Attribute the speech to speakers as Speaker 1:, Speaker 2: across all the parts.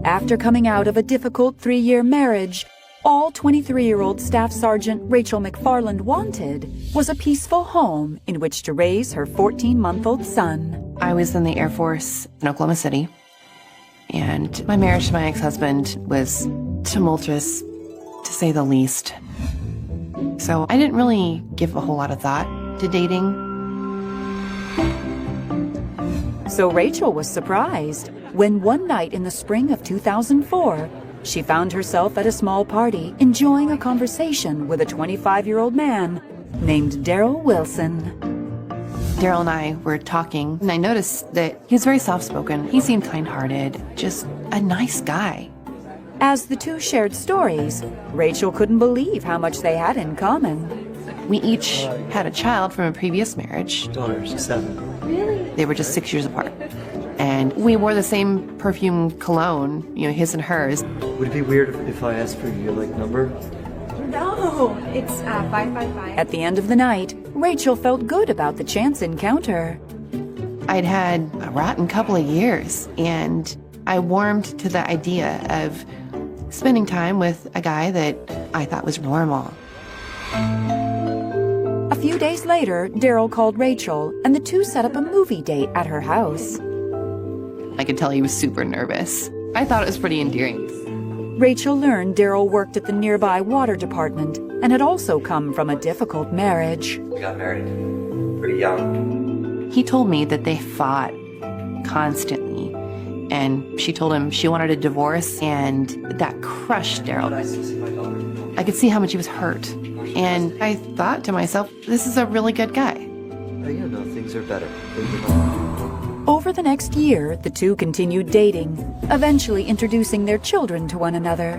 Speaker 1: After coming out of a difficult 3-year marriage, all 23-year-old Staff Sergeant Rachel McFarland wanted was a peaceful home in which to raise her 14-month-old son.
Speaker 2: I was in the Air Force in Oklahoma City, and my marriage to my ex-husband was tumultuous, to say the least. So I didn't really give a whole lot of thought to dating.
Speaker 1: So Rachel was surprised when one night in the spring of 2004, she found herself at a small party enjoying a conversation with a 25-year-old man named Daryl Wilson.
Speaker 2: Daryl and I were talking, and I noticed that he was very soft-spoken. He seemed kind-hearted, just a nice guy.
Speaker 1: As the two shared stories, Rachel couldn't believe how much they had in common.
Speaker 2: We each had a child from a previous marriage.
Speaker 3: Daughter, she's 7.
Speaker 1: Really?
Speaker 2: They were just 6 years apart. And we wore the same perfume cologne, his and hers.
Speaker 3: Would it be weird if I asked for your, number?
Speaker 4: No, it's 555.
Speaker 1: At the end of the night, Rachel felt good about the chance encounter.
Speaker 2: I'd had a rotten couple of years, and I warmed to the idea of spending time with a guy that I thought was normal.
Speaker 1: A few days later, Daryl called Rachel, and the two set up a movie date at her house.
Speaker 2: I could tell he was super nervous. I thought it was pretty endearing.
Speaker 1: Rachel learned Daryl worked at the nearby water department and had also come from a difficult marriage.
Speaker 3: We got married pretty young.
Speaker 2: He told me that they fought constantly, and she told him she wanted a divorce, and that crushed Daryl.
Speaker 3: Nice to see my daughter.
Speaker 2: I could see how much he was hurt, and I thought to myself, this is a really good guy.
Speaker 3: No, things are better.
Speaker 1: Over the next year, the two continued dating, eventually introducing their children to one another.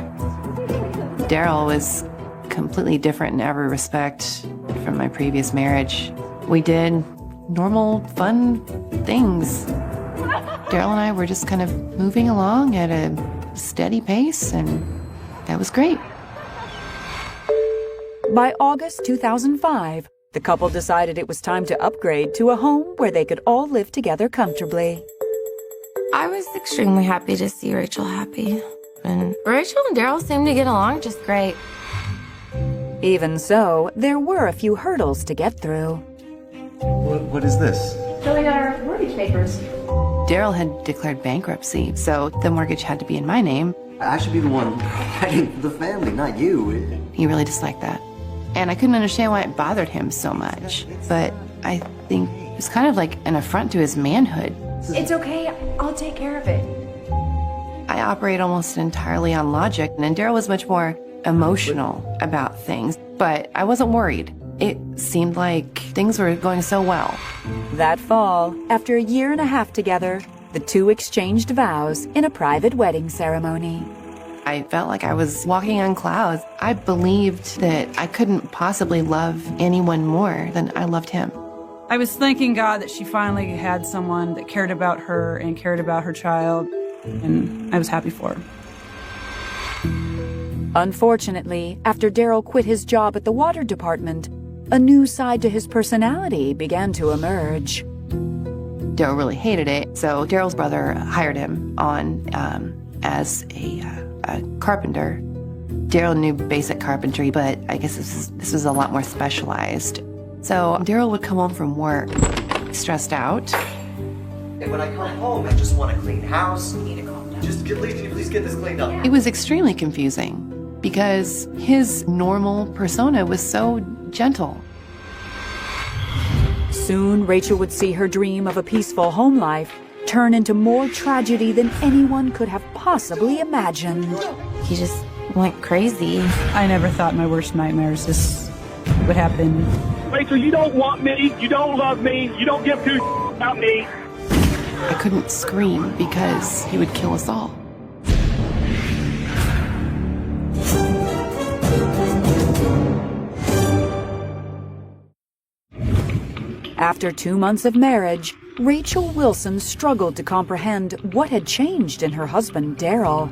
Speaker 2: Daryl was completely different in every respect from my previous marriage. We did normal, fun things. Daryl and I were just kind of moving along at a steady pace, and that was great.
Speaker 1: By August 2005, the couple decided it was time to upgrade to a home where they could all live together comfortably.
Speaker 4: I was extremely happy to see Rachel happy. And Rachel and Daryl seemed to get along just great.
Speaker 1: Even so, there were a few hurdles to get through.
Speaker 3: What is this?
Speaker 4: Filling out our mortgage papers.
Speaker 2: Daryl had declared bankruptcy, so the mortgage had to be in my name.
Speaker 3: I should be the one providing for the family, not you.
Speaker 2: He really disliked that. And I couldn't understand why it bothered him so much. But I think it was kind of like an affront to his manhood.
Speaker 4: It's okay, I'll take care of it.
Speaker 2: I operate almost entirely on logic, and Daryl was much more emotional about things. But I wasn't worried. It seemed like things were going so well.
Speaker 1: That fall, after a year and a half together, the two exchanged vows in a private wedding ceremony.
Speaker 2: I felt like I was walking on clouds. I believed that I couldn't possibly love anyone more than I loved him.
Speaker 5: I was thanking God that she finally had someone that cared about her and cared about her child, and I was happy for her.
Speaker 1: Unfortunately, after Daryl quit his job at the water department, a new side to his personality began to emerge.
Speaker 2: Daryl really hated it, so Daryl's brother hired him on as a carpenter. Daryl knew basic carpentry, but I guess this was a lot more specialized. So Daryl would come home from work stressed out.
Speaker 3: And when I come home, I just want a clean house. Can you please get this cleaned up?
Speaker 2: It was extremely confusing because his normal persona was so gentle.
Speaker 1: Soon, Rachel would see her dream of a peaceful home life turn into more tragedy than anyone could have possibly imagined.
Speaker 4: He just went crazy.
Speaker 5: I never thought my worst nightmares this would happen.
Speaker 6: Rachel, you don't want me, you don't love me, you don't give two about me.
Speaker 2: I couldn't scream because he would kill us all.
Speaker 1: After 2 months of marriage, Rachel Wilson struggled to comprehend what had changed in her husband, Daryl.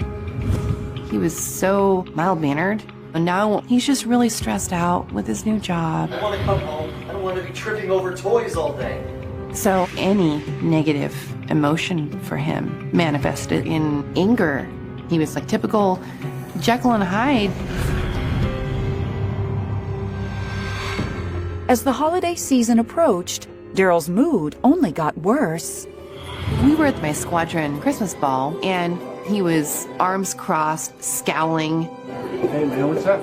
Speaker 2: He was so mild-mannered, and now he's just really stressed out with his new job.
Speaker 3: I want to come home. I don't want to be tripping over toys all day.
Speaker 2: So any negative emotion for him manifested in anger He was like typical Jekyll and Hyde.
Speaker 1: As the holiday season approached, Daryl's mood only got worse.
Speaker 2: We were at my squadron Christmas ball, and he was arms crossed, scowling.
Speaker 3: Hey man, what's up?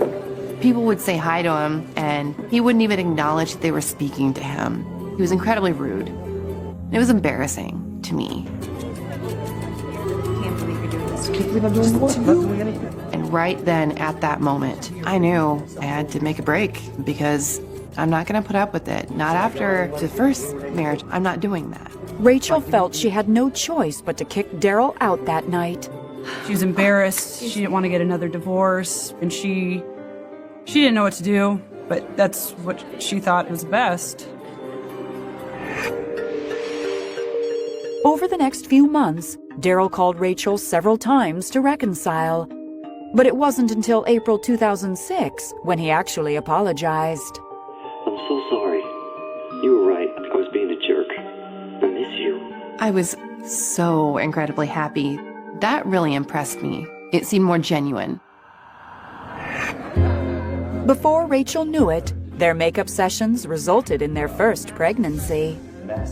Speaker 2: People would say hi to him, and he wouldn't even acknowledge that they were speaking to him. He was incredibly rude. It was embarrassing to me.
Speaker 3: Can't believe I'm doing what? I'm not doing anything.
Speaker 2: And right then, at that moment, I knew I had to make a break because I'm not going to put up with it. Not after the first marriage. I'm not doing that.
Speaker 1: Rachel felt she had no choice but to kick Daryl out that night.
Speaker 5: She was embarrassed. She didn't want to get another divorce, and she didn't know what to do, but that's what she thought was best.
Speaker 1: Over the next few months, Daryl called Rachel several times to reconcile. But it wasn't until April 2006 when he actually apologized.
Speaker 7: I'm so sorry. You were right. I was being a jerk. I miss you.
Speaker 2: I was so incredibly happy. That really impressed me. It seemed more genuine.
Speaker 1: Before Rachel knew it, their makeup sessions resulted in their first pregnancy.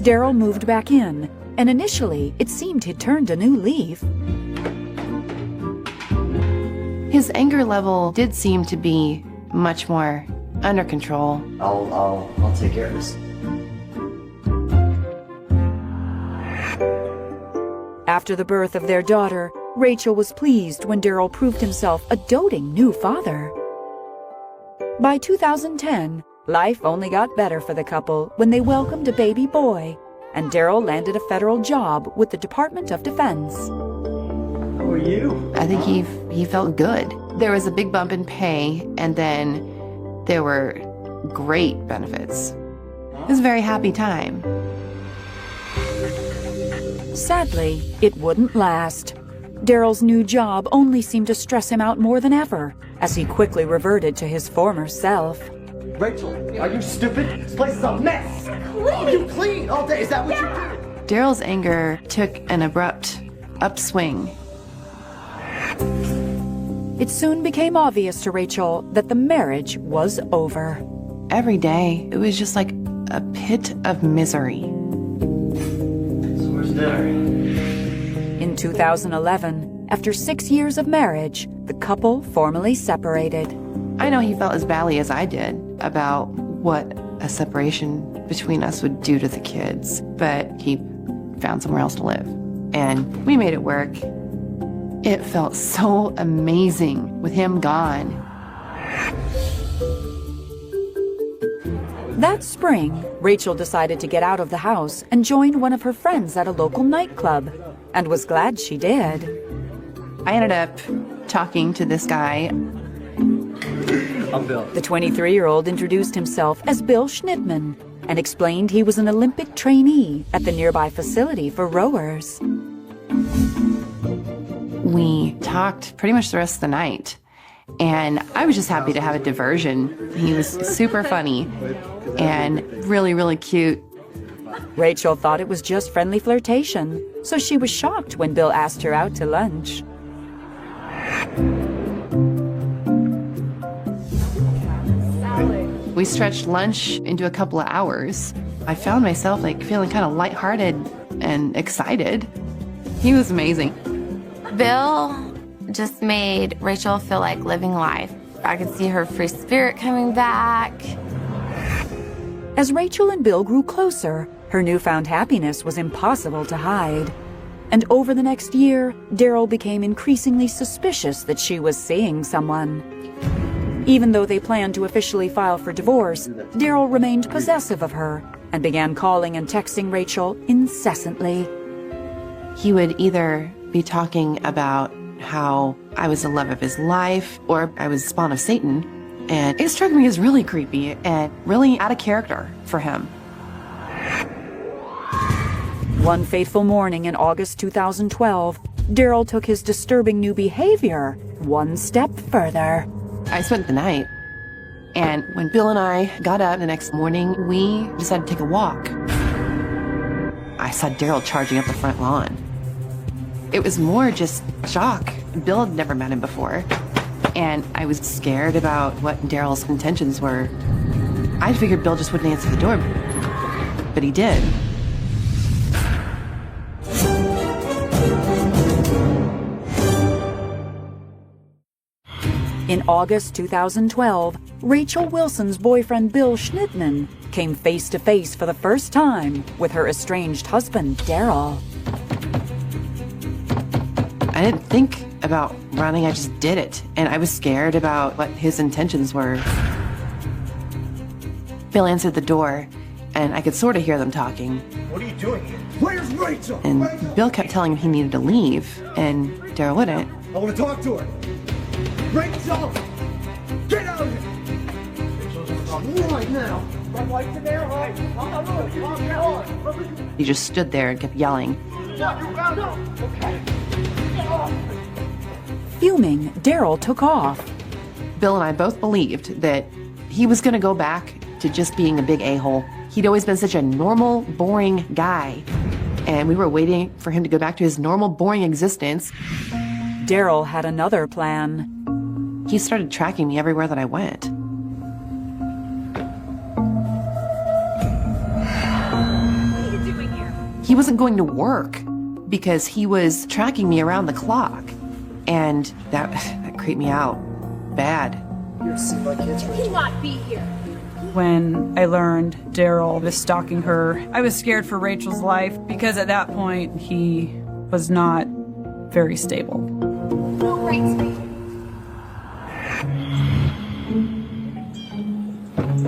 Speaker 1: Daryl moved back in, and initially it seemed he'd turned a new leaf.
Speaker 2: His anger level did seem to be much more under control.
Speaker 3: I'll take care of this.
Speaker 1: After the birth of their daughter, Rachel was pleased when Daryl proved himself a doting new father. By 2010, life only got better for the couple when they welcomed a baby boy, and Daryl landed a federal job with the Department of Defense.
Speaker 3: How are you?
Speaker 2: I think he felt good. There was a big bump in pay, and then there were great benefits. It was a very happy time.
Speaker 1: Sadly, it wouldn't last. Daryl's new job only seemed to stress him out more than ever, as he quickly reverted to his former self.
Speaker 3: Rachel, are you stupid? This place is a mess. You clean all day. Is that what you do?
Speaker 2: Daryl's anger took an abrupt upswing.
Speaker 1: It soon became obvious to Rachel that the marriage was over.
Speaker 2: Every day, it was just like a pit of misery.
Speaker 3: So where's dinner?
Speaker 1: In 2011, after 6 years of marriage, the couple formally separated.
Speaker 2: I know he felt as badly as I did about what a separation between us would do to the kids, but he found somewhere else to live. And we made it work. It felt so amazing with him gone.
Speaker 1: That spring, Rachel decided to get out of the house and join one of her friends at a local nightclub, and was glad she did.
Speaker 2: I ended up talking to this guy.
Speaker 3: I'm Bill.
Speaker 1: The 23-year-old introduced himself as Bill Schnittman and explained he was an Olympic trainee at the nearby facility for rowers.
Speaker 2: We talked pretty much the rest of the night, and I was just happy to have a diversion. He was super funny and really, really cute.
Speaker 1: Rachel thought it was just friendly flirtation, so she was shocked when Bill asked her out to lunch.
Speaker 2: We stretched lunch into a couple of hours. I found myself feeling kind of lighthearted and excited. He was amazing.
Speaker 4: Bill just made Rachel feel like living life. I could see her free spirit coming back.
Speaker 1: As Rachel and Bill grew closer, her newfound happiness was impossible to hide. And over the next year, Daryl became increasingly suspicious that she was seeing someone. Even though they planned to officially file for divorce, Daryl remained possessive of her and began calling and texting Rachel incessantly.
Speaker 2: He would either be talking about how I was the love of his life or I was the spawn of Satan, and it struck me as really creepy and really out of character for him.
Speaker 1: One fateful morning in August 2012, Daryl took his disturbing new behavior one step further.
Speaker 2: I spent the night, and when Bill and I got up the next morning, we decided to take a walk. I saw Daryl charging up the front lawn. It was more just shock. Bill had never met him before, and I was scared about what Daryl's intentions were. I figured Bill just wouldn't answer the door, but he did.
Speaker 1: In August 2012, Rachel Wilson's boyfriend Bill Schnittman came face to face for the first time with her estranged husband, Daryl.
Speaker 2: I didn't think about running, I just did it. And I was scared about what his intentions were. Bill answered the door, and I could sort of hear them talking.
Speaker 3: What are you doing here? Where's Rachel?
Speaker 2: And Bill kept telling him he needed to leave, and Daryl wouldn't.
Speaker 3: I want to talk to her. Rachel! Get out of here! Right now!
Speaker 2: He just stood there and kept yelling.
Speaker 1: Fuming, Daryl took off.
Speaker 2: Bill and I both believed that he was going to go back to just being a big a-hole. He'd always been such a normal, boring guy, and we were waiting for him to go back to his normal, boring existence.
Speaker 1: Daryl had another plan.
Speaker 2: He started tracking me everywhere that I went.
Speaker 8: What are you doing here?
Speaker 2: He wasn't going to work because he was tracking me around the clock. And that creeped me out bad.
Speaker 3: You see my kids?
Speaker 8: You cannot be here.
Speaker 5: When I learned Daryl was stalking her, I was scared for Rachel's life because at that point he was not very stable.
Speaker 8: No rights for you.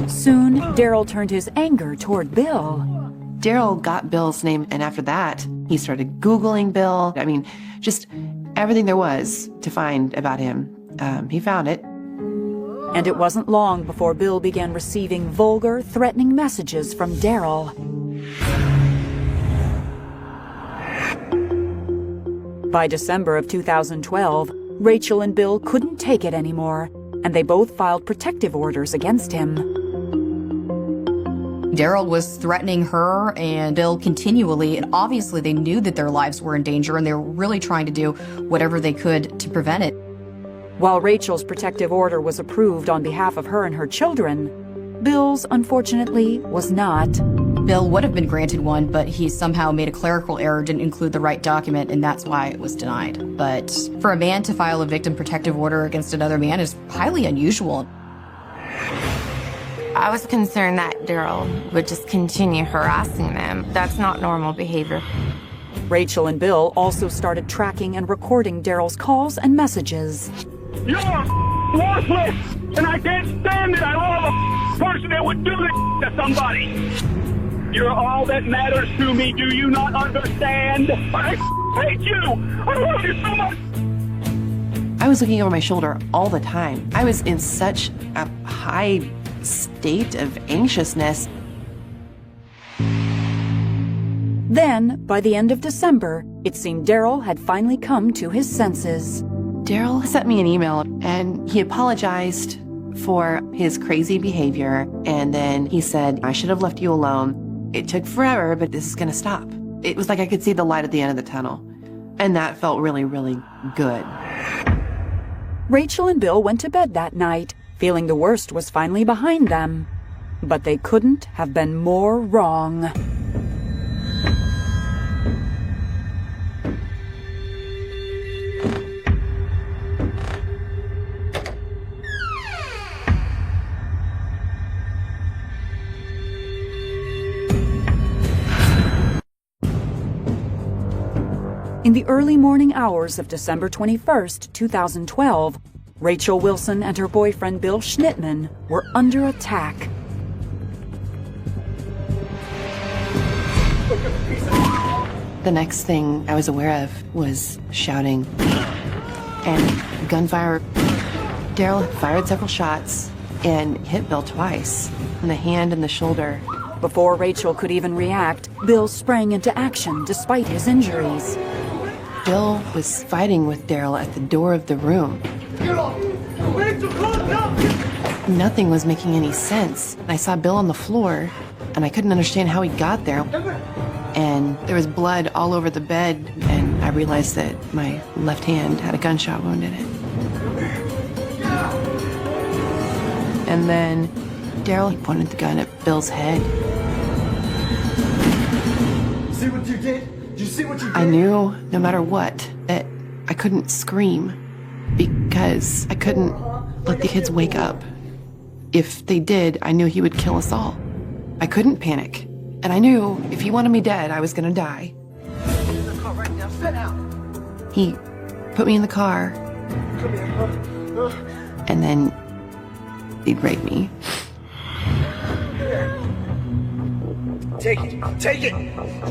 Speaker 1: Soon, Daryl turned his anger toward Bill.
Speaker 2: Daryl got Bill's name, and after that, he started Googling Bill. I mean, just everything there was to find about him. He found it.
Speaker 1: And it wasn't long before Bill began receiving vulgar, threatening messages from Daryl. By December of 2012, Rachel and Bill couldn't take it anymore, and they both filed protective orders against him.
Speaker 9: Daryl was threatening her and Bill continually, and obviously they knew that their lives were in danger, and they were really trying to do whatever they could to prevent it.
Speaker 1: While Rachel's protective order was approved on behalf of her and her children, Bill's, unfortunately, was not.
Speaker 9: Bill would have been granted one, but he somehow made a clerical error, didn't include the right document, and that's why it was denied. But for a man to file a victim protective order against another man is highly unusual.
Speaker 4: I was concerned that Daryl would just continue harassing them. That's not normal behavior.
Speaker 1: Rachel and Bill also started tracking and recording Daryl's calls and messages.
Speaker 6: You're worthless, and I can't stand it. I love a person that would do this to somebody. You're all that matters to me. Do you not understand? I hate you. I love you so much.
Speaker 2: I was looking over my shoulder all the time. I was in such a high state of anxiousness.
Speaker 1: Then, by the end of December, it seemed Daryl had finally come to his senses.
Speaker 2: Daryl sent me an email, and he apologized for his crazy behavior, and then he said, I should have left you alone. It took forever, but this is going to stop. It was like I could see the light at the end of the tunnel, and that felt really, really good.
Speaker 1: Rachel and Bill went to bed that night, feeling the worst was finally behind them. But they couldn't have been more wrong. In the early morning hours of December 21st, 2012, Rachel Wilson and her boyfriend Bill Schnittman were under attack.
Speaker 2: The next thing I was aware of was shouting and gunfire. Daryl fired several shots and hit Bill twice, in the hand and the shoulder.
Speaker 1: Before Rachel could even react, Bill sprang into action despite his injuries.
Speaker 2: Bill was fighting with Daryl at the door of the room. Nothing was making any sense. I saw Bill on the floor, and I couldn't understand how he got there. And there was blood all over the bed, and I realized that my left hand had a gunshot wound in it. And then Daryl pointed the gun at Bill's head.
Speaker 3: See what you did? Did you see what you did?
Speaker 2: I knew, no matter what, that I couldn't scream because I couldn't let the kids wake up. If they did, I knew he would kill us all. I couldn't panic. And I knew if he wanted me dead, I was gonna die. He put me in the car. And then he'd rape me.
Speaker 3: Take it. Take it.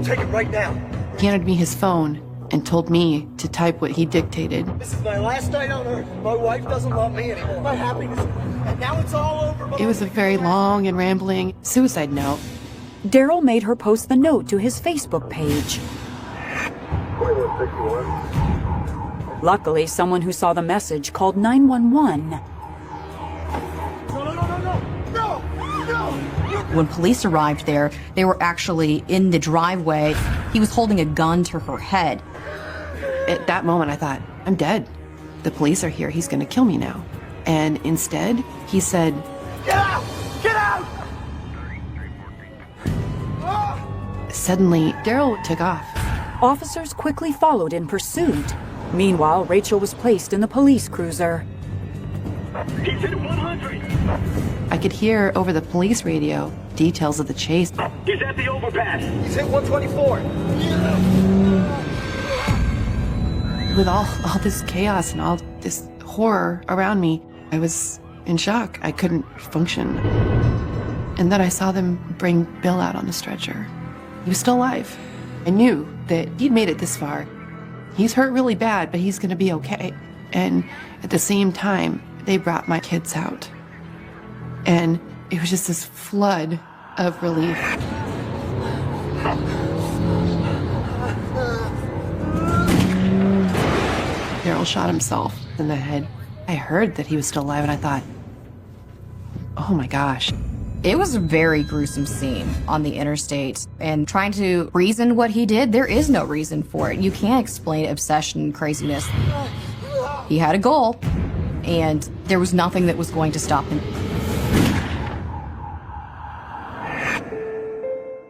Speaker 3: Take it right now.
Speaker 2: He handed me his phone and told me to type what he dictated.
Speaker 3: This is my last night on Earth. My wife doesn't love me anymore. My happiness. And now it's all over.
Speaker 2: It was a very long and rambling suicide note.
Speaker 1: Daryl made her post the note to his Facebook page. Luckily, someone who saw the message called 911.
Speaker 3: No!
Speaker 9: When police arrived there, they were actually in the driveway. He was holding a gun to her head.
Speaker 2: At that moment, I thought, I'm dead. The police are here. He's going to kill me now. And instead, he said,
Speaker 3: Get out! Get out!
Speaker 2: Suddenly, Daryl took off.
Speaker 1: Officers quickly followed in pursuit. Meanwhile, Rachel was placed in the police cruiser.
Speaker 6: He's at 100.
Speaker 2: I could hear over the police radio details of the chase.
Speaker 6: He's at the overpass.
Speaker 3: He's hit 124.
Speaker 2: With all this chaos and all this horror around me, I was in shock. I couldn't function. And then I saw them bring Bill out on the stretcher. He was still alive. I knew that he'd made it this far. He's hurt really bad, but he's gonna be okay. And at the same time, they brought my kids out. And it was just this flood of relief. Daryl shot himself in the head. I heard that he was still alive, and I thought, oh my gosh.
Speaker 9: It was a very gruesome scene on the interstate, and trying to reason what he did, there is no reason for it. You can't explain obsession and craziness. He had a goal, and there was nothing that was going to stop him.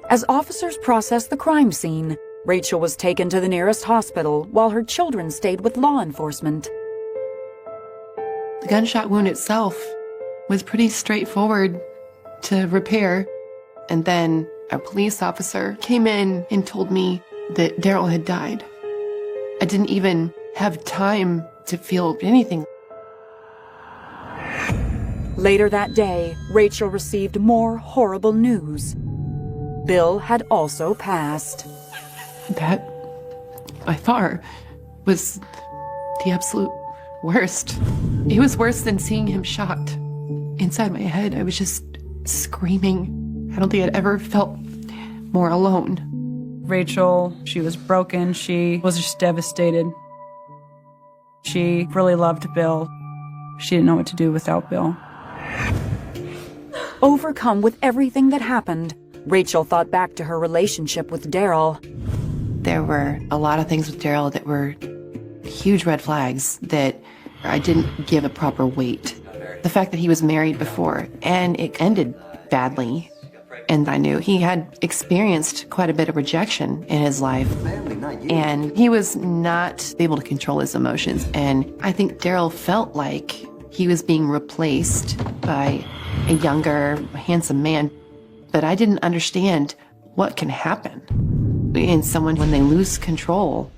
Speaker 1: As officers processed the crime scene, Rachel was taken to the nearest hospital while her children stayed with law enforcement.
Speaker 2: The gunshot wound itself was pretty straightforward to repair. And then a police officer came in and told me that Daryl had died. I didn't even have time to feel anything.
Speaker 1: Later that day, Rachel received more horrible news. Bill had also passed.
Speaker 2: That, by far, was the absolute worst. It was worse than seeing him shot. Inside my head, I was just screaming. I don't think I'd ever felt more alone.
Speaker 5: Rachel, she was broken. She was just devastated. She really loved Bill. She didn't know what to do without Bill.
Speaker 1: Overcome with everything that happened, Rachel thought back to her relationship with Daryl.
Speaker 2: There were a lot of things with Daryl that were huge red flags that I didn't give a proper weight. The fact that he was married before and it ended badly, and I knew he had experienced quite a bit of rejection in his life, and he was not able to control his emotions. And I think Daryl felt like he was being replaced by a younger, handsome man, but I didn't understand what can happen in someone when they lose control.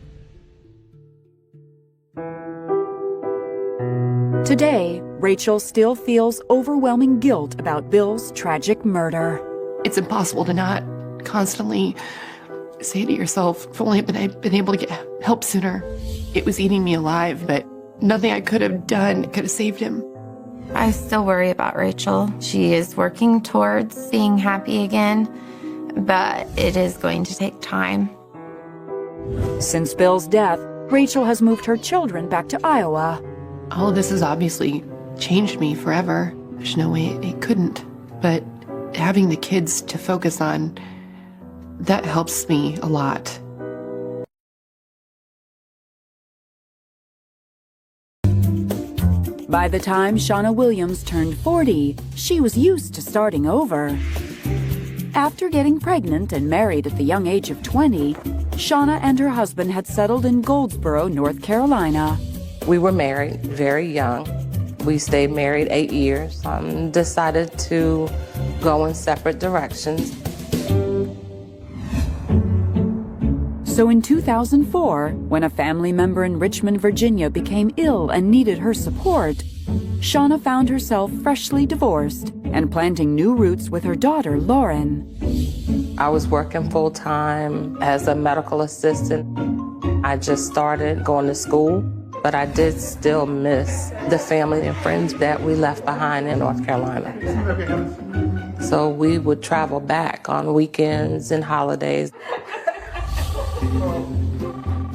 Speaker 1: Today, Rachel still feels overwhelming guilt about Bill's tragic murder.
Speaker 2: It's impossible to not constantly say to yourself, if only I'd been able to get help sooner. It was eating me alive, but nothing I could have done could have saved him.
Speaker 4: I still worry about Rachel. She is working towards being happy again, but it is going to take time.
Speaker 1: Since Bill's death, Rachel has moved her children back to Iowa.
Speaker 2: All of this has obviously changed me forever. There's no way it couldn't. But having the kids to focus on, that helps me a lot.
Speaker 1: By the time Shauna Williams turned 40, she was used to starting over. After getting pregnant and married at the young age of 20, Shauna and her husband had settled in Goldsboro, North Carolina.
Speaker 10: We were married very young. We stayed married 8 years. Decided to go in separate directions.
Speaker 1: So in 2004, when a family member in Richmond, Virginia became ill and needed her support, Shauna found herself freshly divorced and planting new roots with her daughter, Lauren.
Speaker 10: I was working full-time as a medical assistant. I just started going to school, but I did still miss the family and friends that we left behind in North Carolina. So we would travel back on weekends and holidays.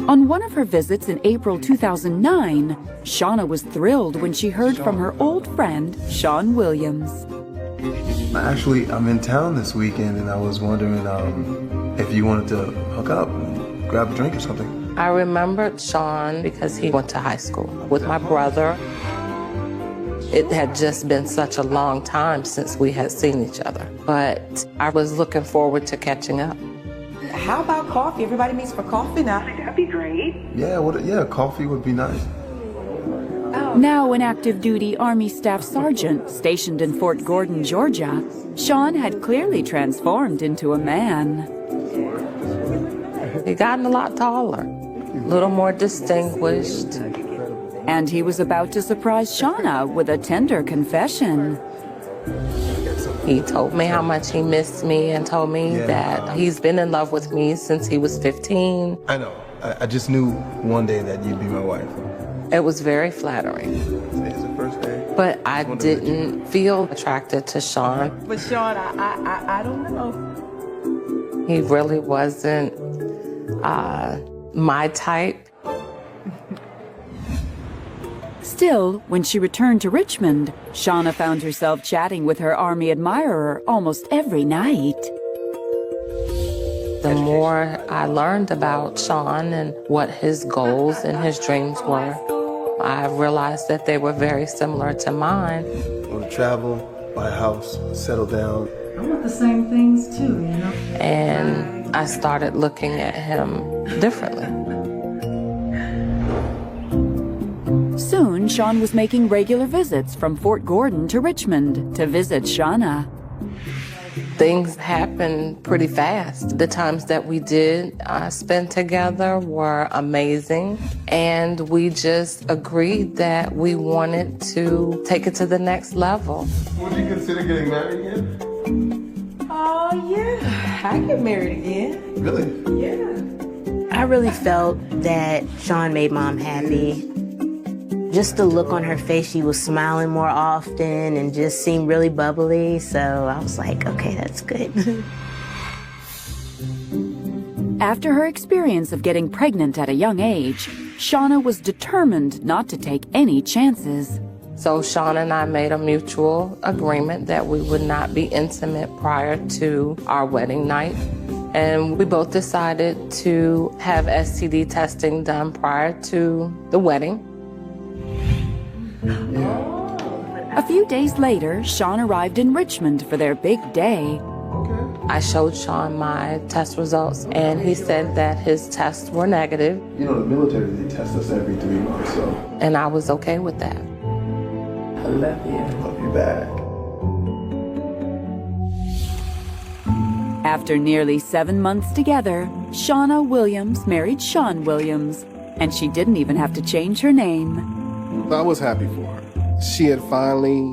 Speaker 1: On one of her visits in April 2009, Shauna was thrilled when she heard from her old friend, Sean Williams.
Speaker 11: Actually, I'm in town this weekend, and I was wondering if you wanted to hook up and grab a drink or something.
Speaker 10: I remembered Sean because he went to high school with my brother. It had just been such a long time since we had seen each other, but I was looking forward to catching up.
Speaker 12: How about coffee? Everybody meets for coffee now. That'd be great.
Speaker 11: Yeah, coffee would be nice.
Speaker 1: Now an active duty Army Staff Sergeant stationed in Fort Gordon, Georgia, Sean had clearly transformed into a man.
Speaker 10: He gotten a lot taller, a little more distinguished.
Speaker 1: And he was about to surprise Shauna with a tender confession.
Speaker 10: He told me how much he missed me and told me that he's been in love with me since he was 15.
Speaker 11: I know. I just knew one day that you'd be my wife.
Speaker 10: It was very flattering.
Speaker 11: Today's the first day.
Speaker 10: But I didn't feel attracted to Sean.
Speaker 12: But Sean, I don't know.
Speaker 10: He really wasn't my type.
Speaker 1: Still, when she returned to Richmond, Shauna found herself chatting with her Army admirer almost every night.
Speaker 10: The more I learned about Sean and what his goals and his dreams were, I realized that they were very similar to mine.
Speaker 11: I want to travel, buy a house, settle down.
Speaker 12: I want the same things too, you know?
Speaker 10: And I started looking at him differently.
Speaker 1: Soon, Sean was making regular visits from Fort Gordon to Richmond to visit Shauna.
Speaker 10: Things happened pretty fast. The times that we did spend together were amazing, and we just agreed that we wanted to take it to the next level.
Speaker 11: Would you consider getting married again?
Speaker 12: Oh, yeah. I get married again.
Speaker 11: Really?
Speaker 12: Yeah.
Speaker 13: I really felt that Sean made Mom happy. Just the look on her face, she was smiling more often and just seemed really bubbly. So I was like, okay, that's good.
Speaker 1: After her experience of getting pregnant at a young age, Shauna was determined not to take any chances.
Speaker 10: So Sean and I made a mutual agreement that we would not be intimate prior to our wedding night. And we both decided to have STD testing done prior to the wedding.
Speaker 1: A few days later, Sean arrived in Richmond for their big day.
Speaker 10: I showed Sean my test results, and he said that his tests were negative.
Speaker 11: You know, the military, they test us every 3 months, so.
Speaker 10: And I was okay with that.
Speaker 11: I love you. Love you back.
Speaker 1: After nearly 7 months together, Shauna Williams married Sean Williams, and she didn't even have to change her name.
Speaker 14: I was happy for her. She had finally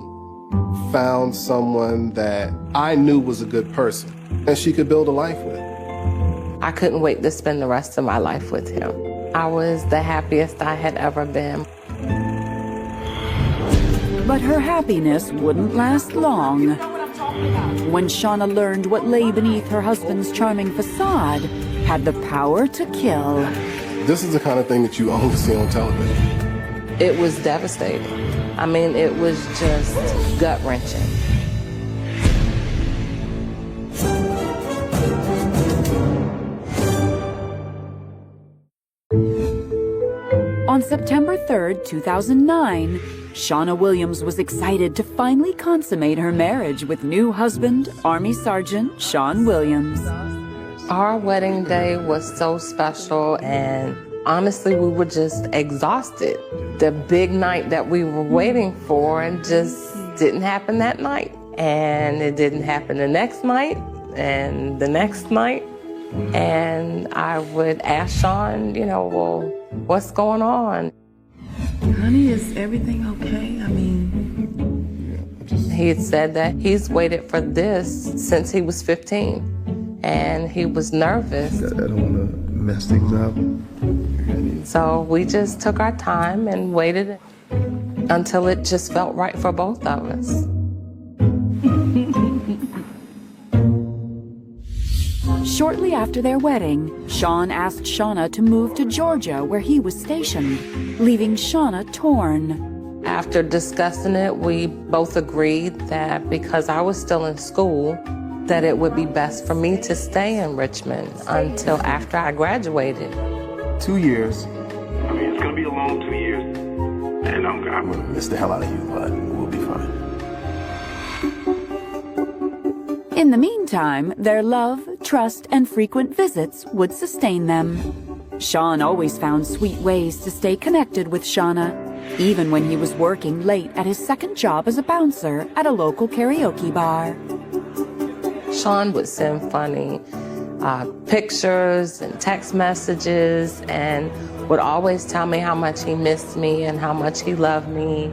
Speaker 14: found someone that I knew was a good person and she could build a life with.
Speaker 10: I couldn't wait to spend the rest of my life with him. I was the happiest I had ever been.
Speaker 1: But her happiness wouldn't last long. When Shauna learned what lay beneath her husband's charming facade had the power to kill.
Speaker 14: This is the kind of thing that you only see on television.
Speaker 10: It was devastating. I mean, it was just gut-wrenching.
Speaker 1: On September 3rd, 2009, Shauna Williams was excited to finally consummate her marriage with new husband, Army Sergeant Sean Williams.
Speaker 10: Our wedding day was so special, and honestly, we were just exhausted. The big night that we were waiting for just didn't happen that night. And it didn't happen the next night, and the next night. And I would ask Sean, well, what's going on?
Speaker 12: Honey, is everything okay? I mean...
Speaker 10: He had said that he's waited for this since he was 15. And he was nervous.
Speaker 11: I don't want to mess things up.
Speaker 10: So we just took our time and waited until it just felt right for both of us.
Speaker 1: Shortly after their wedding, Sean asked Shauna to move to Georgia where he was stationed, leaving Shauna torn.
Speaker 10: After discussing it, we both agreed that because I was still in school, that it would be best for me to stay in Richmond until after I graduated.
Speaker 11: 2 years.
Speaker 6: I mean, it's going to be a long 2 years. And I'm going to miss the hell out of you, but we'll be fine.
Speaker 1: In the meantime, their love, trust, and frequent visits would sustain them. Sean always found sweet ways to stay connected with Shauna, even when he was working late at his second job as a bouncer at a local karaoke bar.
Speaker 10: Sean would send funny pictures and text messages and would always tell me how much he missed me and how much he loved me.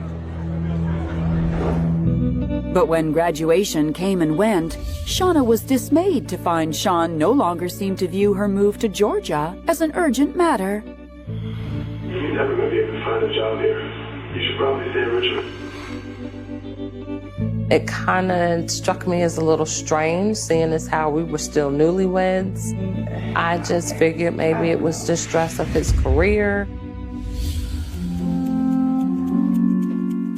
Speaker 1: But when graduation came and went, Shauna was dismayed to find Sean no longer seemed to view her move to Georgia as an urgent matter.
Speaker 6: You're never going to be able to find a job here. You should probably stay in Richmond.
Speaker 10: It kind of struck me as a little strange, seeing as how we were still newlyweds. I just figured maybe it was the stress of his career.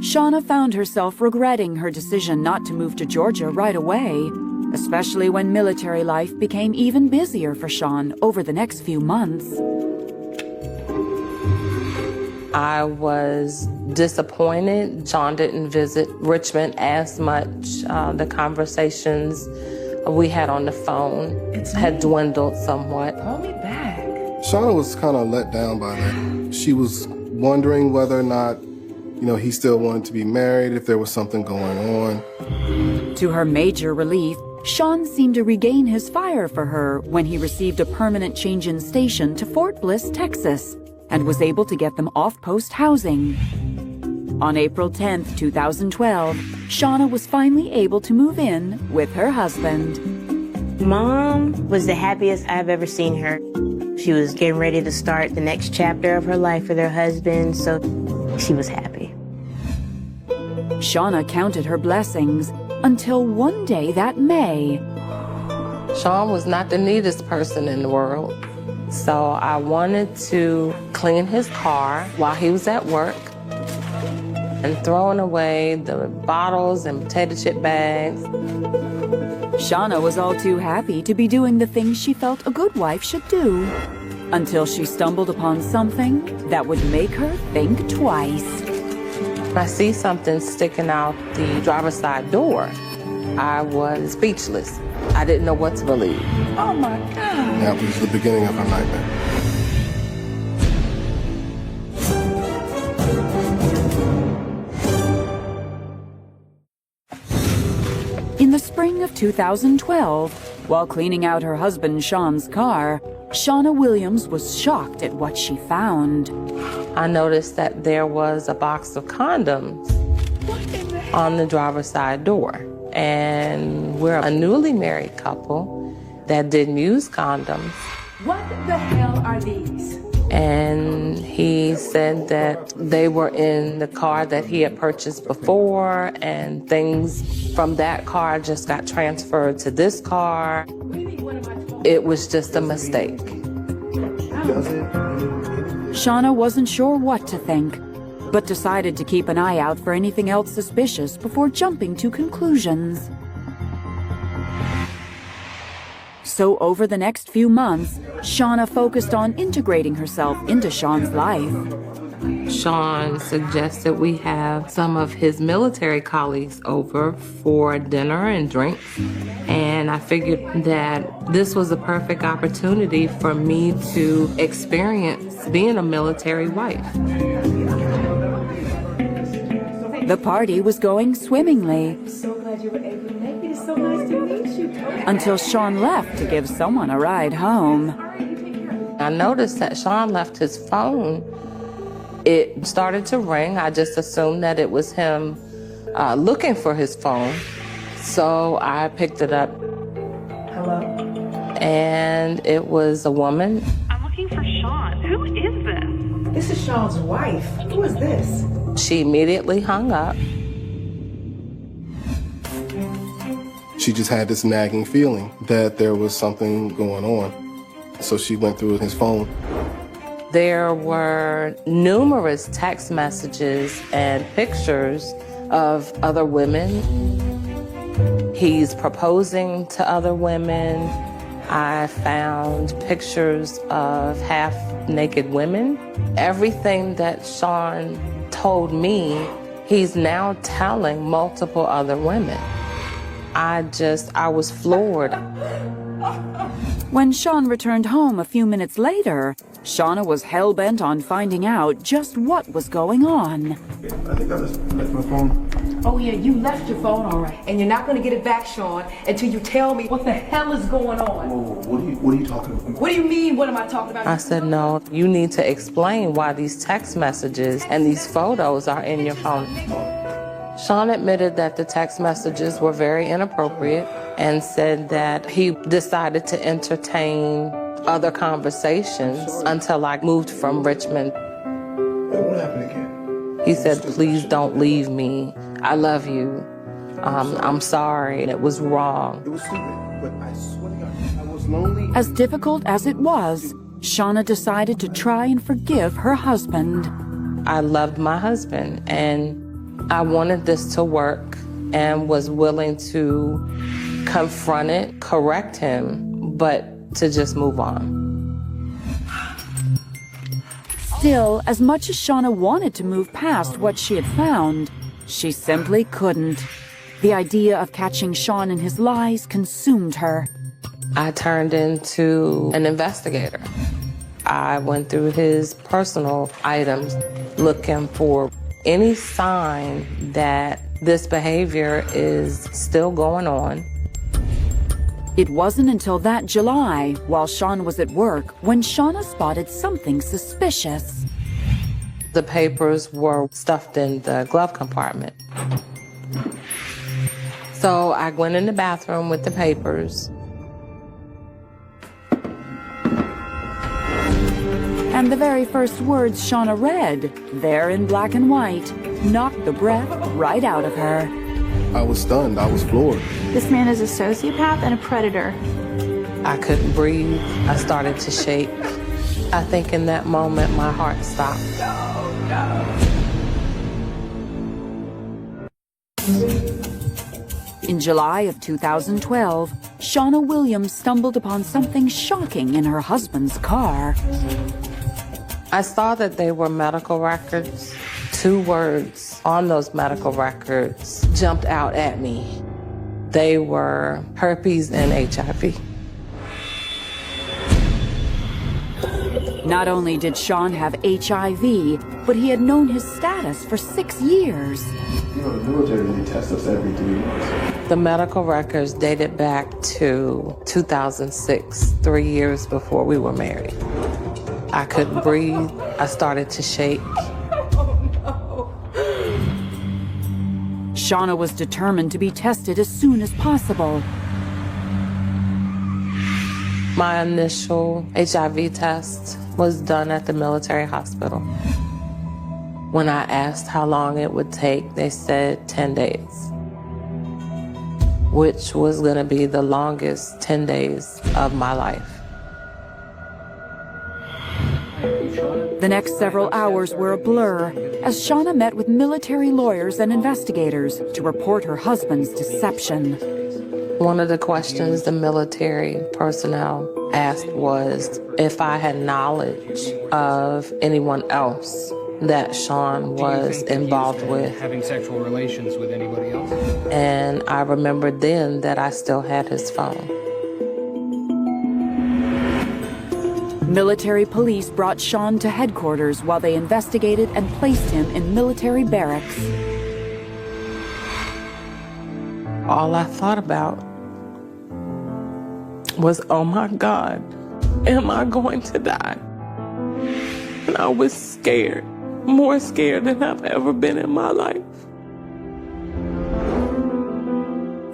Speaker 1: Shauna found herself regretting her decision not to move to Georgia right away, especially when military life became even busier for Sean over the next few months.
Speaker 10: I was disappointed. Sean didn't visit Richmond as much. The conversations we had on the phone had dwindled somewhat.
Speaker 12: Call me back.
Speaker 14: Shauna was kind of let down by that. She was wondering whether or not, he still wanted to be married, if there was something going on.
Speaker 1: To her major relief, Sean seemed to regain his fire for her when he received a permanent change in station to Fort Bliss, Texas, and was able to get them off-post housing. On April 10th, 2012, Shauna was finally able to move in with her husband.
Speaker 13: Mom was the happiest I've ever seen her. She was getting ready to start the next chapter of her life with her husband, so she was happy.
Speaker 1: Shauna counted her blessings until one day that May.
Speaker 10: Sean was not the neatest person in the world. So I wanted to clean his car while he was at work and throwing away the bottles and potato chip bags.
Speaker 1: Shauna was all too happy to be doing the things she felt a good wife should do, until she stumbled upon something that would make her think twice.
Speaker 10: I see something sticking out the driver's side door. I was speechless. I didn't know what to believe.
Speaker 12: Oh my God.
Speaker 14: That was the beginning of her nightmare.
Speaker 1: In the spring of 2012, while cleaning out her husband Sean's car, Shauna Williams was shocked at what she found.
Speaker 10: I noticed that there was a box of condoms on the driver's side door. And we're a newly married couple that didn't use condoms.
Speaker 12: What the hell are these?
Speaker 10: And he said that they were in the car that he had purchased before, and things from that car just got transferred to this car. It was just a mistake.
Speaker 1: Shauna wasn't sure what to think, but decided to keep an eye out for anything else suspicious before jumping to conclusions. So over the next few months, Shauna focused on integrating herself into Sean's life.
Speaker 10: Sean suggested we have some of his military colleagues over for dinner and drinks. And I figured that this was a perfect opportunity for me to experience being a military wife.
Speaker 1: The party was going swimmingly
Speaker 12: So glad you were able to make it. It's so nice to meet you.
Speaker 1: until Sean left to give someone a ride home.
Speaker 10: I noticed that Sean left his phone. It started to ring. I just assumed that it was him looking for his phone. So I picked it up.
Speaker 12: Hello?
Speaker 10: And it was a woman.
Speaker 15: I'm looking for Sean. Who is this?
Speaker 12: This is Sean's wife. Who is this?
Speaker 10: She immediately hung up.
Speaker 14: She just had this nagging feeling that there was something going on. So she went through his phone.
Speaker 10: There were numerous text messages and pictures of other women. He's proposing to other women. I found pictures of half-naked women. Everything that Sean told me, he's now telling multiple other women. I was floored.
Speaker 1: When Sean returned home a few minutes later, Shauna was hell-bent on finding out just what was going on.
Speaker 11: I think I just left my phone.
Speaker 12: Oh yeah, you left your phone, all right. And you're not gonna get it back, Sean, until you tell me what the hell is going on.
Speaker 11: Whoa, what are you talking about?
Speaker 12: What do you mean, what am I talking about?
Speaker 10: I said, no, you need to explain why these text messages and these photos are in your phone. Sean admitted that the text messages were very inappropriate and said that he decided to entertain other conversations until I moved from Richmond.
Speaker 11: What happened again?
Speaker 10: He said, please don't leave me. I love you. I'm sorry. It was wrong.
Speaker 11: It was stupid, but I swear to God, I was lonely.
Speaker 1: As difficult as it was, Shauna decided to try and forgive her husband.
Speaker 10: I loved my husband, and I wanted this to work and was willing to confront it, correct him, but to just move on.
Speaker 1: Still, as much as Shauna wanted to move past what she had found, she simply couldn't. The idea of catching Sean in his lies consumed her.
Speaker 10: I turned into an investigator. I went through his personal items looking for any sign that this behavior is still going on.
Speaker 1: It wasn't until that July, while Sean was at work, when Shauna spotted something suspicious.
Speaker 10: The papers were stuffed in the glove compartment. So I went in the bathroom with the papers.
Speaker 1: And the very first words Shauna read, there in black and white, knocked the breath right out of her.
Speaker 14: I was stunned. I was floored.
Speaker 15: This man is a sociopath and a predator.
Speaker 10: I couldn't breathe. I started to shake. I think in that moment, my heart stopped.
Speaker 1: In July of 2012, Shauna Williams stumbled upon something shocking in her husband's car.
Speaker 10: I saw that they were medical records. 2 words on those medical records jumped out at me. They were herpes and HIV.
Speaker 1: Not only did Sean have HIV, but he had known his status for 6 years.
Speaker 11: You know, the military really tests us every 3 months.
Speaker 10: The medical records dated back to 2006, 3 years before we were married. I couldn't breathe. I started to shake.
Speaker 1: Shauna was determined to be tested as soon as possible.
Speaker 10: My initial HIV test was done at the military hospital. When I asked how long it would take, they said 10 days, which was going to be the longest 10 days of my life.
Speaker 1: The next several hours were a blur as Shauna met with military lawyers and investigators to report her husband's deception.
Speaker 10: One of the questions the military personnel asked was if I had knowledge of anyone else that Sean was involved with.
Speaker 16: Having sexual relations with anybody else?
Speaker 10: And I remembered then that I still had his phone.
Speaker 1: Military police brought Sean to headquarters while they investigated and placed him in military barracks.
Speaker 10: All I thought about was, oh my God, am I going to die? And I was scared, more scared than I've ever been in my life.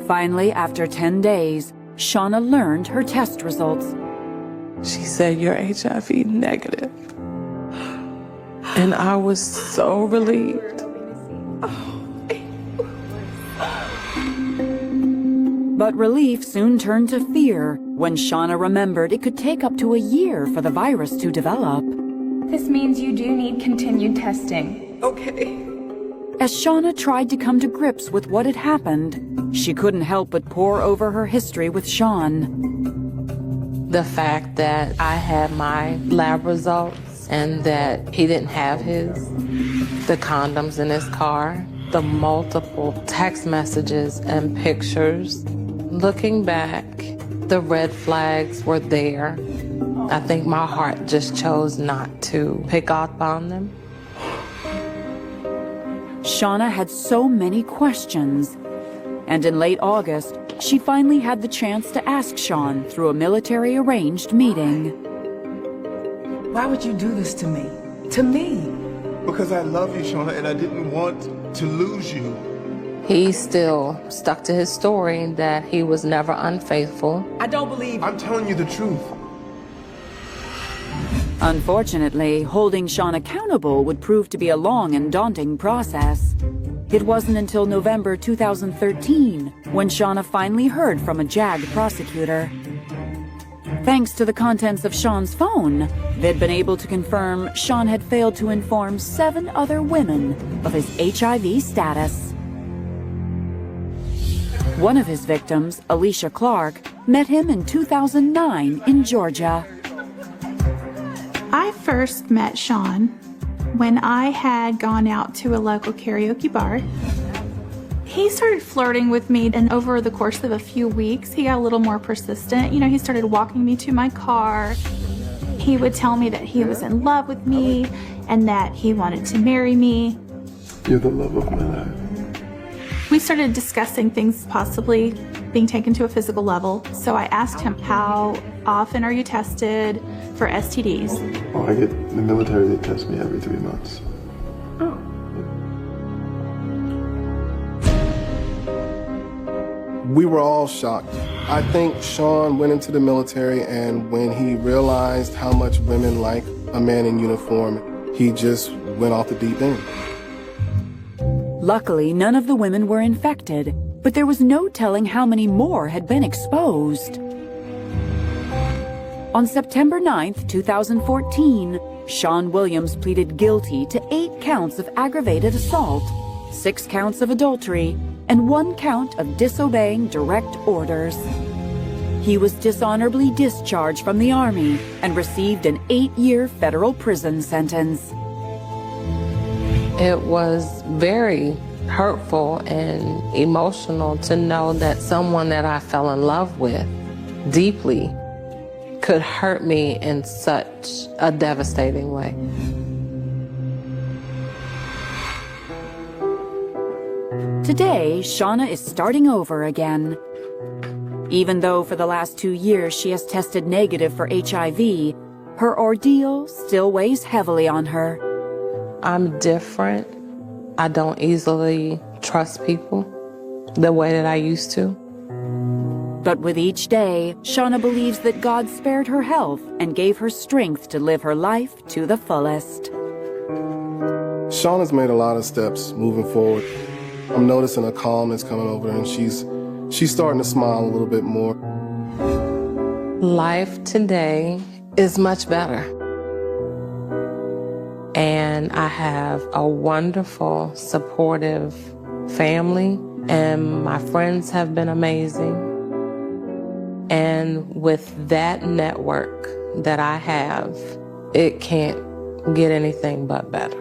Speaker 1: Finally, after 10 days, Shauna learned her test results.
Speaker 10: She said, you're HIV negative. And I was so relieved.
Speaker 1: But relief soon turned to fear when Shauna remembered it could take up to a year for the virus to develop.
Speaker 15: This means you do need continued testing.
Speaker 12: Okay.
Speaker 1: As Shauna tried to come to grips with what had happened, she couldn't help but pore over her history with Sean.
Speaker 10: The fact that I had my lab results and that he didn't have his, the condoms in his car, the multiple text messages and pictures. Looking back, the red flags were there. I think my heart just chose not to pick up on them.
Speaker 1: Shauna had so many questions, and in late August, she finally had the chance to ask Sean through a military-arranged meeting.
Speaker 12: Why would you do this to me? To me?
Speaker 11: Because I love you, Shauna, and I didn't want to lose you.
Speaker 10: He still stuck to his story that he was never unfaithful.
Speaker 12: I don't believe.
Speaker 11: I'm telling you the truth.
Speaker 1: Unfortunately, holding Sean accountable would prove to be a long and daunting process. It wasn't until November 2013 when Shauna finally heard from a JAG prosecutor. Thanks to the contents of Sean's phone, they'd been able to confirm Sean had failed to inform 7 other women of his HIV status. One of his victims, Alicia Clark, met him in 2009 in Georgia.
Speaker 15: I first met Sean when I had gone out to a local karaoke bar. He started flirting with me, and over the course of a few weeks, he got a little more persistent. You know, he started walking me to my car. He would tell me that he was in love with me and that he wanted to marry me.
Speaker 11: You're the love of my life.
Speaker 15: We started discussing things possibly being taken to a physical level. So I asked him, how often are you tested for STDs?
Speaker 11: Oh, I get the military, they test me every 3 months.
Speaker 15: Oh.
Speaker 14: We were all shocked. I think Sean went into the military, and when he realized how much women like a man in uniform, he just went off the deep end.
Speaker 1: Luckily, none of the women were infected, but there was no telling how many more had been exposed. On September 9th, 2014, Sean Williams pleaded guilty to 8 counts of aggravated assault, 6 counts of adultery, and 1 count of disobeying direct orders. He was dishonorably discharged from the Army and received an 8-year federal prison sentence.
Speaker 10: It was very hurtful and emotional to know that someone that I fell in love with deeply could hurt me in such a devastating way.
Speaker 1: Today, Shauna is starting over again. Even though for the last 2 years she has tested negative for HIV, her ordeal still weighs heavily on her.
Speaker 10: I'm different. I don't easily trust people the way that I used to.
Speaker 1: But with each day, Shauna believes that God spared her health and gave her strength to live her life to the fullest.
Speaker 14: Shauna's made a lot of steps moving forward. I'm noticing a calmness coming over her, and she's starting to smile a little bit more.
Speaker 10: Life today is much better. And I have a wonderful, supportive family, and my friends have been amazing. And with that network that I have, it can't get anything but better.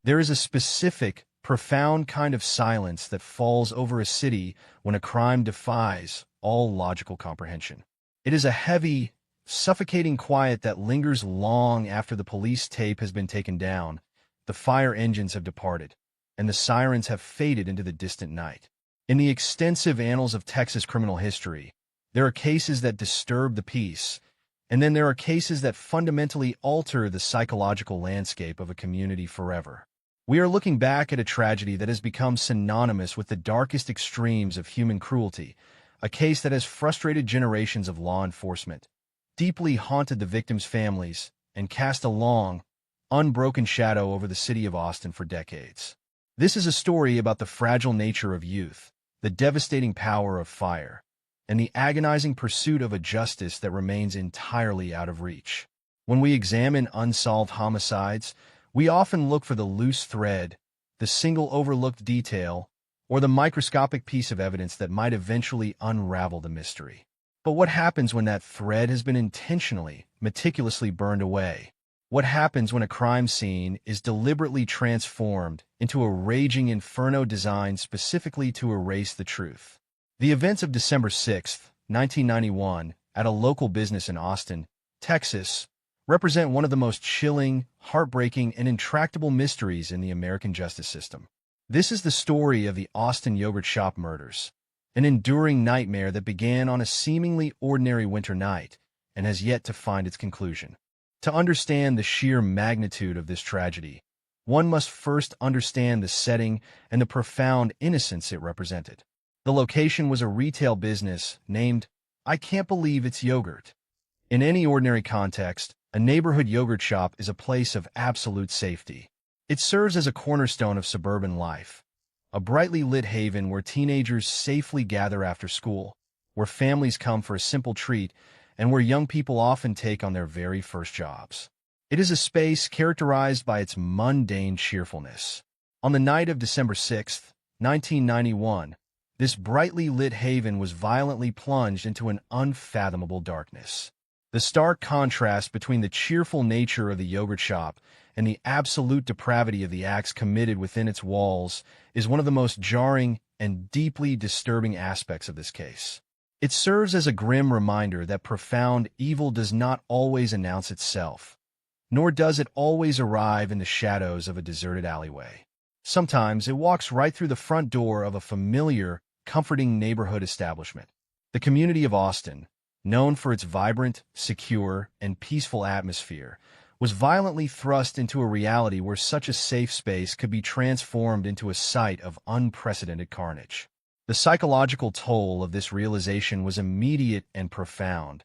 Speaker 17: There is a specific, profound kind of silence that falls over a city when a crime defies all logical comprehension. It is a heavy, suffocating quiet that lingers long after the police tape has been taken down, the fire engines have departed, and the sirens have faded into the distant night. In the extensive annals of Texas criminal history, there are cases that disturb the peace, and then there are cases that fundamentally alter the psychological landscape of a community forever. We are looking back at a tragedy that has become synonymous with the darkest extremes of human cruelty, a case that has frustrated generations of law enforcement, deeply haunted the victims' families, and cast a long, unbroken shadow over the city of Austin for decades. This is a story about the fragile nature of youth, the devastating power of fire, and the agonizing pursuit of a justice that remains entirely out of reach. When we examine unsolved homicides, we often look for the loose thread, the single overlooked detail, or the microscopic piece of evidence that might eventually unravel the mystery. But what happens when that thread has been intentionally, meticulously burned away? What happens when a crime scene is deliberately transformed into a raging inferno designed specifically to erase the truth? The events of December 6, 1991, at a local business in Austin, Texas, represent one of the most chilling, heartbreaking, and intractable mysteries in the American justice system. This is the story of the Austin Yogurt Shop murders, an enduring nightmare that began on a seemingly ordinary winter night and has yet to find its conclusion. To understand the sheer magnitude of this tragedy, one must first understand the setting and the profound innocence it represented. The location was a retail business named I Can't Believe It's Yogurt. In any ordinary context, a neighborhood yogurt shop is a place of absolute safety. It serves as a cornerstone of suburban life, a brightly lit haven where teenagers safely gather after school, where families come for a simple treat, and where young people often take on their very first jobs. It is a space characterized by its mundane cheerfulness. On the night of December 6, 1991, this brightly lit haven was violently plunged into an unfathomable darkness. The stark contrast between the cheerful nature of the yogurt shop and the absolute depravity of the acts committed within its walls is one of the most jarring and deeply disturbing aspects of this case. It serves as a grim reminder that profound evil does not always announce itself, nor does it always arrive in the shadows of a deserted alleyway. Sometimes it walks right through the front door of a familiar, comforting neighborhood establishment. The community of Austin, known for its vibrant, secure, and peaceful atmosphere, was violently thrust into a reality where such a safe space could be transformed into a site of unprecedented carnage. The psychological toll of this realization was immediate and profound,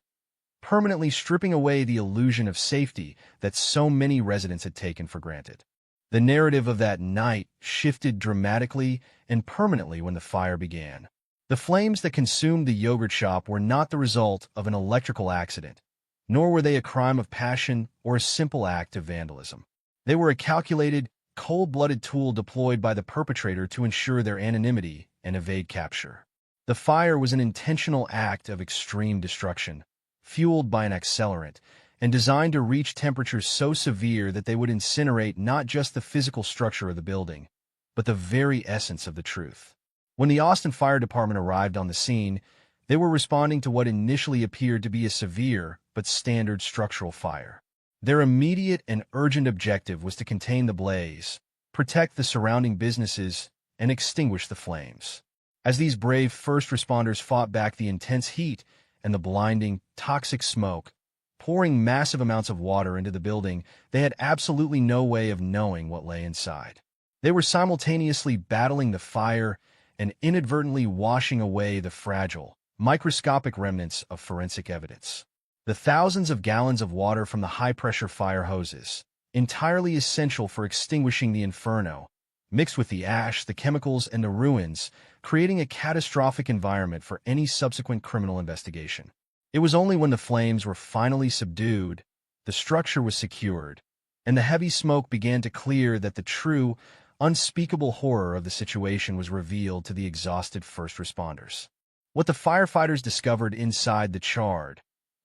Speaker 17: permanently stripping away the illusion of safety that so many residents had taken for granted. The narrative of that night shifted dramatically and permanently when the fire began. The flames that consumed the yogurt shop were not the result of an electrical accident, nor were they a crime of passion or a simple act of vandalism. They were a calculated, cold-blooded tool deployed by the perpetrator to ensure their anonymity and evade capture. The fire was an intentional act of extreme destruction, fueled by an accelerant, and designed to reach temperatures so severe that they would incinerate not just the physical structure of the building, but the very essence of the truth. When the Austin Fire Department arrived on the scene, they were responding to what initially appeared to be a severe but standard structural fire. Their immediate and urgent objective was to contain the blaze, protect the surrounding businesses, and extinguish the flames. As these brave first responders fought back the intense heat and the blinding, toxic smoke, pouring massive amounts of water into the building, they had absolutely no way of knowing what lay inside. They were simultaneously battling the fire and inadvertently washing away the fragile, microscopic remnants of forensic evidence. The thousands of gallons of water from the high-pressure fire hoses, entirely essential for extinguishing the inferno, mixed with the ash, the chemicals, and the ruins, creating a catastrophic environment for any subsequent criminal investigation. It was only when the flames were finally subdued, the structure was secured, and the heavy smoke began to clear that the true, unspeakable horror of the situation was revealed to the exhausted first responders. What the firefighters discovered inside the charred,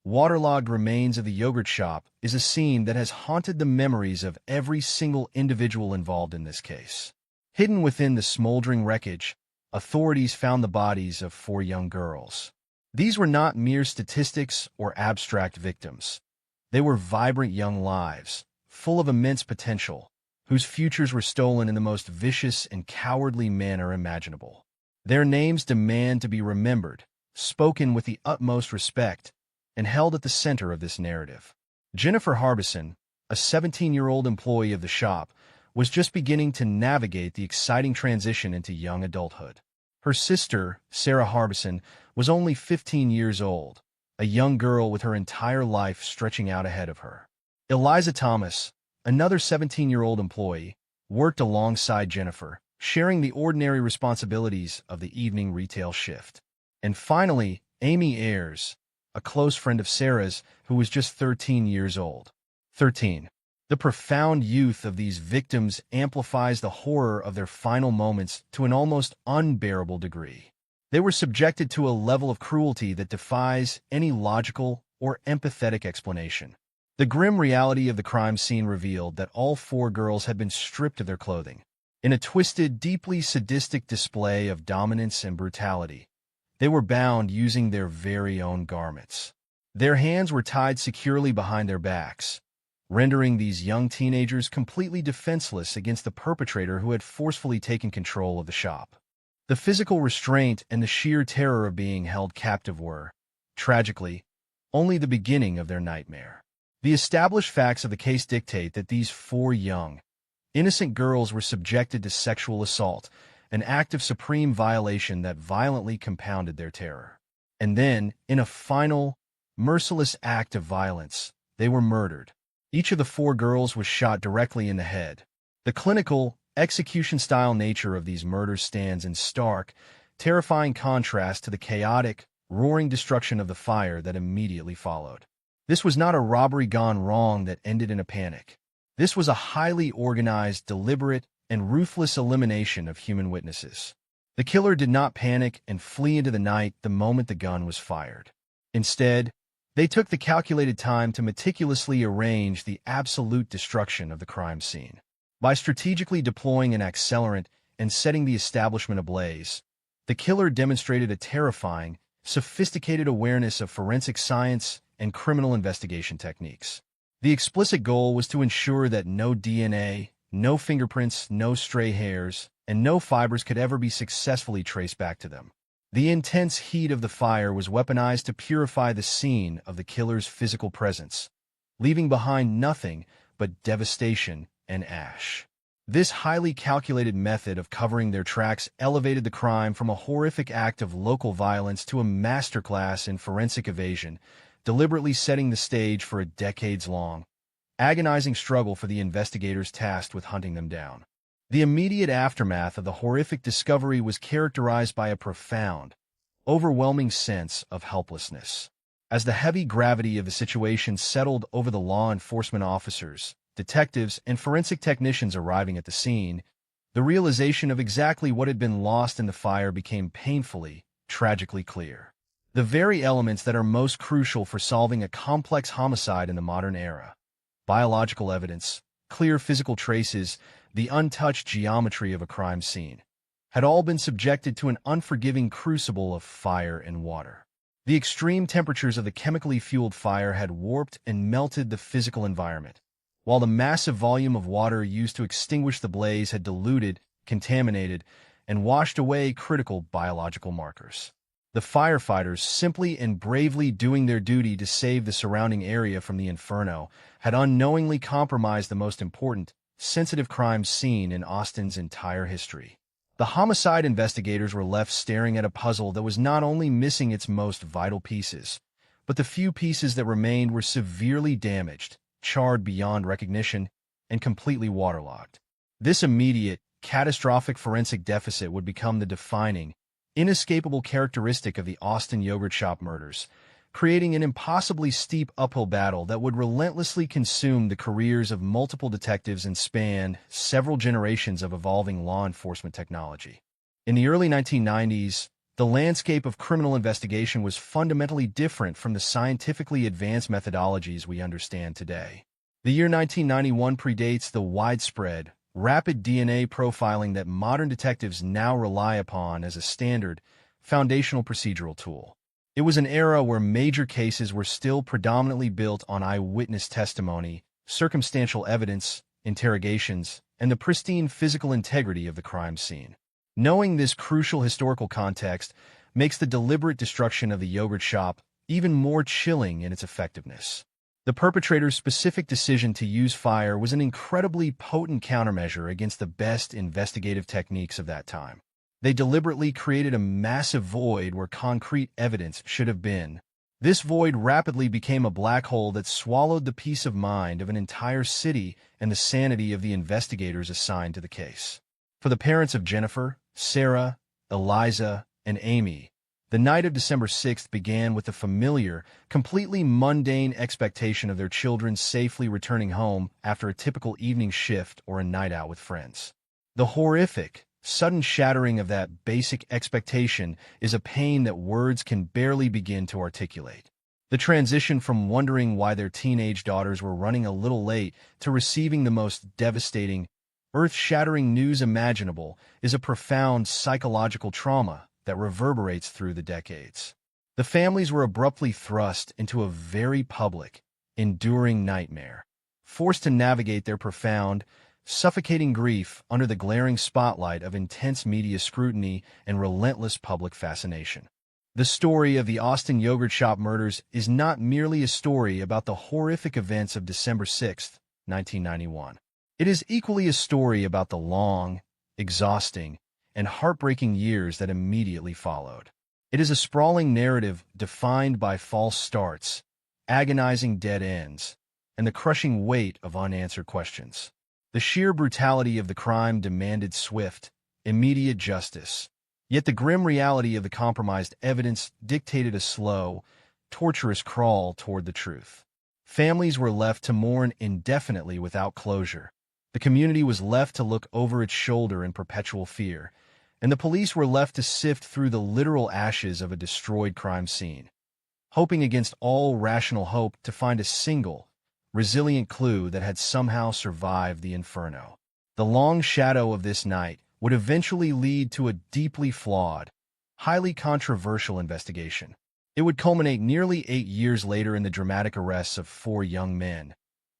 Speaker 17: waterlogged remains of the yogurt shop is a scene that has haunted the memories of every single individual involved in this case. Hidden within the smoldering wreckage, authorities found the bodies of 4 young girls. These were not mere statistics or abstract victims. They were vibrant young lives, full of immense potential, whose futures were stolen in the most vicious and cowardly manner imaginable. Their names demand to be remembered, spoken with the utmost respect, and held at the center of this narrative. Jennifer Harbison, a 17-year-old employee of the shop, was just beginning to navigate the exciting transition into young adulthood. Her sister, Sarah Harbison, was only 15 years old, a young girl with her entire life stretching out ahead of her. Eliza Thomas, another 17-year-old employee, worked alongside Jennifer, sharing the ordinary responsibilities of the evening retail shift. And finally, Amy Ayers, a close friend of Sarah's who was just 13 years old. 13. The profound youth of these victims amplifies the horror of their final moments to an almost unbearable degree. They were subjected to a level of cruelty that defies any logical or empathetic explanation. The grim reality of the crime scene revealed that all 4 girls had been stripped of their clothing. In a twisted, deeply sadistic display of dominance and brutality, they were bound using their very own garments. Their hands were tied securely behind their backs, rendering these young teenagers completely defenseless against the perpetrator who had forcefully taken control of the shop. The physical restraint and the sheer terror of being held captive were, tragically, only the beginning of their nightmare. The established facts of the case dictate that these 4 young, innocent girls were subjected to sexual assault, an act of supreme violation that violently compounded their terror. And then, in a final, merciless act of violence, they were murdered. Each of the 4 girls was shot directly in the head. The clinical, execution-style nature of these murders stands in stark, terrifying contrast to the chaotic, roaring destruction of the fire that immediately followed. This was not a robbery gone wrong that ended in a panic. This was a highly organized, deliberate, and ruthless elimination of human witnesses. The killer did not panic and flee into the night the moment the gun was fired. Instead, they took the calculated time to meticulously arrange the absolute destruction of the crime scene. By strategically deploying an accelerant and setting the establishment ablaze, the killer demonstrated a terrifying, sophisticated awareness of forensic science and criminal investigation techniques. The explicit goal was to ensure that no DNA, no fingerprints, no stray hairs, and no fibers could ever be successfully traced back to them. The intense heat of the fire was weaponized to purify the scene of the killer's physical presence, leaving behind nothing but devastation and ash. This highly calculated method of covering their tracks elevated the crime from a horrific act of local violence to a masterclass in forensic evasion, deliberately setting the stage for a decades-long, agonizing struggle for the investigators tasked with hunting them down. The immediate aftermath of the horrific discovery was characterized by a profound, overwhelming sense of helplessness. As the heavy gravity of the situation settled over the law enforcement officers, detectives, and forensic technicians arriving at the scene, the realization of exactly what had been lost in the fire became painfully, tragically clear. The very elements that are most crucial for solving a complex homicide in the modern era, biological evidence, clear physical traces, the untouched geometry of a crime scene, had all been subjected to an unforgiving crucible of fire and water. The extreme temperatures of the chemically fueled fire had warped and melted the physical environment, while the massive volume of water used to extinguish the blaze had diluted, contaminated, and washed away critical biological markers. The firefighters, simply and bravely doing their duty to save the surrounding area from the inferno, had unknowingly compromised the most important, sensitive crime scene in Austin's entire history. The homicide investigators were left staring at a puzzle that was not only missing its most vital pieces, but the few pieces that remained were severely damaged, charred beyond recognition, and completely waterlogged. This immediate, catastrophic forensic deficit would become the defining, inescapable characteristic of the Austin yogurt shop murders, creating an impossibly steep uphill battle that would relentlessly consume the careers of multiple detectives and span several generations of evolving law enforcement technology. In the early 1990s, The landscape of criminal investigation was fundamentally different from the scientifically advanced methodologies we understand today. The year 1991 predates the widespread, rapid DNA profiling that modern detectives now rely upon as a standard, foundational procedural tool. It was an era where major cases were still predominantly built on eyewitness testimony, circumstantial evidence, interrogations, and the pristine physical integrity of the crime scene. Knowing this crucial historical context makes the deliberate destruction of the yogurt shop even more chilling in its effectiveness. The perpetrator's specific decision to use fire was an incredibly potent countermeasure against the best investigative techniques of that time. They deliberately created a massive void where concrete evidence should have been. This void rapidly became a black hole that swallowed the peace of mind of an entire city and the sanity of the investigators assigned to the case. For the parents of Jennifer, Sarah, Eliza, and Amy, the night of December 6th began with the familiar, completely mundane expectation of their children safely returning home after a typical evening shift or a night out with friends. The horrific, sudden shattering of that basic expectation is a pain that words can barely begin to articulate. The transition from wondering why their teenage daughters were running a little late to receiving the most devastating, earth-shattering news imaginable is a profound psychological trauma that reverberates through the decades. The families were abruptly thrust into a very public, enduring nightmare, forced to navigate their profound, suffocating grief under the glaring spotlight of intense media scrutiny and relentless public fascination. The story of the Austin Yogurt Shop murders is not merely a story about the horrific events of December 6, 1991. It is equally a story about the long, exhausting, and heartbreaking years that immediately followed. It is a sprawling narrative defined by false starts, agonizing dead ends, and the crushing weight of unanswered questions. The sheer brutality of the crime demanded swift, immediate justice, yet the grim reality of the compromised evidence dictated a slow, torturous crawl toward the truth. Families were left to mourn indefinitely without closure. The community was left to look over its shoulder in perpetual fear, and the police were left to sift through the literal ashes of a destroyed crime scene, hoping against all rational hope to find a single, resilient clue that had somehow survived the inferno. The long shadow of this night would eventually lead to a deeply flawed, highly controversial investigation. It would culminate nearly 8 years later in the dramatic arrests of 4 young men,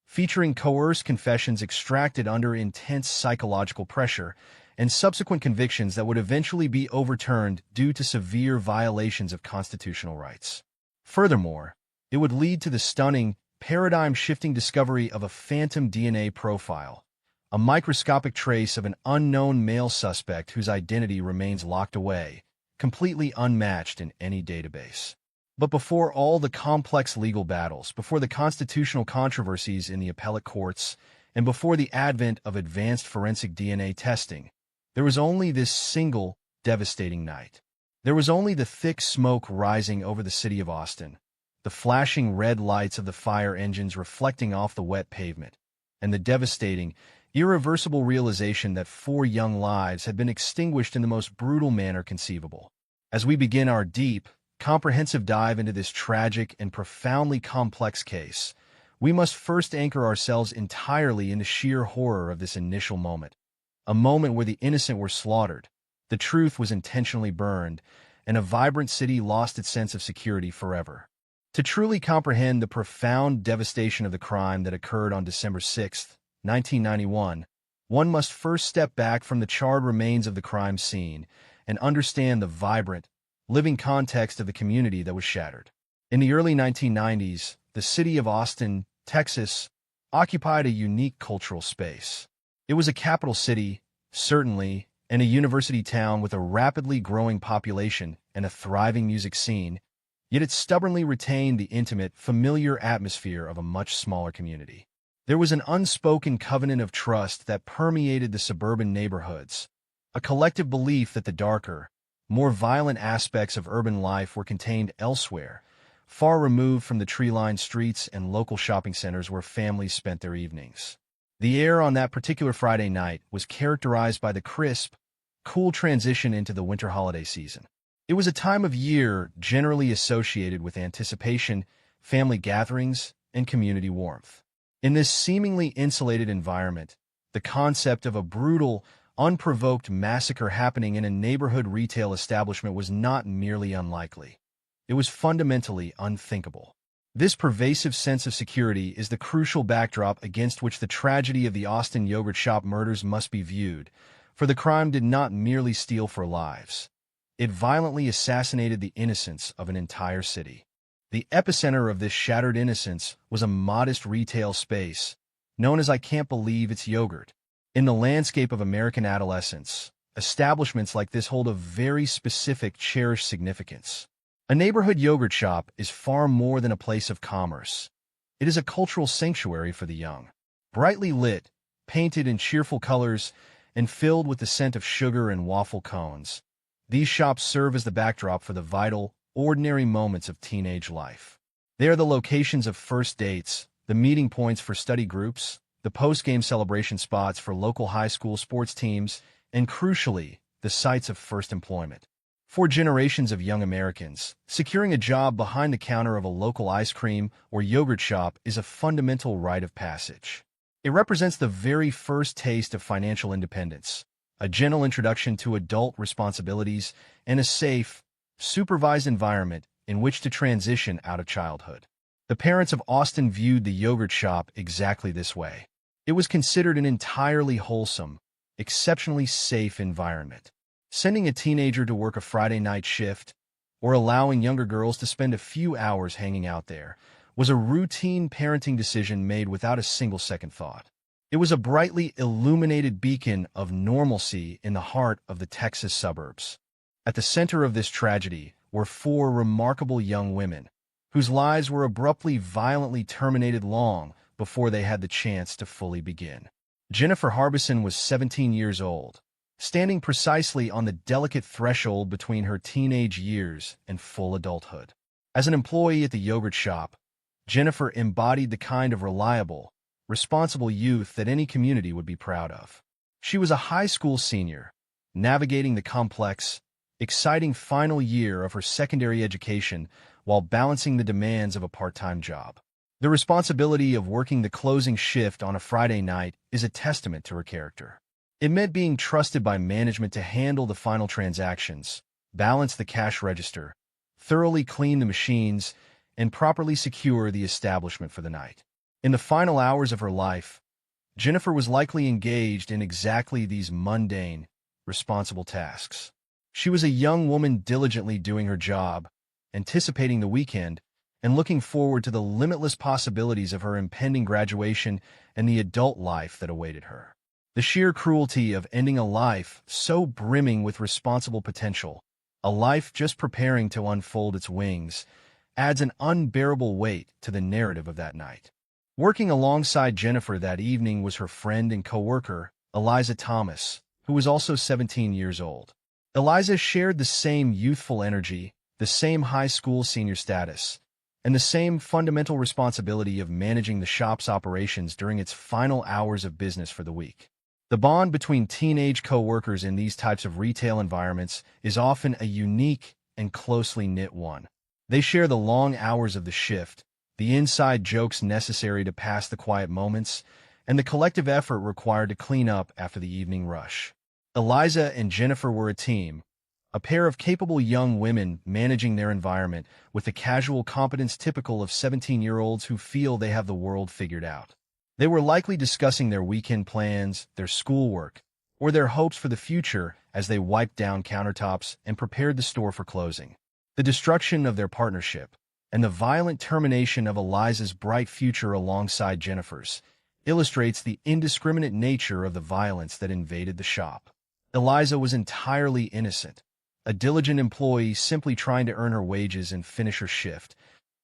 Speaker 17: featuring coerced confessions extracted under intense psychological pressure and subsequent convictions that would eventually be overturned due to severe violations of constitutional rights. Furthermore, it would lead to the stunning, paradigm-shifting discovery of a phantom DNA profile, a microscopic trace of an unknown male suspect whose identity remains locked away, completely unmatched in any database. But before all the complex legal battles, before the constitutional controversies in the appellate courts, and before the advent of advanced forensic DNA testing, there was only this single, devastating night. There was only the thick smoke rising over the city of Austin, the flashing red lights of the fire engines reflecting off the wet pavement, and the devastating, irreversible realization that 4 young lives had been extinguished in the most brutal manner conceivable. As we begin our deep, comprehensive dive into this tragic and profoundly complex case, we must first anchor ourselves entirely in the sheer horror of this initial moment, a moment where the innocent were slaughtered, the truth was intentionally burned, and a vibrant city lost its sense of security forever. To truly comprehend the profound devastation of the crime that occurred on December 6, 1991, one must first step back from the charred remains of the crime scene and understand the vibrant, living context of the community that was shattered. In the early 1990s, the city of Austin, Texas, occupied a unique cultural space. It was a capital city, certainly, and a university town with a rapidly growing population and a thriving music scene, yet it stubbornly retained the intimate, familiar atmosphere of a much smaller community. There was an unspoken covenant of trust that permeated the suburban neighborhoods, a collective belief that the darker, more violent aspects of urban life were contained elsewhere, far removed from the tree-lined streets and local shopping centers where families spent their evenings. The air on that particular Friday night was characterized by the crisp, cool transition into the winter holiday season. It was a time of year generally associated with anticipation, family gatherings, and community warmth. In this seemingly insulated environment, the concept of a brutal, unprovoked massacre happening in a neighborhood retail establishment was not merely unlikely. It was fundamentally unthinkable. This pervasive sense of security is the crucial backdrop against which the tragedy of the Austin yogurt shop murders must be viewed, for the crime did not merely steal for lives. It violently assassinated the innocence of an entire city. The epicenter of this shattered innocence was a modest retail space, known as I Can't Believe It's Yogurt. In the landscape of American adolescence, establishments like this hold a very specific, cherished significance. A neighborhood yogurt shop is far more than a place of commerce. It is a cultural sanctuary for the young. Brightly lit, painted in cheerful colors, and filled with the scent of sugar and waffle cones, these shops serve as the backdrop for the vital, ordinary moments of teenage life. They are the locations of first dates, the meeting points for study groups, the post-game celebration spots for local high school sports teams, and crucially, the sites of first employment. For generations of young Americans, securing a job behind the counter of a local ice cream or yogurt shop is a fundamental rite of passage. It represents the very first taste of financial independence, a gentle introduction to adult responsibilities, and a safe, supervised environment in which to transition out of childhood. The parents of Austin viewed the yogurt shop exactly this way. It was considered an entirely wholesome, exceptionally safe environment. Sending a teenager to work a Friday night shift, or allowing younger girls to spend a few hours hanging out there, was a routine parenting decision made without a single second thought. It was a brightly illuminated beacon of normalcy in the heart of the Texas suburbs. At the center of this tragedy were four remarkable young women, whose lives were abruptly, violently terminated long before they had the chance to fully begin. Jennifer Harbison was 17 years old, standing precisely on the delicate threshold between her teenage years and full adulthood. As an employee at the yogurt shop, Jennifer embodied the kind of reliable, responsible youth that any community would be proud of. She was a high school senior, navigating the complex, exciting final year of her secondary education while balancing the demands of a part-time job. The responsibility of working the closing shift on a Friday night is a testament to her character. It meant being trusted by management to handle the final transactions, balance the cash register, thoroughly clean the machines, and properly secure the establishment for the night. In the final hours of her life, Jennifer was likely engaged in exactly these mundane, responsible tasks. She was a young woman diligently doing her job, anticipating the weekend, and looking forward to the limitless possibilities of her impending graduation and the adult life that awaited her. The sheer cruelty of ending a life so brimming with responsible potential, a life just preparing to unfold its wings, adds an unbearable weight to the narrative of that night. Working alongside Jennifer that evening was her friend and coworker, Eliza Thomas, who was also 17 years old. Eliza shared the same youthful energy, the same high school senior status, and the same fundamental responsibility of managing the shop's operations during its final hours of business for the week. The bond between teenage coworkers in these types of retail environments is often a unique and closely knit one. They share the long hours of the shift, the inside jokes necessary to pass the quiet moments, and the collective effort required to clean up after the evening rush. Eliza and Jennifer were a team, a pair of capable young women managing their environment with the casual competence typical of 17-year-olds who feel they have the world figured out. They were likely discussing their weekend plans, their schoolwork, or their hopes for the future as they wiped down countertops and prepared the store for closing. The destruction of their partnership, and the violent termination of Eliza's bright future alongside Jennifer's, illustrates the indiscriminate nature of the violence that invaded the shop. Eliza was entirely innocent, a diligent employee simply trying to earn her wages and finish her shift,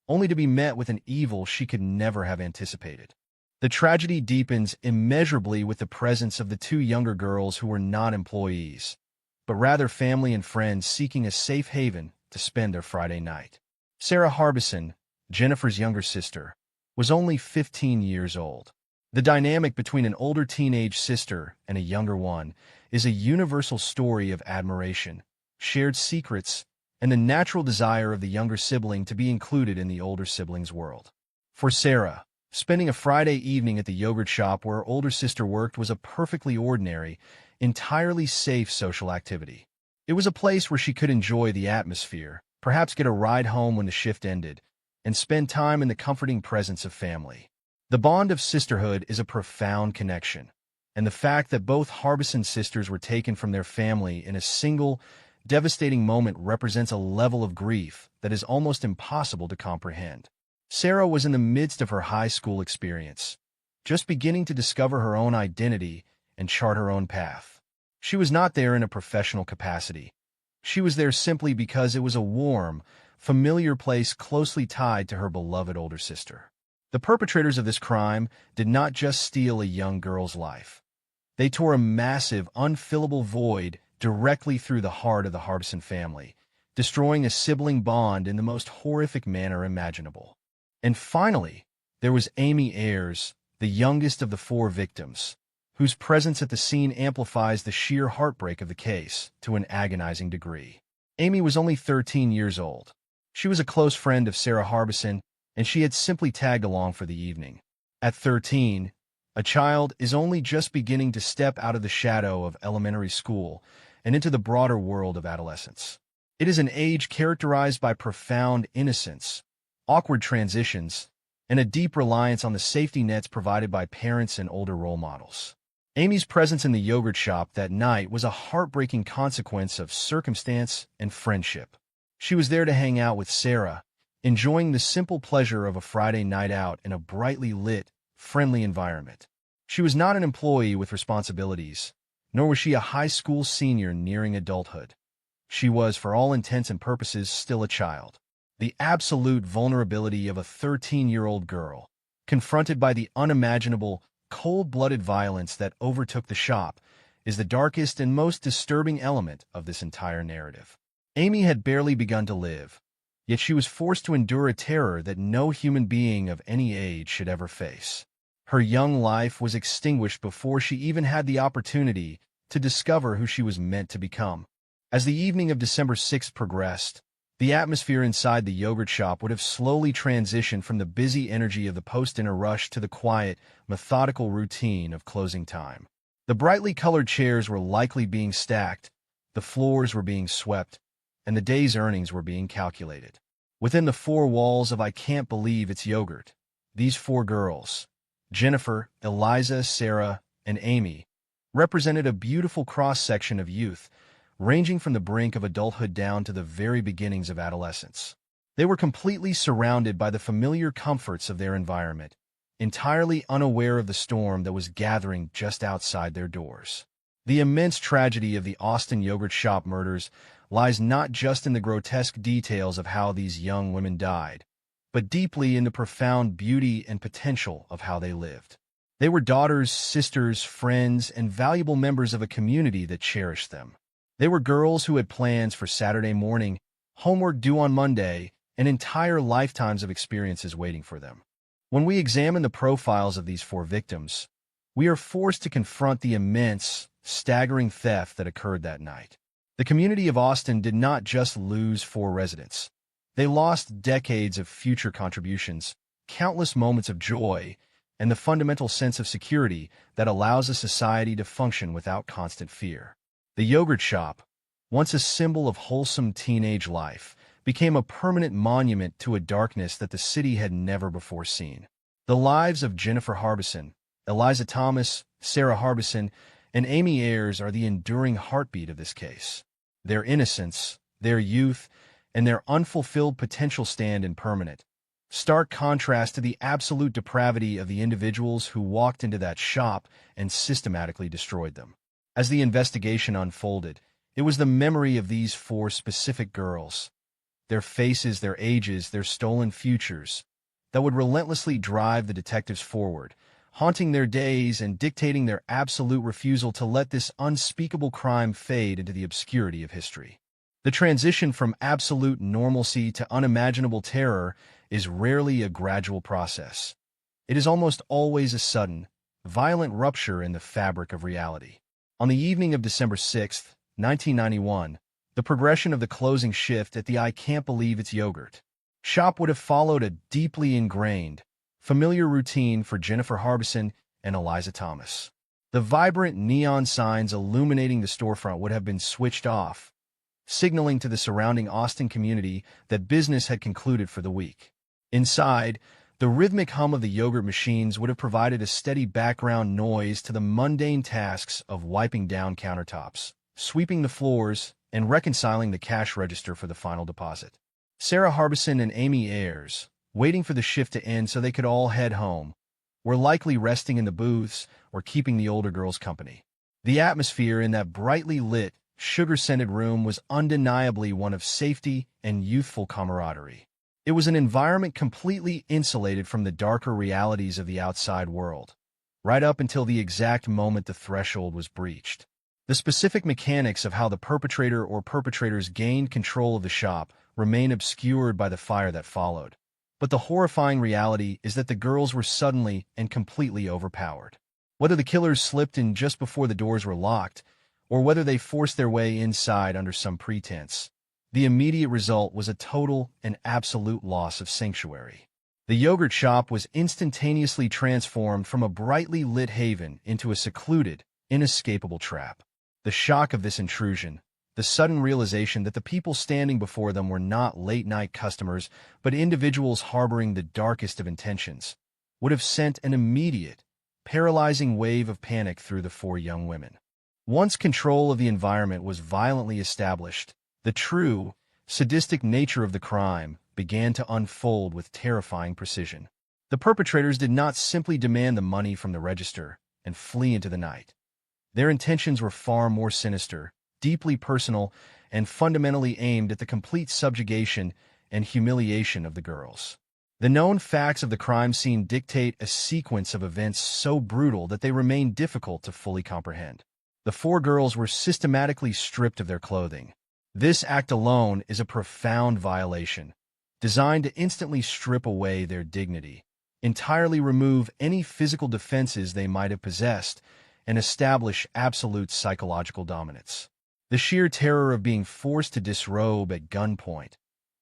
Speaker 17: only to be met with an evil she could never have anticipated. The tragedy deepens immeasurably with the presence of the two younger girls who were not employees, but rather family and friends seeking a safe haven to spend their Friday night. Sarah Harbison, Jennifer's younger sister, was only 15 years old. The dynamic between an older teenage sister and a younger one is a universal story of admiration, shared secrets, and the natural desire of the younger sibling to be included in the older sibling's world. For Sarah, spending a Friday evening at the yogurt shop where her older sister worked was a perfectly ordinary, entirely safe social activity. It was a place where she could enjoy the atmosphere, perhaps get a ride home when the shift ended, and spend time in the comforting presence of family. The bond of sisterhood is a profound connection, and the fact that both Harbison sisters were taken from their family in a single, devastating moment represents a level of grief that is almost impossible to comprehend. Sarah was in the midst of her high school experience, just beginning to discover her own identity and chart her own path. She was not there in a professional capacity. She was there simply because it was a warm, familiar place closely tied to her beloved older sister. The perpetrators of this crime did not just steal a young girl's life. They tore a massive, unfillable void directly through the heart of the Harbison family, destroying a sibling bond in the most horrific manner imaginable. And finally, there was Amy Ayers, the youngest of the four victims, whose presence at the scene amplifies the sheer heartbreak of the case to an agonizing degree. Amy was only 13 years old. She was a close friend of Sarah Harbison, and she had simply tagged along for the evening. At 13, a child is only just beginning to step out of the shadow of elementary school and into the broader world of adolescence. It is an age characterized by profound innocence, awkward transitions, and a deep reliance on the safety nets provided by parents and older role models. Amy's presence in the yogurt shop that night was a heartbreaking consequence of circumstance and friendship. She was there to hang out with Sarah, enjoying the simple pleasure of a Friday night out in a brightly lit, friendly environment. She was not an employee with responsibilities, nor was she a high school senior nearing adulthood. She was, for all intents and purposes, still a child. The absolute vulnerability of a 13-year-old girl, confronted by the unimaginable, cold-blooded violence that overtook the shop, is the darkest and most disturbing element of this entire narrative. Amy had barely begun to live, yet she was forced to endure a terror that no human being of any age should ever face. Her young life was extinguished before she even had the opportunity to discover who she was meant to become. As the evening of December 6th progressed, the atmosphere inside the yogurt shop would have slowly transitioned from the busy energy of the post-dinner rush to the quiet, methodical routine of closing time. The brightly colored chairs were likely being stacked, the floors were being swept, and the day's earnings were being calculated. Within the four walls of I Can't Believe It's Yogurt, these four girls, Jennifer, Eliza, Sarah, and Amy, represented a beautiful cross-section of youth, ranging from the brink of adulthood down to the very beginnings of adolescence. They were completely surrounded by the familiar comforts of their environment, entirely unaware of the storm that was gathering just outside their doors. The immense tragedy of the Austin yogurt shop murders lies not just in the grotesque details of how these young women died, but deeply in the profound beauty and potential of how they lived. They were daughters, sisters, friends, and valuable members of a community that cherished them. They were girls who had plans for Saturday morning, homework due on Monday, and entire lifetimes of experiences waiting for them. When we examine the profiles of these four victims, we are forced to confront the immense, staggering theft that occurred that night. The community of Austin did not just lose four residents. They lost decades of future contributions, countless moments of joy, and the fundamental sense of security that allows a society to function without constant fear. The yogurt shop, once a symbol of wholesome teenage life, became a permanent monument to a darkness that the city had never before seen. The lives of Jennifer Harbison, Eliza Thomas, Sarah Harbison, and Amy Ayers are the enduring heartbeat of this case. Their innocence, their youth, and their unfulfilled potential stand in permanent, stark contrast to the absolute depravity of the individuals who walked into that shop and systematically destroyed them. As the investigation unfolded, it was the memory of these four specific girls, their faces, their ages, their stolen futures, that would relentlessly drive the detectives forward, haunting their days and dictating their absolute refusal to let this unspeakable crime fade into the obscurity of history. The transition from absolute normalcy to unimaginable terror is rarely a gradual process. It is almost always a sudden, violent rupture in the fabric of reality. On the evening of December 6, 1991, The progression of the closing shift at the I can't believe it's yogurt shop would have followed a deeply ingrained, familiar routine for Jennifer Harbison and Eliza Thomas. The vibrant neon signs illuminating the storefront would have been switched off, signaling to the surrounding Austin community that business had concluded for the week. Inside, the rhythmic hum of the yogurt machines would have provided a steady background noise to the mundane tasks of wiping down countertops, sweeping the floors, and reconciling the cash register for the final deposit. Sarah Harbison and Amy Ayers, waiting for the shift to end so they could all head home, were likely resting in the booths or keeping the older girls company. The atmosphere in that brightly lit, sugar-scented room was undeniably one of safety and youthful camaraderie. It was an environment completely insulated from the darker realities of the outside world, right up until the exact moment the threshold was breached. The specific mechanics of how the perpetrator or perpetrators gained control of the shop remain obscured by the fire that followed. But the horrifying reality is that the girls were suddenly and completely overpowered. Whether the killers slipped in just before the doors were locked, or whether they forced their way inside under some pretense, the immediate result was a total and absolute loss of sanctuary. The yogurt shop was instantaneously transformed from a brightly lit haven into a secluded, inescapable trap. The shock of this intrusion, the sudden realization that the people standing before them were not late-night customers but individuals harboring the darkest of intentions, would have sent an immediate, paralyzing wave of panic through the four young women. Once control of the environment was violently established, the true, sadistic nature of the crime began to unfold with terrifying precision. The perpetrators did not simply demand the money from the register and flee into the night. Their intentions were far more sinister, deeply personal, and fundamentally aimed at the complete subjugation and humiliation of the girls. The known facts of the crime scene dictate a sequence of events so brutal that they remain difficult to fully comprehend. The four girls were systematically stripped of their clothing. This act alone is a profound violation, designed to instantly strip away their dignity, entirely remove any physical defenses they might have possessed, and establish absolute psychological dominance. The sheer terror of being forced to disrobe at gunpoint,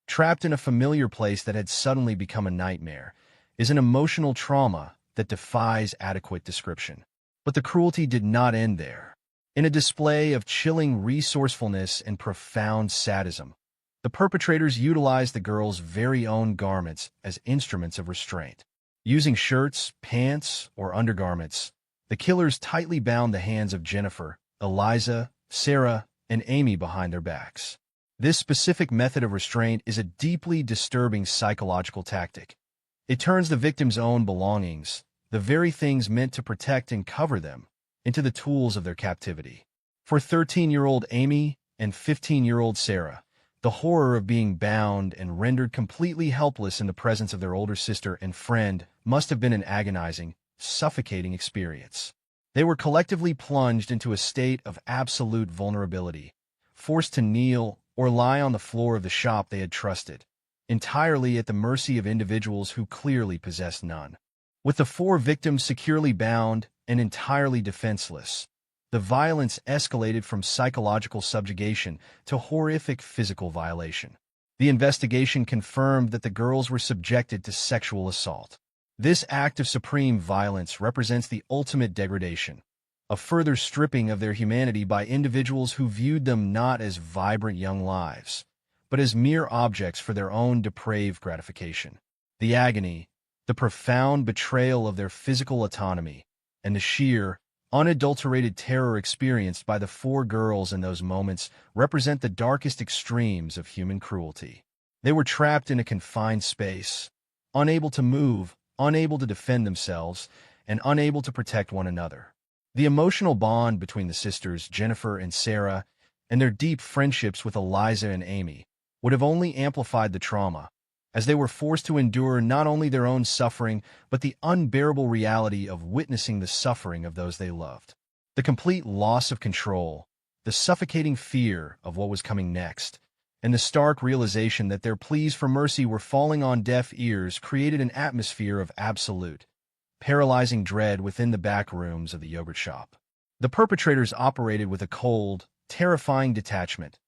Speaker 17: trapped in a familiar place that had suddenly become a nightmare, is an emotional trauma that defies adequate description. But the cruelty did not end there. In a display of chilling resourcefulness and profound sadism, the perpetrators utilized the girls' very own garments as instruments of restraint. Using shirts, pants, or undergarments, the killers tightly bound the hands of Jennifer, Eliza, Sarah, and Amy behind their backs. This specific method of restraint is a deeply disturbing psychological tactic. It turns the victim's own belongings, the very things meant to protect and cover them, into the tools of their captivity. For 13-year-old Amy and 15-year-old Sarah, the horror of being bound and rendered completely helpless in the presence of their older sister and friend must have been an agonizing, suffocating experience. They were collectively plunged into a state of absolute vulnerability, forced to kneel or lie on the floor of the shop they had trusted, entirely at the mercy of individuals who clearly possessed none. With the four victims securely bound and entirely defenseless, the violence escalated from psychological subjugation to horrific physical violation. The investigation confirmed that the girls were subjected to sexual assault. This act of supreme violence represents the ultimate degradation, a further stripping of their humanity by individuals who viewed them not as vibrant young lives, but as mere objects for their own depraved gratification. The agony, the profound betrayal of their physical autonomy, and the sheer, unadulterated terror experienced by the four girls in those moments represent the darkest extremes of human cruelty. They were trapped in a confined space, unable to move, unable to defend themselves, and unable to protect one another. The emotional bond between the sisters, Jennifer and Sarah, and their deep friendships with Eliza and Amy would have only amplified the trauma, as they were forced to endure not only their own suffering, but the unbearable reality of witnessing the suffering of those they loved. The complete loss of control, the suffocating fear of what was coming next, and the stark realization that their pleas for mercy were falling on deaf ears created an atmosphere of absolute, paralyzing dread within the back rooms of the yogurt shop. The perpetrators operated with a cold, terrifying detachment,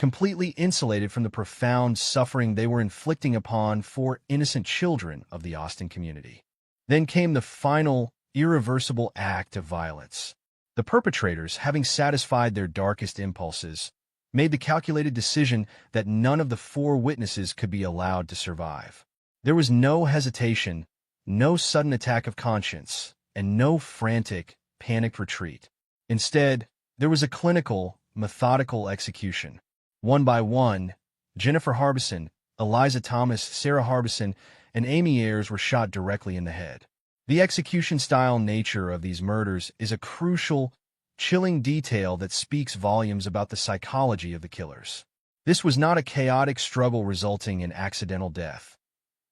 Speaker 17: completely insulated from the profound suffering they were inflicting upon four innocent children of the Austin community. Then came the final, irreversible act of violence. The perpetrators, having satisfied their darkest impulses, made the calculated decision that none of the four witnesses could be allowed to survive. There was no hesitation, no sudden attack of conscience, and no frantic, panicked retreat. Instead, there was a clinical, methodical execution. One by one, Jennifer Harbison, Eliza Thomas, Sarah Harbison, and Amy Ayers were shot directly in the head. The execution-style nature of these murders is a crucial, chilling detail that speaks volumes about the psychology of the killers. This was not a chaotic struggle resulting in accidental death.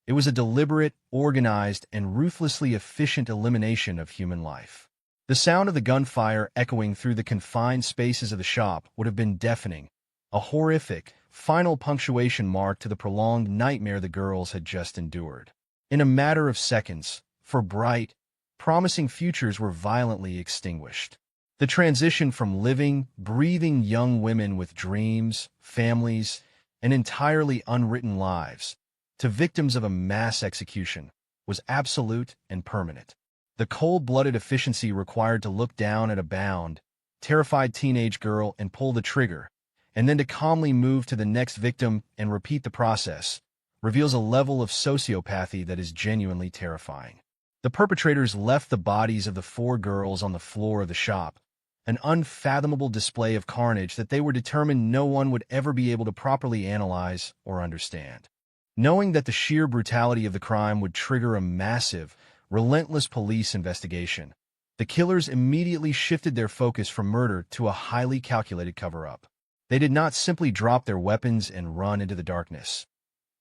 Speaker 17: It was a deliberate, organized, and ruthlessly efficient elimination of human life. The sound of the gunfire echoing through the confined spaces of the shop would have been deafening, a horrific, final punctuation mark to the prolonged nightmare the girls had just endured. In a matter of seconds, four bright, promising futures were violently extinguished. The transition from living, breathing young women with dreams, families, and entirely unwritten lives to victims of a mass execution was absolute and permanent. The cold-blooded efficiency required to look down at a bound, terrified teenage girl and pull the trigger, and then to calmly move to the next victim and repeat the process, reveals a level of sociopathy that is genuinely terrifying. The perpetrators left the bodies of the four girls on the floor of the shop, an unfathomable display of carnage that they were determined no one would ever be able to properly analyze or understand. Knowing that the sheer brutality of the crime would trigger a massive, relentless police investigation, the killers immediately shifted their focus from murder to a highly calculated cover-up. They did not simply drop their weapons and run into the darkness.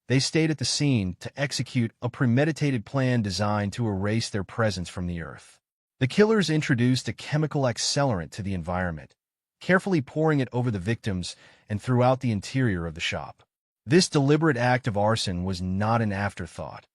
Speaker 17: They stayed at the scene to execute a premeditated plan designed to erase their presence from the earth. The killers introduced a chemical accelerant to the environment, carefully pouring it over the victims and throughout the interior of the shop. This deliberate act of arson was not an afterthought.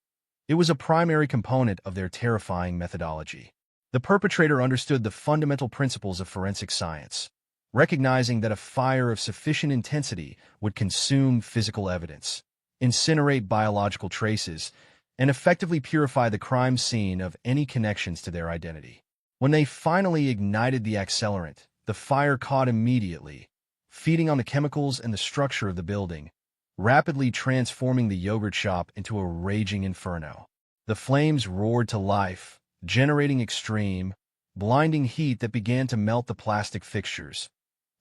Speaker 17: It was a primary component of their terrifying methodology. The perpetrator understood the fundamental principles of forensic science, recognizing that a fire of sufficient intensity would consume physical evidence, incinerate biological traces, and effectively purify the crime scene of any connections to their identity. When they finally ignited the accelerant, the fire caught immediately, feeding on the chemicals and the structure of the building, rapidly transforming the yogurt shop into a raging inferno. The flames roared to life, generating extreme, blinding heat that began to melt the plastic fixtures,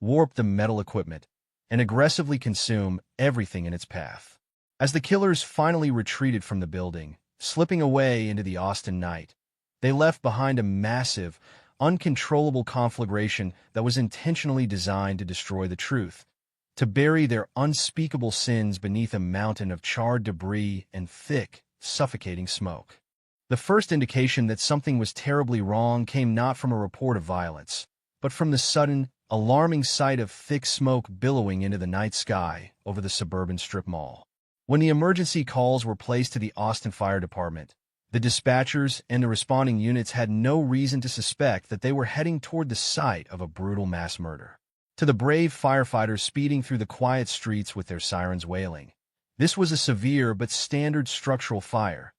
Speaker 17: warp the metal equipment, and aggressively consume everything in its path. As the killers finally retreated from the building, slipping away into the Austin night, they left behind a massive, uncontrollable conflagration that was intentionally designed to destroy the truth, to bury their unspeakable sins beneath a mountain of charred debris and thick, suffocating smoke. The first indication that something was terribly wrong came not from a report of violence, but from the sudden, alarming sight of thick smoke billowing into the night sky over the suburban strip mall. When the emergency calls were placed to the Austin Fire Department, the dispatchers and the responding units had no reason to suspect that they were heading toward the site of a brutal mass murder. To the brave firefighters speeding through the quiet streets with their sirens wailing, this was a severe but standard structural fire,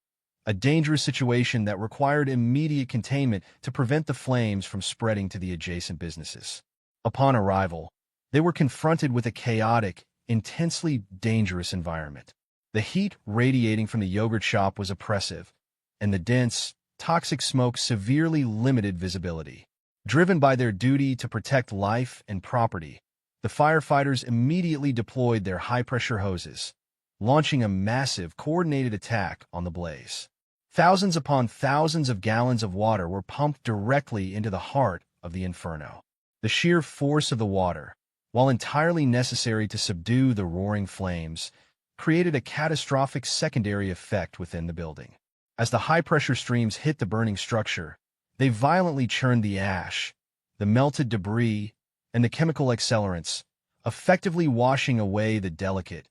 Speaker 17: a dangerous situation that required immediate containment to prevent the flames from spreading to the adjacent businesses. Upon arrival, they were confronted with a chaotic, intensely dangerous environment. The heat radiating from the yogurt shop was oppressive, and the dense, toxic smoke severely limited visibility. Driven by their duty to protect life and property, the firefighters immediately deployed their high-pressure hoses, launching a massive, coordinated attack on the blaze. Thousands upon thousands of gallons of water were pumped directly into the heart of the inferno. The sheer force of the water, while entirely necessary to subdue the roaring flames, created a catastrophic secondary effect within the building. As the high-pressure streams hit the burning structure, they violently churned the ash, the melted debris, and the chemical accelerants, effectively washing away the delicate,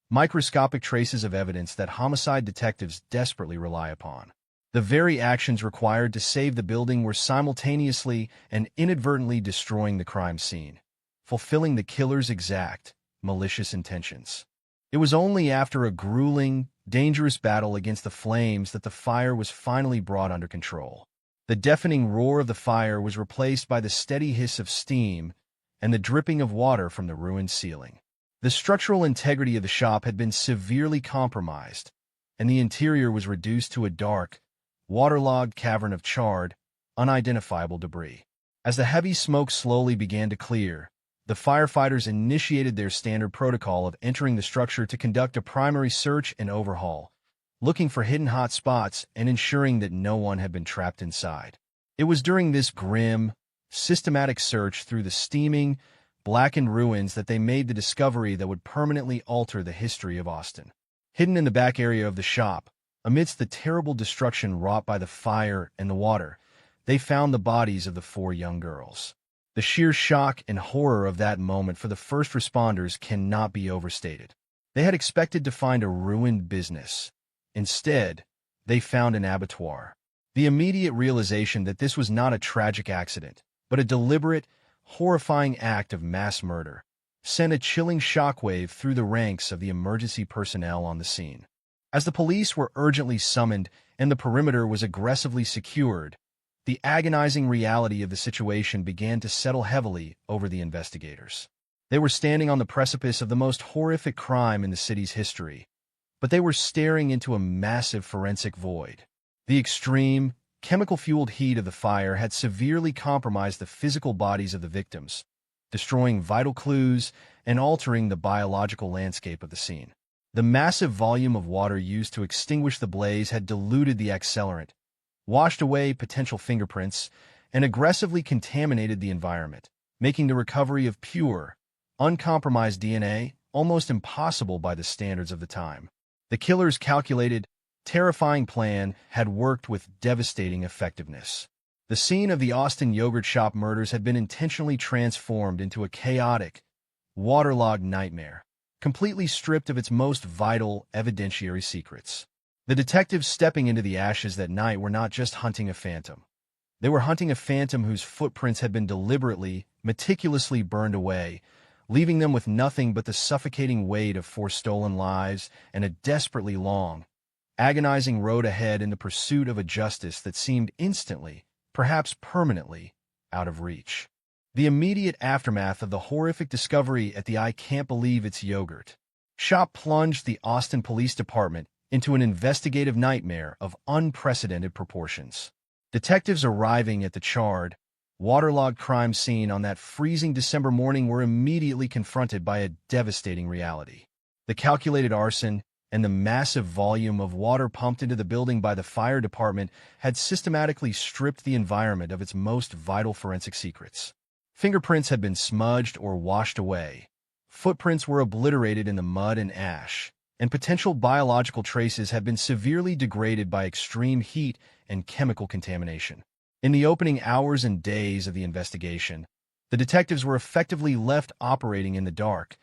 Speaker 17: microscopic traces of evidence that homicide detectives desperately rely upon. The very actions required to save the building were simultaneously and inadvertently destroying the crime scene, fulfilling the killer's exact, malicious intentions. It was only after a grueling, dangerous battle against the flames that the fire was finally brought under control. The deafening roar of the fire was replaced by the steady hiss of steam and the dripping of water from the ruined ceiling. The structural integrity of the shop had been severely compromised, and the interior was reduced to a dark, waterlogged cavern of charred, unidentifiable debris. As the heavy smoke slowly began to clear, the firefighters initiated their standard protocol of entering the structure to conduct a primary search and overhaul, looking for hidden hot spots and ensuring that no one had been trapped inside. It was during this grim, systematic search through the steaming, blackened ruins that they made the discovery that would permanently alter the history of Austin. Hidden in the back area of the shop, amidst the terrible destruction wrought by the fire and the water, they found the bodies of the 4 young girls. The sheer shock and horror of that moment for the first responders cannot be overstated. They had expected to find a ruined business. Instead, they found an abattoir. The immediate realization that this was not a tragic accident, but a deliberate, horrifying act of mass murder, sent a chilling shockwave through the ranks of the emergency personnel on the scene. As the police were urgently summoned and the perimeter was aggressively secured, the agonizing reality of the situation began to settle heavily over the investigators. They were standing on the precipice of the most horrific crime in the city's history, but they were staring into a massive forensic void. The extreme, chemical-fueled heat of the fire had severely compromised the physical bodies of the victims, destroying vital clues and altering the biological landscape of the scene. The massive volume of water used to extinguish the blaze had diluted the accelerant, washed away potential fingerprints, and aggressively contaminated the environment, making the recovery of pure, uncompromised DNA almost impossible by the standards of the time. The killer's calculated, terrifying plan had worked with devastating effectiveness. The scene of the Austin yogurt shop murders had been intentionally transformed into a chaotic, waterlogged nightmare, completely stripped of its most vital evidentiary secrets. The detectives stepping into the ashes that night were not just hunting a phantom. They were hunting a phantom whose footprints had been deliberately, meticulously burned away, leaving them with nothing but the suffocating weight of 4 stolen lives and a desperately long, agonizing road ahead in the pursuit of a justice that seemed instantly, perhaps permanently, out of reach. The immediate aftermath of the horrific discovery at the I Can't Believe It's Yogurt shop plunged the Austin Police Department into an investigative nightmare of unprecedented proportions. Detectives arriving at the charred, waterlogged crime scene on that freezing December morning were immediately confronted by a devastating reality. The calculated arson and the massive volume of water pumped into the building by the fire department had systematically stripped the environment of its most vital forensic secrets. Fingerprints had been smudged or washed away. Footprints were obliterated in the mud and ash, and potential biological traces had been severely degraded by extreme heat and chemical contamination. In the opening hours and days of the investigation, the detectives were effectively left operating in the dark,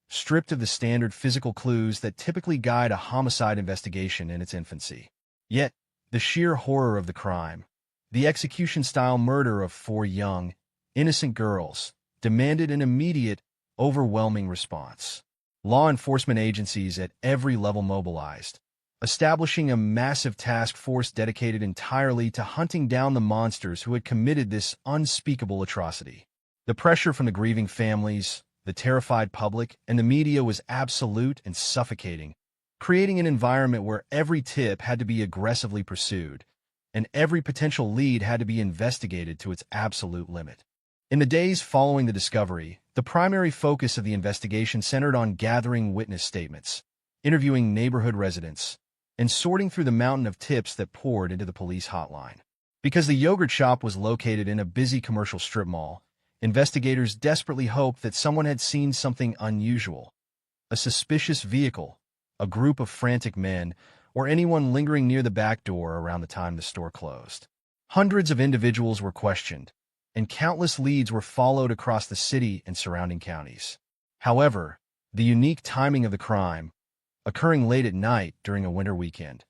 Speaker 17: stripped of the standard physical clues that typically guide a homicide investigation in its infancy. Yet, the sheer horror of the crime, the execution-style murder of 4 young, innocent girls, demanded an immediate, overwhelming response. Law enforcement agencies at every level mobilized, establishing a massive task force dedicated entirely to hunting down the monsters who had committed this unspeakable atrocity. The pressure from the grieving families, the terrified public, and the media was absolute and suffocating, creating an environment where every tip had to be aggressively pursued, and every potential lead had to be investigated to its absolute limit. In the days following the discovery, the primary focus of the investigation centered on gathering witness statements, interviewing neighborhood residents, and sorting through the mountain of tips that poured into the police hotline. Because the yogurt shop was located in a busy commercial strip mall, investigators desperately hoped that someone had seen something unusual, a suspicious vehicle, a group of frantic men, or anyone lingering near the back door around the time the store closed. Hundreds of individuals were questioned, and countless leads were followed across the city and surrounding counties. However, the unique timing of the crime, occurring late at night during a winter weekend,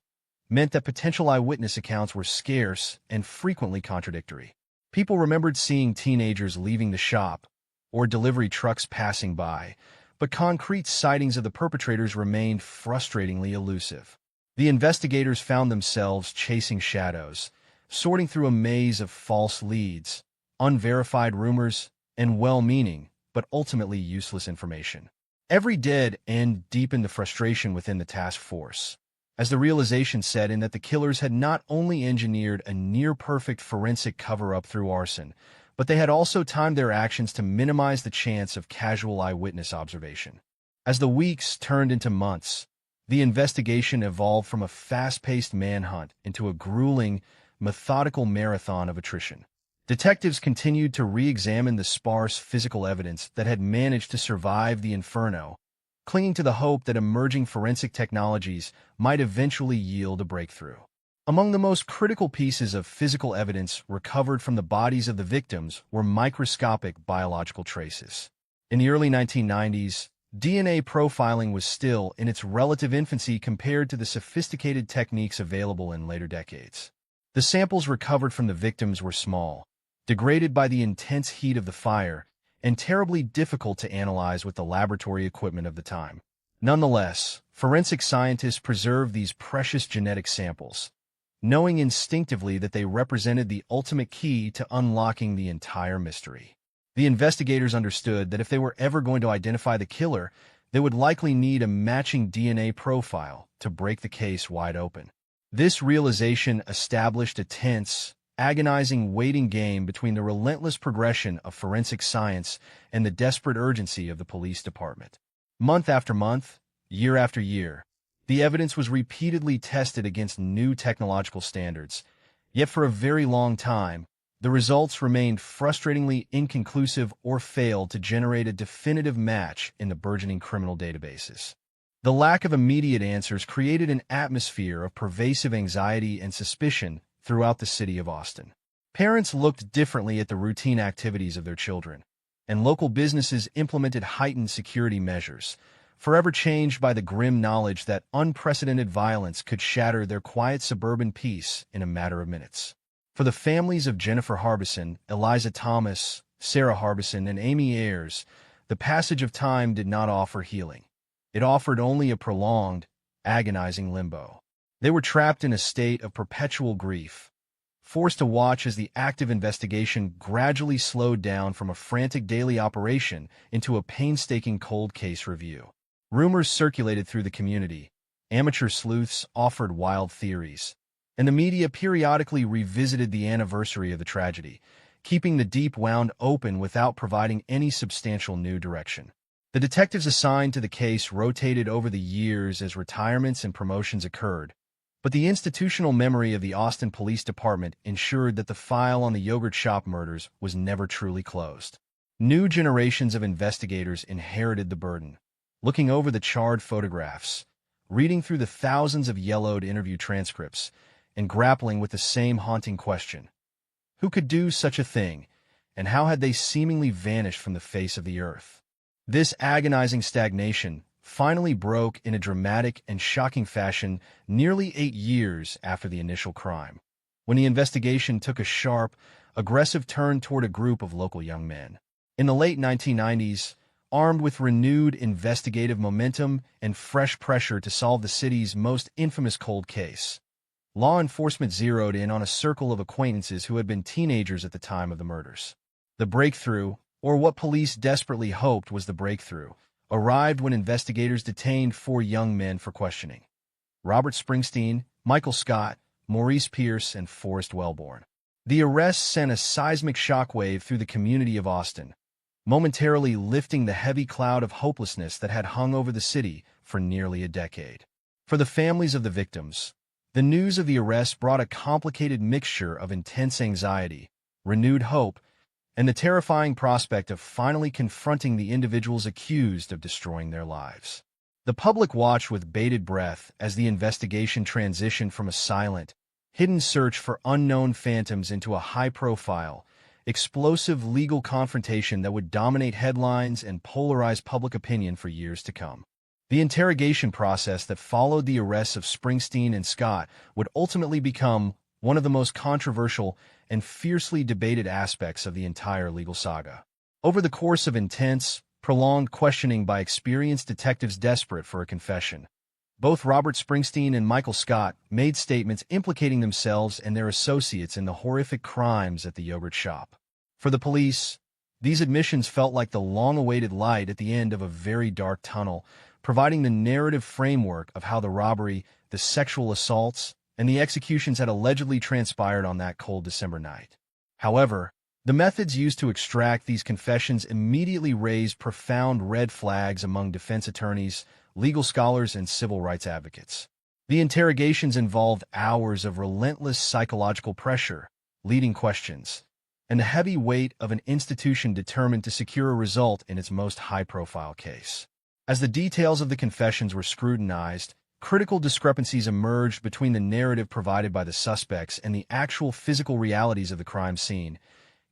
Speaker 17: meant that potential eyewitness accounts were scarce and frequently contradictory. People remembered seeing teenagers leaving the shop or delivery trucks passing by, but concrete sightings of the perpetrators remained frustratingly elusive. The investigators found themselves chasing shadows, sorting through a maze of false leads, unverified rumors, and well-meaning, but ultimately useless information. Every dead end deepened the frustration within the task force, as the realization set in that the killers had not only engineered a near-perfect forensic cover-up through arson, but they had also timed their actions to minimize the chance of casual eyewitness observation. As the weeks turned into months, the investigation evolved from a fast-paced manhunt into a grueling, methodical marathon of attrition. Detectives continued to re-examine the sparse physical evidence that had managed to survive the inferno, clinging to the hope that emerging forensic technologies might eventually yield a breakthrough. Among the most critical pieces of physical evidence recovered from the bodies of the victims were microscopic biological traces. In the early 1990s, DNA profiling was still in its relative infancy compared to the sophisticated techniques available in later decades. The samples recovered from the victims were small, degraded by the intense heat of the fire, and terribly difficult to analyze with the laboratory equipment of the time. Nonetheless, forensic scientists preserved these precious genetic samples, knowing instinctively that they represented the ultimate key to unlocking the entire mystery. The investigators understood that if they were ever going to identify the killer, they would likely need a matching DNA profile to break the case wide open. This realization established a tense, agonizing waiting game between the relentless progression of forensic science and the desperate urgency of the police department. Month after month, year after year, the evidence was repeatedly tested against new technological standards, yet for a very long time, the results remained frustratingly inconclusive or failed to generate a definitive match in the burgeoning criminal databases. The lack of immediate answers created an atmosphere of pervasive anxiety and suspicion throughout the city of Austin. Parents looked differently at the routine activities of their children, and local businesses implemented heightened security measures, forever changed by the grim knowledge that unprecedented violence could shatter their quiet suburban peace in a matter of minutes. For the families of Jennifer Harbison, Eliza Thomas, Sarah Harbison, and Amy Ayers, the passage of time did not offer healing. It offered only a prolonged, agonizing limbo. They were trapped in a state of perpetual grief, forced to watch as the active investigation gradually slowed down from a frantic daily operation into a painstaking cold case review. Rumors circulated through the community, amateur sleuths offered wild theories, and the media periodically revisited the anniversary of the tragedy, keeping the deep wound open without providing any substantial new direction. The detectives assigned to the case rotated over the years as retirements and promotions occurred, but the institutional memory of the Austin Police Department ensured that the file on the yogurt shop murders was never truly closed. New generations of investigators inherited the burden, looking over the charred photographs, reading through the thousands of yellowed interview transcripts, and grappling with the same haunting question. Who could do such a thing, and how had they seemingly vanished from the face of the earth? This agonizing stagnation finally broke in a dramatic and shocking fashion nearly 8 years after the initial crime, when the investigation took a sharp, aggressive turn toward a group of local young men. In the late 1990s, armed with renewed investigative momentum and fresh pressure to solve the city's most infamous cold case, law enforcement zeroed in on a circle of acquaintances who had been teenagers at the time of the murders. The breakthrough, or what police desperately hoped was the breakthrough, arrived when investigators detained 4 young men for questioning: Robert Springsteen, Michael Scott, Maurice Pierce, and Forrest Wellborn. The arrests sent a seismic shockwave through the community of Austin, momentarily lifting the heavy cloud of hopelessness that had hung over the city for nearly a decade. For the families of the victims, the news of the arrest brought a complicated mixture of intense anxiety, renewed hope, and the terrifying prospect of finally confronting the individuals accused of destroying their lives. The public watched with bated breath as the investigation transitioned from a silent, hidden search for unknown phantoms into a high-profile, explosive legal confrontation that would dominate headlines and polarize public opinion for years to come. The interrogation process that followed the arrests of Springsteen and Scott would ultimately become one of the most controversial and fiercely debated aspects of the entire legal saga. Over the course of intense, prolonged questioning by experienced detectives desperate for a confession. Both Robert Springsteen and Michael Scott made statements implicating themselves and their associates in the horrific crimes at the yogurt shop. For the police, these admissions felt like the long-awaited light at the end of a very dark tunnel, providing the narrative framework of how the robbery, the sexual assaults, and the executions had allegedly transpired on that cold December night. However, the methods used to extract these confessions immediately raised profound red flags among defense attorneys, legal scholars, and civil rights advocates. The interrogations involved hours of relentless psychological pressure, leading questions, and the heavy weight of an institution determined to secure a result in its most high-profile case. As the details of the confessions were scrutinized, critical discrepancies emerged between the narrative provided by the suspects and the actual physical realities of the crime scene,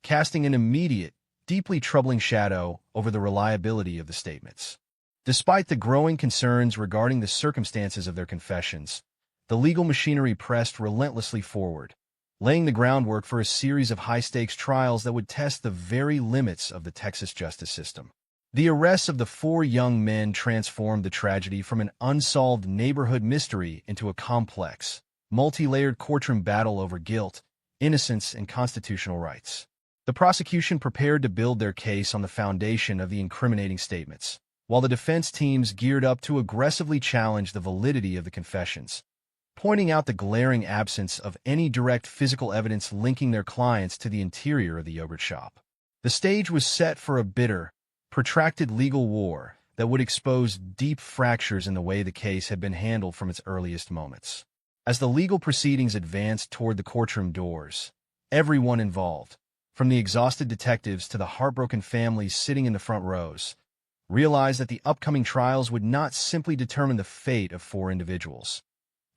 Speaker 17: casting an immediate, deeply troubling shadow over the reliability of the statements. Despite the growing concerns regarding the circumstances of their confessions, the legal machinery pressed relentlessly forward, laying the groundwork for a series of high-stakes trials that would test the very limits of the Texas justice system. The arrests of the 4 young men transformed the tragedy from an unsolved neighborhood mystery into a complex, multi-layered courtroom battle over guilt, innocence, and constitutional rights. The prosecution prepared to build their case on the foundation of the incriminating statements, while the defense teams geared up to aggressively challenge the validity of the confessions, pointing out the glaring absence of any direct physical evidence linking their clients to the interior of the yogurt shop. The stage was set for a bitter, protracted legal war that would expose deep fractures in the way the case had been handled from its earliest moments. As the legal proceedings advanced toward the courtroom doors, everyone involved, from the exhausted detectives to the heartbroken families sitting in the front rows, realized that the upcoming trials would not simply determine the fate of 4 individuals.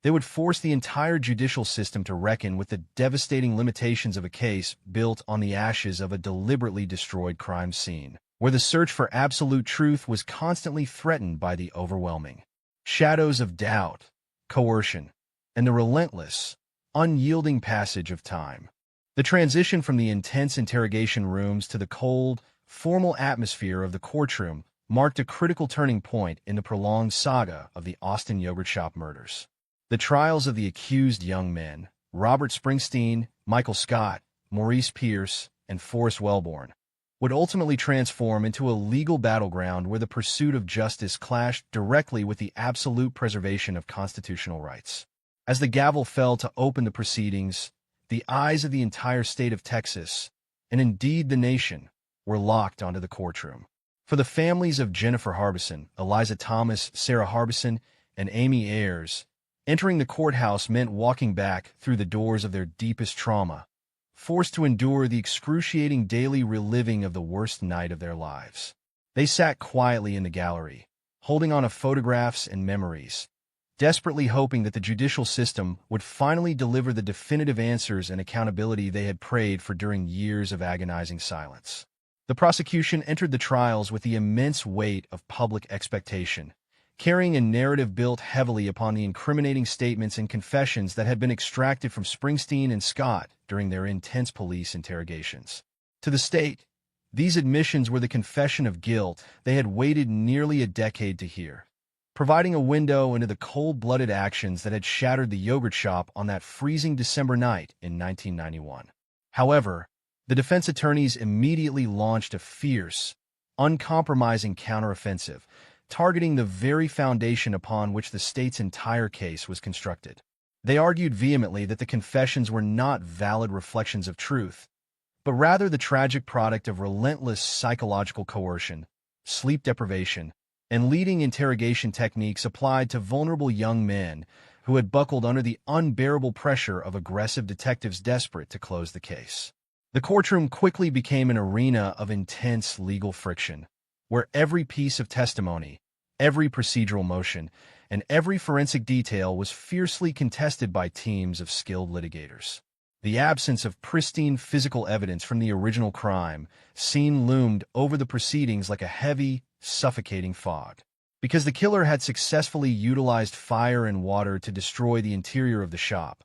Speaker 17: They would force the entire judicial system to reckon with the devastating limitations of a case built on the ashes of a deliberately destroyed crime scene, where the search for absolute truth was constantly threatened by the overwhelming shadows of doubt, coercion, and the relentless, unyielding passage of time. The transition from the intense interrogation rooms to the cold, formal atmosphere of the courtroom marked a critical turning point in the prolonged saga of the Austin yogurt shop murders. The trials of the accused young men, Robert Springsteen, Michael Scott, Maurice Pierce, and Forrest Wellborn, would ultimately transform into a legal battleground where the pursuit of justice clashed directly with the absolute preservation of constitutional rights. As the gavel fell to open the proceedings, the eyes of the entire state of Texas, and indeed the nation, were locked onto the courtroom. For the families of Jennifer Harbison, Eliza Thomas, Sarah Harbison, and Amy Ayers, entering the courthouse meant walking back through the doors of their deepest trauma, forced to endure the excruciating daily reliving of the worst night of their lives. They sat quietly in the gallery, holding on to photographs and memories, desperately hoping that the judicial system would finally deliver the definitive answers and accountability they had prayed for during years of agonizing silence. The prosecution entered the trials with the immense weight of public expectation, carrying a narrative built heavily upon the incriminating statements and confessions that had been extracted from Springsteen and Scott during their intense police interrogations. To the state, these admissions were the confession of guilt they had waited nearly a decade to hear, providing a window into the cold-blooded actions that had shattered the yogurt shop on that freezing December night in 1991. However, the defense attorneys immediately launched a fierce, uncompromising counteroffensive, targeting the very foundation upon which the state's entire case was constructed. They argued vehemently that the confessions were not valid reflections of truth, but rather the tragic product of relentless psychological coercion, sleep deprivation, and leading interrogation techniques applied to vulnerable young men who had buckled under the unbearable pressure of aggressive detectives desperate to close the case. The courtroom quickly became an arena of intense legal friction, where every piece of testimony, every procedural motion, and every forensic detail was fiercely contested by teams of skilled litigators. The absence of pristine physical evidence from the original crime scene loomed over the proceedings like a heavy, suffocating fog. Because the killer had successfully utilized fire and water to destroy the interior of the shop,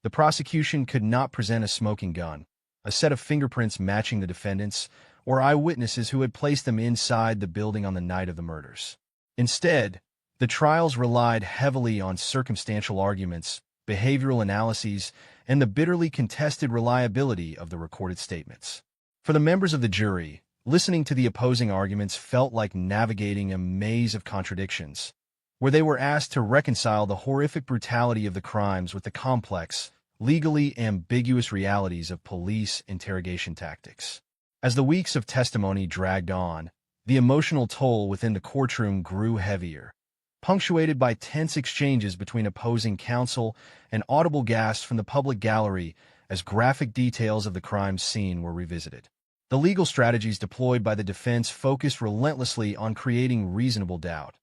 Speaker 17: the prosecution could not present a smoking gun, a set of fingerprints matching the defendants, or eyewitnesses who had placed them inside the building on the night of the murders. Instead, the trials relied heavily on circumstantial arguments, behavioral analyses, and the bitterly contested reliability of the recorded statements. For the members of the jury, listening to the opposing arguments felt like navigating a maze of contradictions, where they were asked to reconcile the horrific brutality of the crimes with the complex, legally ambiguous realities of police interrogation tactics. As the weeks of testimony dragged on, the emotional toll within the courtroom grew heavier, punctuated by tense exchanges between opposing counsel and audible gasps from the public gallery as graphic details of the crime scene were revisited. The legal strategies deployed by the defense focused relentlessly on creating reasonable doubt,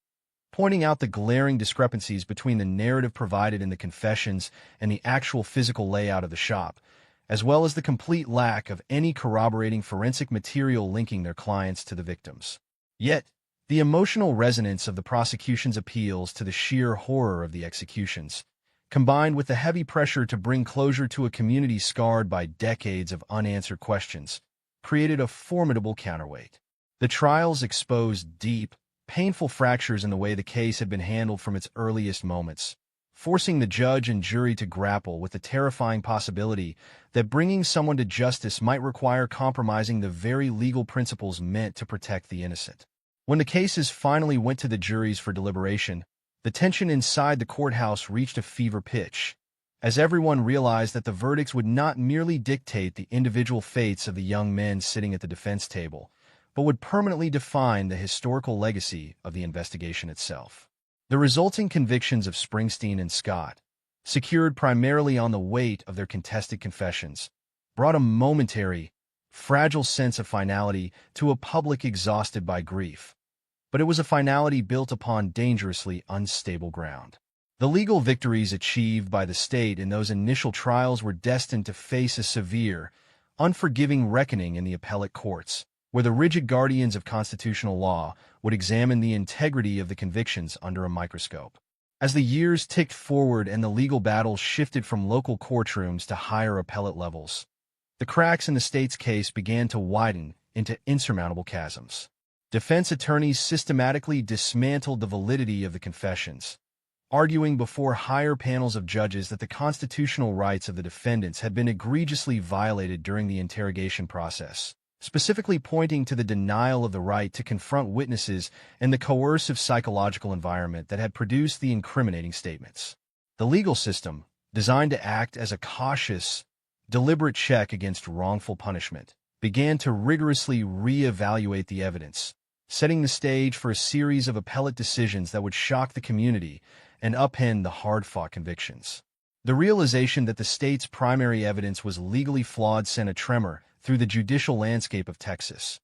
Speaker 17: pointing out the glaring discrepancies between the narrative provided in the confessions and the actual physical layout of the shop, as well as the complete lack of any corroborating forensic material linking their clients to the victims. Yet, the emotional resonance of the prosecution's appeals to the sheer horror of the executions, combined with the heavy pressure to bring closure to a community scarred by decades of unanswered questions, created a formidable counterweight. The trials exposed deep, painful fractures in the way the case had been handled from its earliest moments, forcing the judge and jury to grapple with the terrifying possibility that bringing someone to justice might require compromising the very legal principles meant to protect the innocent. When the cases finally went to the juries for deliberation, the tension inside the courthouse reached a fever pitch, as everyone realized that the verdicts would not merely dictate the individual fates of the young men sitting at the defense table, but would permanently define the historical legacy of the investigation itself. The resulting convictions of Springsteen and Scott, secured primarily on the weight of their contested confessions, brought a momentary, fragile sense of finality to a public exhausted by grief. But it was a finality built upon dangerously unstable ground. The legal victories achieved by the state in those initial trials were destined to face a severe, unforgiving reckoning in the appellate courts, where the rigid guardians of constitutional law would examine the integrity of the convictions under a microscope. As the years ticked forward and the legal battles shifted from local courtrooms to higher appellate levels, the cracks in the state's case began to widen into insurmountable chasms. Defense attorneys systematically dismantled the validity of the confessions, arguing before higher panels of judges that the constitutional rights of the defendants had been egregiously violated during the interrogation process, specifically pointing to the denial of the right to confront witnesses and the coercive psychological environment that had produced the incriminating statements. The legal system, designed to act as a cautious, deliberate check against wrongful punishment, began to rigorously re-evaluate the evidence, setting the stage for a series of appellate decisions that would shock the community and upend the hard-fought convictions. The realization that the state's primary evidence was legally flawed sent a tremor through the judicial landscape of Texas,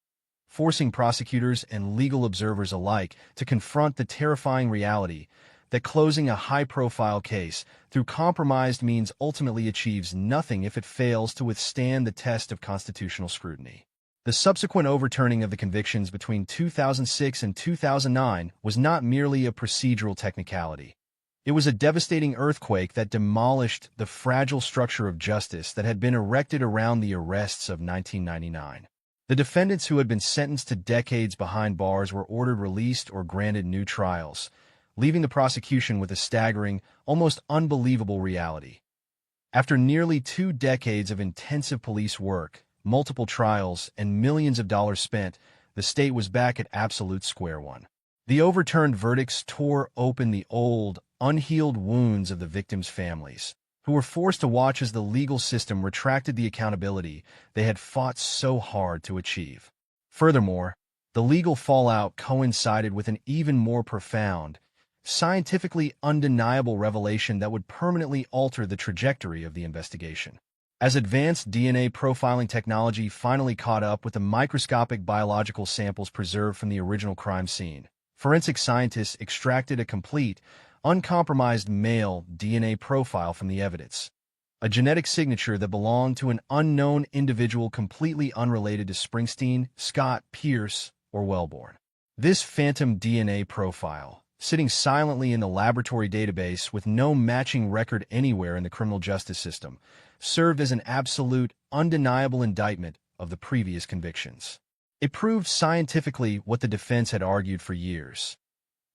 Speaker 17: forcing prosecutors and legal observers alike to confront the terrifying reality that closing a high-profile case through compromised means ultimately achieves nothing if it fails to withstand the test of constitutional scrutiny. The subsequent overturning of the convictions between 2006 and 2009 was not merely a procedural technicality. It was a devastating earthquake that demolished the fragile structure of justice that had been erected around the arrests of 1999. The defendants who had been sentenced to decades behind bars were ordered released or granted new trials, leaving the prosecution with a staggering, almost unbelievable reality. After nearly 2 decades of intensive police work, multiple trials, and millions of dollars spent, the state was back at absolute square one. The overturned verdicts tore open the old, unhealed wounds of the victims' families, who were forced to watch as the legal system retracted the accountability they had fought so hard to achieve. Furthermore, the legal fallout coincided with an even more profound, scientifically undeniable revelation that would permanently alter the trajectory of the investigation. As advanced DNA profiling technology finally caught up with the microscopic biological samples preserved from the original crime scene, forensic scientists extracted a complete, uncompromised male DNA profile from the evidence, a genetic signature that belonged to an unknown individual completely unrelated to Springsteen, Scott, Pierce, or Wellborn. This phantom DNA profile, sitting silently in the laboratory database with no matching record anywhere in the criminal justice system, served as an absolute, undeniable indictment of the previous convictions. It proved scientifically what the defense had argued for years.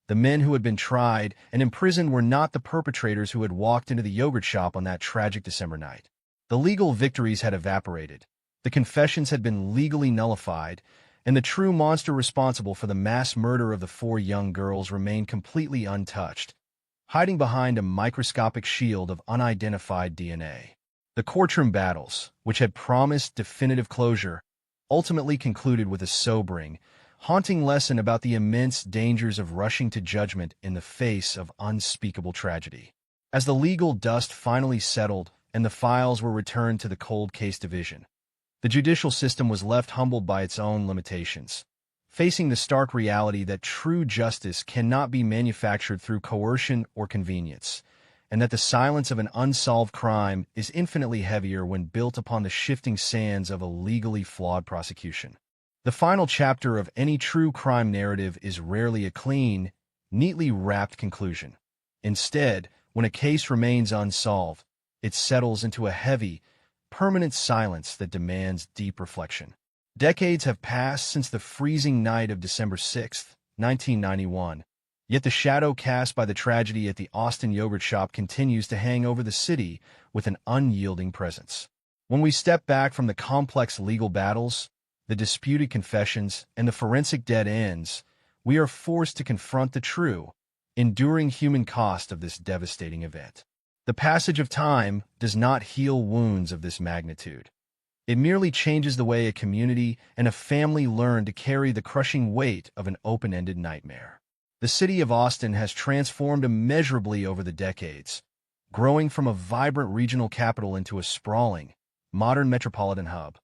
Speaker 17: The men who had been tried and imprisoned were not the perpetrators who had walked into the yogurt shop on that tragic December night. The legal victories had evaporated, the confessions had been legally nullified, and the true monster responsible for the mass murder of the 4 young girls remained completely untouched, hiding behind a microscopic shield of unidentified DNA. The courtroom battles, which had promised definitive closure, ultimately concluded with a sobering, haunting lesson about the immense dangers of rushing to judgment in the face of unspeakable tragedy. As the legal dust finally settled and the files were returned to the cold case division, the judicial system was left humbled by its own limitations, facing the stark reality that true justice cannot be manufactured through coercion or convenience, and that the silence of an unsolved crime is infinitely heavier when built upon the shifting sands of a legally flawed prosecution. The final chapter of any true crime narrative is rarely a clean, neatly wrapped conclusion. Instead, when a case remains unsolved, it settles into a heavy, permanent silence that demands deep reflection. Decades have passed since the freezing night of December 6, 1991, yet the shadow cast by the tragedy at the Austin yogurt shop continues to hang over the city with an unyielding presence. When we step back from the complex legal battles, the disputed confessions, and the forensic dead ends, we are forced to confront the true, enduring human cost of this devastating event. The passage of time does not heal wounds of this magnitude. It merely changes the way a community and a family learn to carry the crushing weight of an open-ended nightmare. The city of Austin has transformed immeasurably over the decades, growing from a vibrant regional capital into a sprawling, modern metropolitan hub.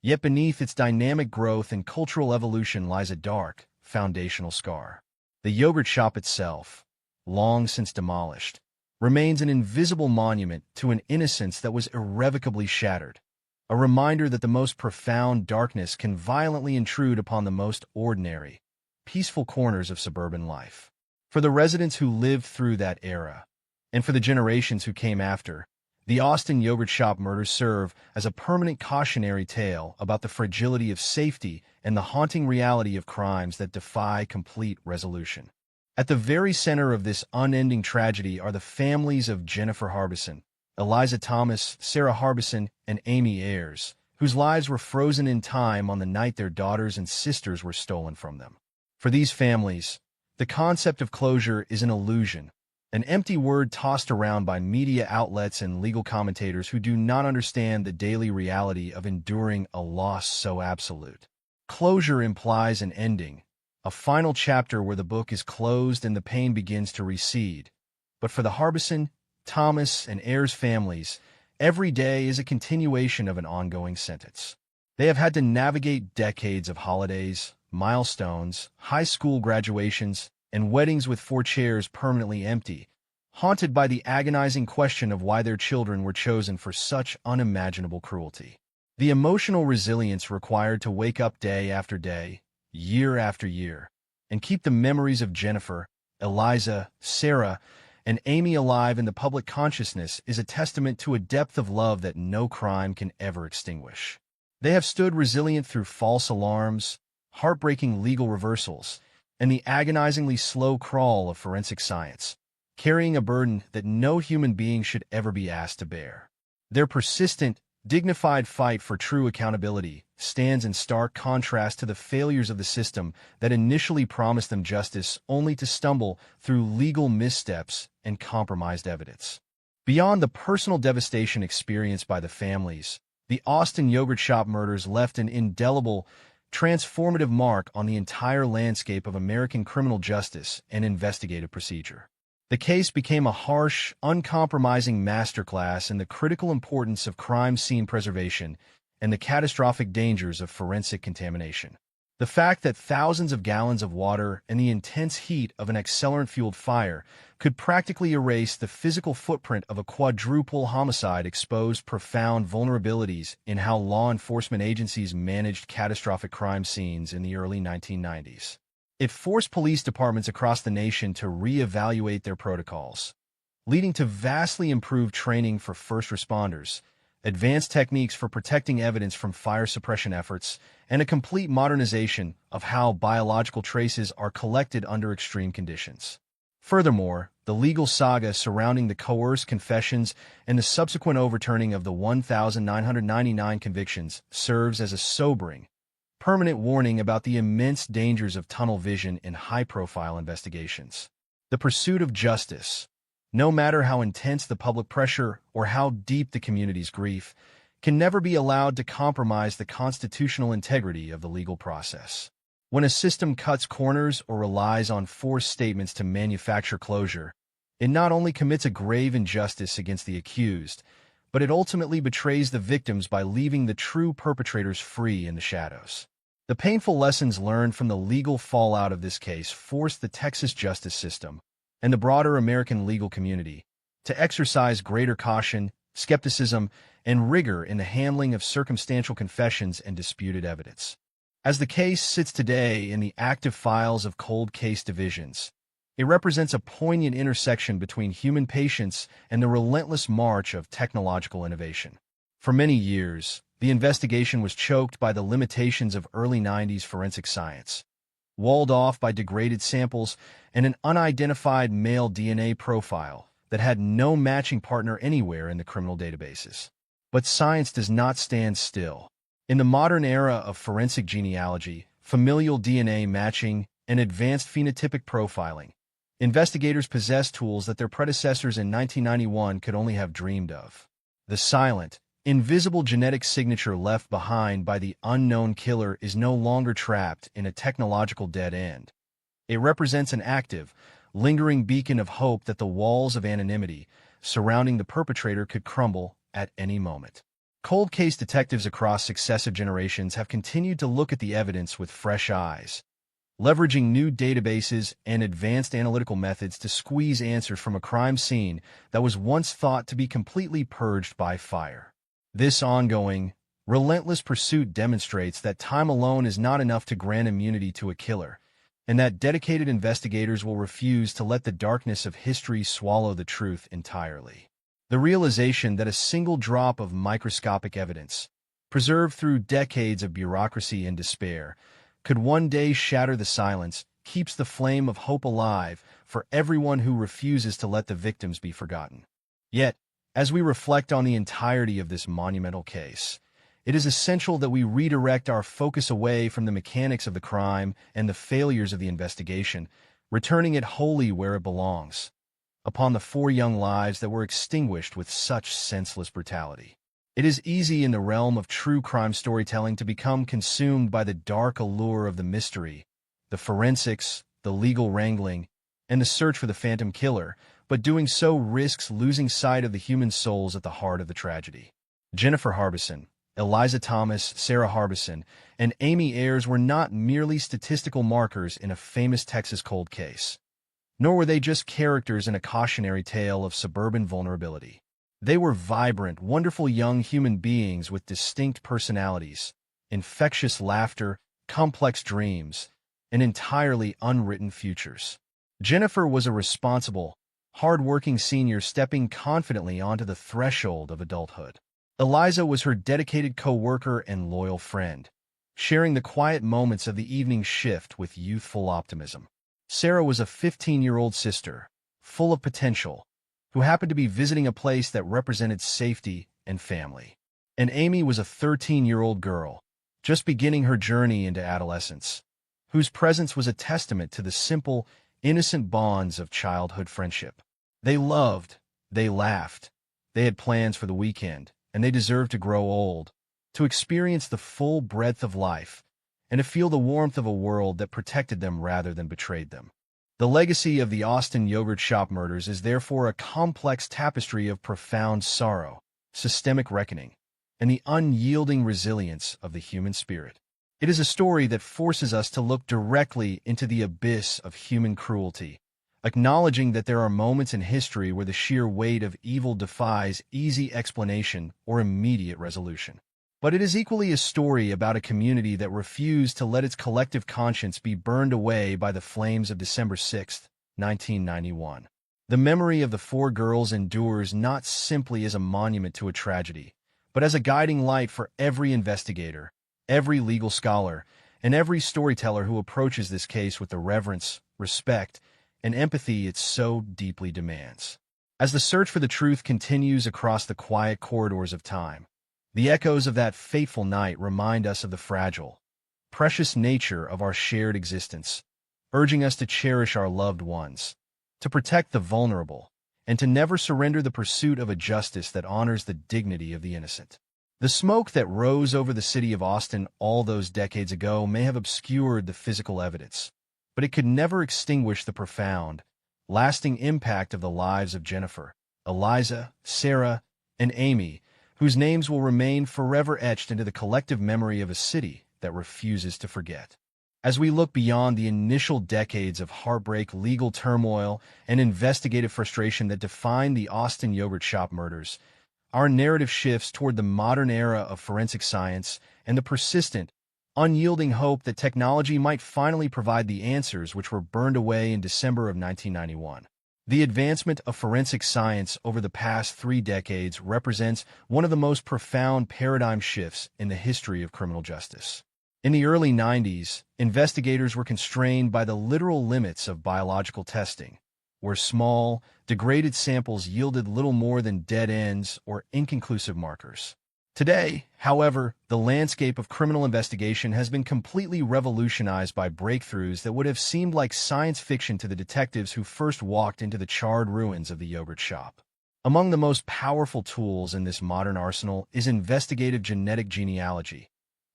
Speaker 17: Yet beneath its dynamic growth and cultural evolution lies a dark, foundational scar. The yogurt shop itself, long since demolished, remains an invisible monument to an innocence that was irrevocably shattered, a reminder that the most profound darkness can violently intrude upon the most ordinary, peaceful corners of suburban life. For the residents who lived through that era, and for the generations who came after, the Austin yogurt shop murders serve as a permanent cautionary tale about the fragility of safety and the haunting reality of crimes that defy complete resolution. At the very center of this unending tragedy are the families of Jennifer Harbison, Eliza Thomas, Sarah Harbison, and Amy Ayers, whose lives were frozen in time on the night their daughters and sisters were stolen from them. For these families, the concept of closure is an illusion, an empty word tossed around by media outlets and legal commentators who do not understand the daily reality of enduring a loss so absolute. Closure implies an ending, a final chapter where the book is closed and the pain begins to recede. But for the Harbison, Thomas, and Ayers families, every day is a continuation of an ongoing sentence. They have had to navigate decades of holidays, milestones, high school graduations, and weddings with 4 chairs permanently empty, haunted by the agonizing question of why their children were chosen for such unimaginable cruelty. The emotional resilience required to wake up day after day, year after year, and keep the memories of Jennifer, Eliza, Sarah, and Amy alive in the public consciousness is a testament to a depth of love that no crime can ever extinguish. They have stood resilient through false alarms, heartbreaking legal reversals, and the agonizingly slow crawl of forensic science, carrying a burden that no human being should ever be asked to bear. Their persistent, dignified fight for true accountability stands in stark contrast to the failures of the system that initially promised them justice only to stumble through legal missteps and compromised evidence. Beyond the personal devastation experienced by the families, the Austin yogurt shop murders left an indelible, transformative mark on the entire landscape of American criminal justice and investigative procedure. The case became a harsh, uncompromising masterclass in the critical importance of crime scene preservation and the catastrophic dangers of forensic contamination. The fact that thousands of gallons of water and the intense heat of an accelerant-fueled fire could practically erase the physical footprint of a quadruple homicide exposed profound vulnerabilities in how law enforcement agencies managed catastrophic crime scenes in the early 1990s. It forced police departments across the nation to reevaluate their protocols, leading to vastly improved training for first responders, advanced techniques for protecting evidence from fire suppression efforts, and a complete modernization of how biological traces are collected under extreme conditions. Furthermore, the legal saga surrounding the coerced confessions and the subsequent overturning of the 1,999 convictions serves as a sobering, permanent warning about the immense dangers of tunnel vision in high-profile investigations. The pursuit of justice, no matter how intense the public pressure or how deep the community's grief, can never be allowed to compromise the constitutional integrity of the legal process. When a system cuts corners or relies on forced statements to manufacture closure, it not only commits a grave injustice against the accused, but it ultimately betrays the victims by leaving the true perpetrators free in the shadows. The painful lessons learned from the legal fallout of this case forced the Texas justice system and the broader American legal community to exercise greater caution, skepticism, and rigor in the handling of circumstantial confessions and disputed evidence. As the case sits today in the active files of cold case divisions, it represents a poignant intersection between human patience and the relentless march of technological innovation. For many years, the investigation was choked by the limitations of early 90s forensic science, walled off by degraded samples and an unidentified male DNA profile that had no matching partner anywhere in the criminal databases. But science does not stand still. In the modern era of forensic genealogy, familial DNA matching, and advanced phenotypic profiling, investigators possess tools that their predecessors in 1991 could only have dreamed of. The silent, invisible genetic signature left behind by the unknown killer is no longer trapped in a technological dead end. It represents an active, lingering beacon of hope that the walls of anonymity surrounding the perpetrator could crumble at any moment. Cold case detectives across successive generations have continued to look at the evidence with fresh eyes, leveraging new databases and advanced analytical methods to squeeze answers from a crime scene that was once thought to be completely purged by fire. This ongoing, relentless pursuit demonstrates that time alone is not enough to grant immunity to a killer, and that dedicated investigators will refuse to let the darkness of history swallow the truth entirely. The realization that a single drop of microscopic evidence, preserved through decades of bureaucracy and despair, could one day shatter the silence, keeps the flame of hope alive for everyone who refuses to let the victims be forgotten. Yet, as we reflect on the entirety of this monumental case, it is essential that we redirect our focus away from the mechanics of the crime and the failures of the investigation, returning it wholly where it belongs, upon the 4 young lives that were extinguished with such senseless brutality. It is easy in the realm of true crime storytelling to become consumed by the dark allure of the mystery, the forensics, the legal wrangling, and the search for the phantom killer, but doing so risks losing sight of the human souls at the heart of the tragedy. Jennifer Harbison, Eliza Thomas, Sarah Harbison, and Amy Ayers were not merely statistical markers in a famous Texas cold case, nor were they just characters in a cautionary tale of suburban vulnerability. They were vibrant, wonderful young human beings with distinct personalities, infectious laughter, complex dreams, and entirely unwritten futures. Jennifer was a responsible, hard-working senior stepping confidently onto the threshold of adulthood. Eliza was her dedicated co-worker and loyal friend, sharing the quiet moments of the evening shift with youthful optimism. Sarah was a 15-year-old sister, full of potential, who happened to be visiting a place that represented safety and family. And Amy was a 13-year-old girl, just beginning her journey into adolescence, whose presence was a testament to the simple, innocent bonds of childhood friendship. They loved, they laughed, they had plans for the weekend, and they deserved to grow old, to experience the full breadth of life, and to feel the warmth of a world that protected them rather than betrayed them. The legacy of the Austin Yogurt Shop murders is therefore a complex tapestry of profound sorrow, systemic reckoning, and the unyielding resilience of the human spirit. It is a story that forces us to look directly into the abyss of human cruelty, acknowledging that there are moments in history where the sheer weight of evil defies easy explanation or immediate resolution. But it is equally a story about a community that refused to let its collective conscience be burned away by the flames of December 6, 1991. The memory of the 4 girls endures not simply as a monument to a tragedy, but as a guiding light for every investigator, every legal scholar, and every storyteller who approaches this case with the reverence, respect, and empathy it so deeply demands. As the search for the truth continues across the quiet corridors of time, the echoes of that fateful night remind us of the fragile, precious nature of our shared existence, urging us to cherish our loved ones, to protect the vulnerable, and to never surrender the pursuit of a justice that honors the dignity of the innocent. The smoke that rose over the city of Austin all those decades ago may have obscured the physical evidence, but it could never extinguish the profound, lasting impact of the lives of Jennifer, Eliza, Sarah, and Amy, whose names will remain forever etched into the collective memory of a city that refuses to forget. As we look beyond the initial decades of heartbreak, legal turmoil, and investigative frustration that defined the Austin yogurt shop murders, our narrative shifts toward the modern era of forensic science and the persistent, unyielding hope that technology might finally provide the answers which were burned away in December of 1991. The advancement of forensic science over the past 3 decades represents one of the most profound paradigm shifts in the history of criminal justice. In the early 90s, investigators were constrained by the literal limits of biological testing, where small, degraded samples yielded little more than dead ends or inconclusive markers. Today, however, the landscape of criminal investigation has been completely revolutionized by breakthroughs that would have seemed like science fiction to the detectives who first walked into the charred ruins of the yogurt shop. Among the most powerful tools in this modern arsenal is investigative genetic genealogy,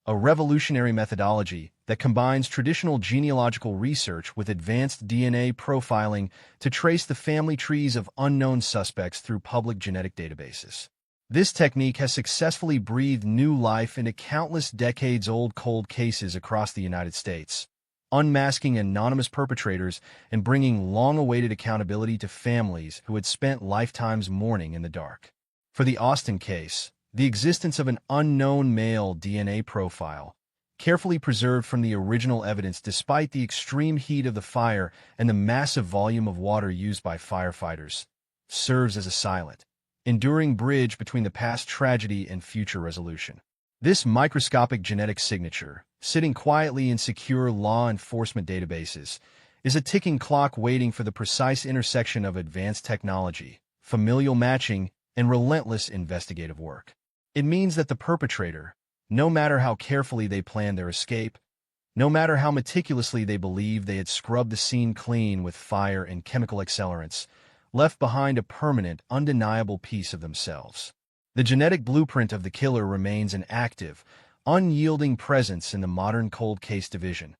Speaker 17: a revolutionary methodology that combines traditional genealogical research with advanced DNA profiling to trace the family trees of unknown suspects through public genetic databases. This technique has successfully breathed new life into countless decades-old cold cases across the United States, unmasking anonymous perpetrators and bringing long-awaited accountability to families who had spent lifetimes mourning in the dark. For the Austin case, the existence of an unknown male DNA profile, carefully preserved from the original evidence despite the extreme heat of the fire and the massive volume of water used by firefighters, serves as a silent, enduring bridge between the past tragedy and future resolution. This microscopic genetic signature, sitting quietly in secure law enforcement databases, is a ticking clock waiting for the precise intersection of advanced technology, familial matching, and relentless investigative work. It means that the perpetrator, no matter how carefully they planned their escape, no matter how meticulously they believed they had scrubbed the scene clean with fire and chemical accelerants, left behind a permanent, undeniable piece of themselves. The genetic blueprint of the killer remains an active, unyielding presence in the modern cold case division,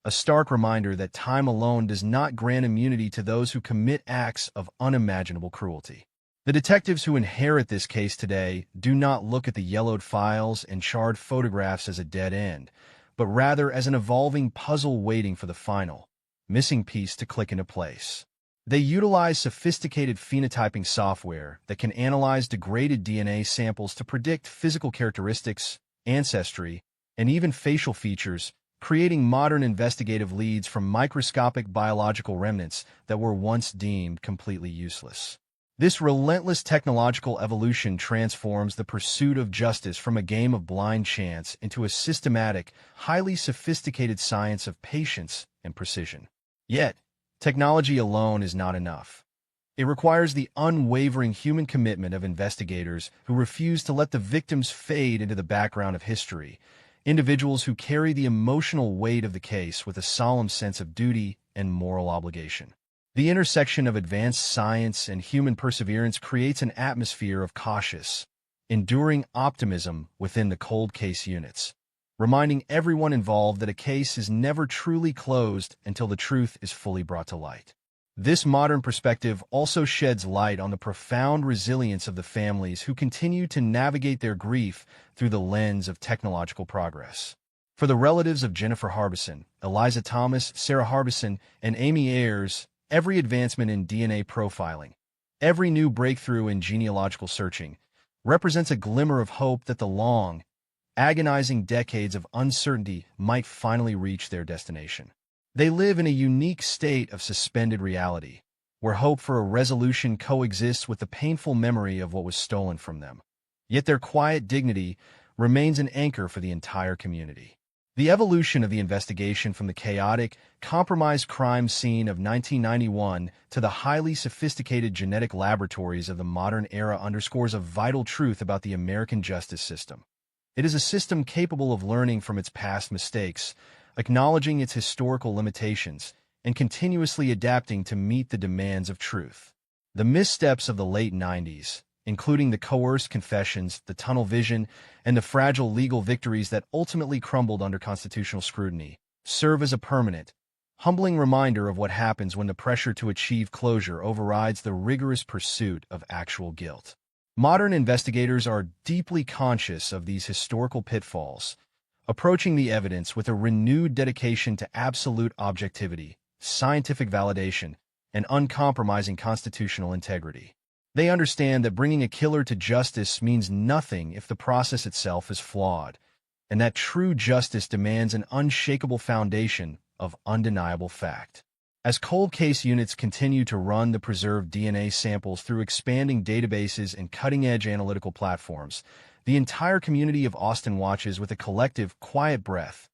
Speaker 17: a stark reminder that time alone does not grant immunity to those who commit acts of unimaginable cruelty. The detectives who inherit this case today do not look at the yellowed files and charred photographs as a dead end, but rather as an evolving puzzle waiting for the final, missing piece to click into place. They utilize sophisticated phenotyping software that can analyze degraded DNA samples to predict physical characteristics, ancestry, and even facial features, creating modern investigative leads from microscopic biological remnants that were once deemed completely useless. This relentless technological evolution transforms the pursuit of justice from a game of blind chance into a systematic, highly sophisticated science of patience and precision. Yet, technology alone is not enough. It requires the unwavering human commitment of investigators who refuse to let the victims fade into the background of history, individuals who carry the emotional weight of the case with a solemn sense of duty and moral obligation. The intersection of advanced science and human perseverance creates an atmosphere of cautious, enduring optimism within the cold case units, reminding everyone involved that a case is never truly closed until the truth is fully brought to light. This modern perspective also sheds light on the profound resilience of the families who continue to navigate their grief through the lens of technological progress. For the relatives of Jennifer Harbison, Eliza Thomas, Sarah Harbison, and Amy Ayers, every advancement in DNA profiling, every new breakthrough in genealogical searching, represents a glimmer of hope that the long, agonizing decades of uncertainty might finally reach their destination. They live in a unique state of suspended reality, where hope for a resolution coexists with the painful memory of what was stolen from them. Yet their quiet dignity remains an anchor for the entire community. The evolution of the investigation from the chaotic, compromised crime scene of 1991 to the highly sophisticated genetic laboratories of the modern era underscores a vital truth about the American justice system. It is a system capable of learning from its past mistakes, acknowledging its historical limitations, and continuously adapting to meet the demands of truth. The missteps of the late 90s, including the coerced confessions, the tunnel vision, and the fragile legal victories that ultimately crumbled under constitutional scrutiny, serve as a permanent, humbling reminder of what happens when the pressure to achieve closure overrides the rigorous pursuit of actual guilt. Modern investigators are deeply conscious of these historical pitfalls, approaching the evidence with a renewed dedication to absolute objectivity, scientific validation, and uncompromising constitutional integrity. They understand that bringing a killer to justice means nothing if the process itself is flawed, and that true justice demands an unshakable foundation of undeniable fact. As cold case units continue to run the preserved DNA samples through expanding databases and cutting-edge analytical platforms, the entire community of Austin watches with a collective, quiet breath,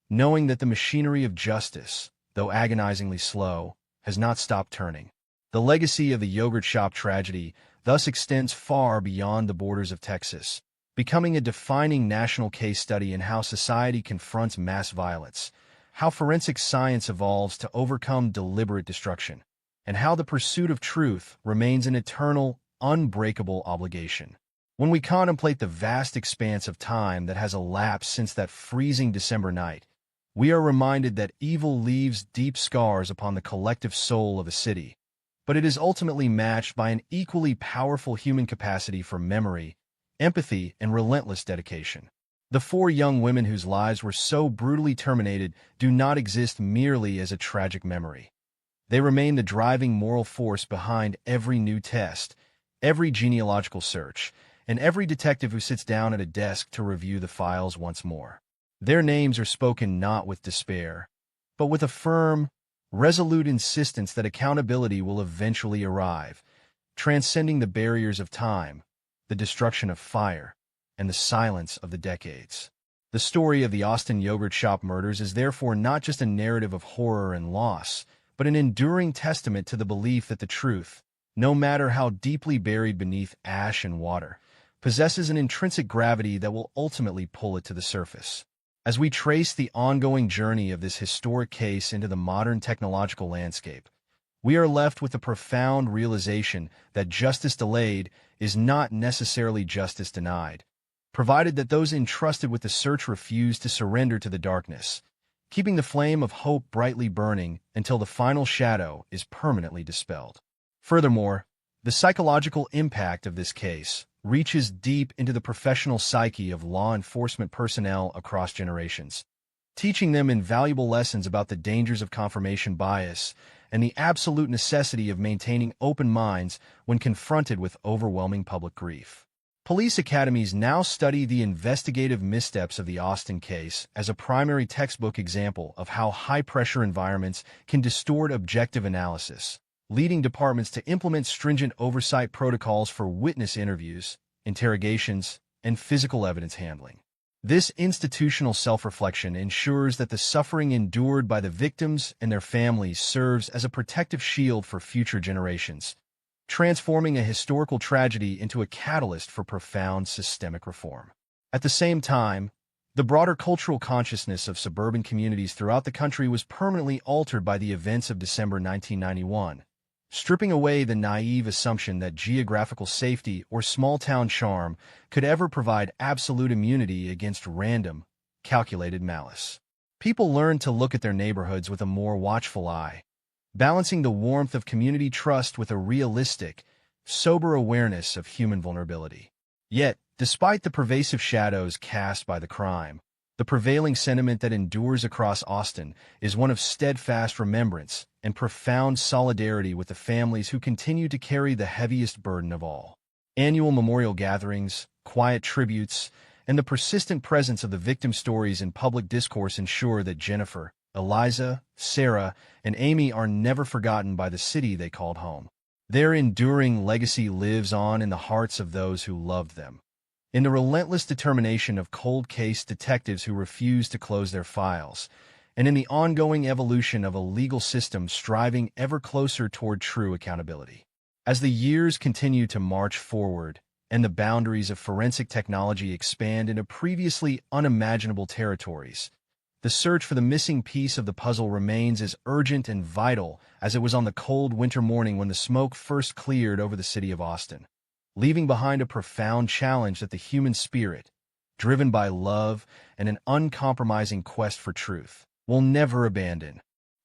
Speaker 17: knowing that the machinery of justice, though agonizingly slow, has not stopped turning. The legacy of the yogurt shop tragedy thus extends far beyond the borders of Texas, becoming a defining national case study in how society confronts mass violence, how forensic science evolves to overcome deliberate destruction, and how the pursuit of truth remains an eternal, unbreakable obligation. When we contemplate the vast expanse of time that has elapsed since that freezing December night, we are reminded that evil leaves deep scars upon the collective soul of a city, but it is ultimately matched by an equally powerful human capacity for memory, empathy, and relentless dedication. The 4 young women whose lives were so brutally terminated do not exist merely as a tragic memory. They remain the driving moral force behind every new test, every genealogical search, and every detective who sits down at a desk to review the files once more. Their names are spoken not with despair, but with a firm, resolute insistence that accountability will eventually arrive, transcending the barriers of time, the destruction of fire, and the silence of the decades. The story of the Austin yogurt shop murders is therefore not just a narrative of horror and loss, but an enduring testament to the belief that the truth, no matter how deeply buried beneath ash and water, possesses an intrinsic gravity that will ultimately pull it to the surface. As we trace the ongoing journey of this historic case into the modern technological landscape, we are left with a profound realization that justice delayed is not necessarily justice denied, provided that those entrusted with the search refuse to surrender to the darkness, keeping the flame of hope brightly burning until the final shadow is permanently dispelled. Furthermore, the psychological impact of this case reaches deep into the professional psyche of law enforcement personnel across generations, teaching them invaluable lessons about the dangers of confirmation bias and the absolute necessity of maintaining open minds when confronted with overwhelming public grief. Police academies now study the investigative missteps of the Austin case as a primary textbook example of how high-pressure environments can distort objective analysis, leading departments to implement stringent oversight protocols for witness interviews, interrogations, and physical evidence handling. This institutional self-reflection ensures that the suffering endured by the victims and their families serves as a protective shield for future generations, transforming a historical tragedy into a catalyst for profound systemic reform. At the same time, the broader cultural consciousness of suburban communities throughout the country was permanently altered by the events of December 1991, stripping away the naive assumption that geographical safety or small-town charm could ever provide absolute immunity against random, calculated malice. People learned to look at their neighborhoods with a more watchful eye, balancing the warmth of community trust with a realistic, sober awareness of human vulnerability. Yet, despite the pervasive shadows cast by the crime, the prevailing sentiment that endures across Austin is one of steadfast remembrance and profound solidarity with the families who continue to carry the heaviest burden of all. Annual memorial gatherings, quiet tributes, and the persistent presence of the victim stories in public discourse ensure that Jennifer, Eliza, Sarah, and Amy are never forgotten by the city they called home. Their enduring legacy lives on in the hearts of those who loved them, in the relentless determination of cold case detectives who refuse to close their files, and in the ongoing evolution of a legal system striving ever closer toward true accountability. As the years continue to march forward and the boundaries of forensic technology expand into previously unimaginable territories, the search for the missing piece of the puzzle remains as urgent and vital as it was on the cold winter morning when the smoke first cleared over the city of Austin, leaving behind a profound challenge that the human spirit, driven by love and an uncompromising quest for truth, will never abandon.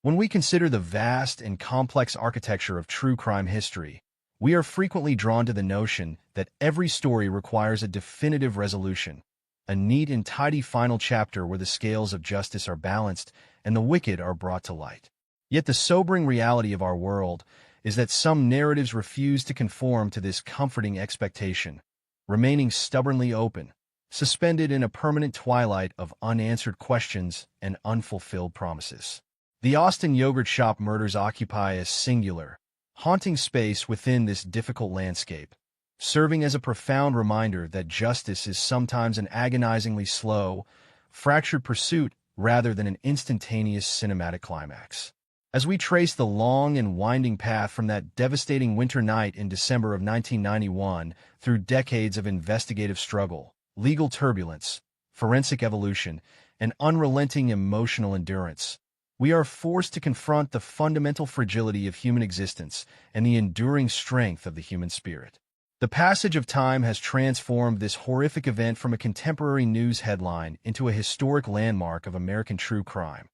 Speaker 17: When we consider the vast and complex architecture of true crime history, we are frequently drawn to the notion that every story requires a definitive resolution, a neat and tidy final chapter where the scales of justice are balanced and the wicked are brought to light. Yet the sobering reality of our world is that some narratives refuse to conform to this comforting expectation, remaining stubbornly open, suspended in a permanent twilight of unanswered questions and unfulfilled promises. The Austin yogurt shop murders occupy a singular, haunting space within this difficult landscape, serving as a profound reminder that justice is sometimes an agonizingly slow, fractured pursuit rather than an instantaneous cinematic climax. As we trace the long and winding path from that devastating winter night in December of 1991 through decades of investigative struggle, legal turbulence, forensic evolution, and unrelenting emotional endurance, we are forced to confront the fundamental fragility of human existence and the enduring strength of the human spirit. The passage of time has transformed this horrific event from a contemporary news headline into a historic landmark of American true crime,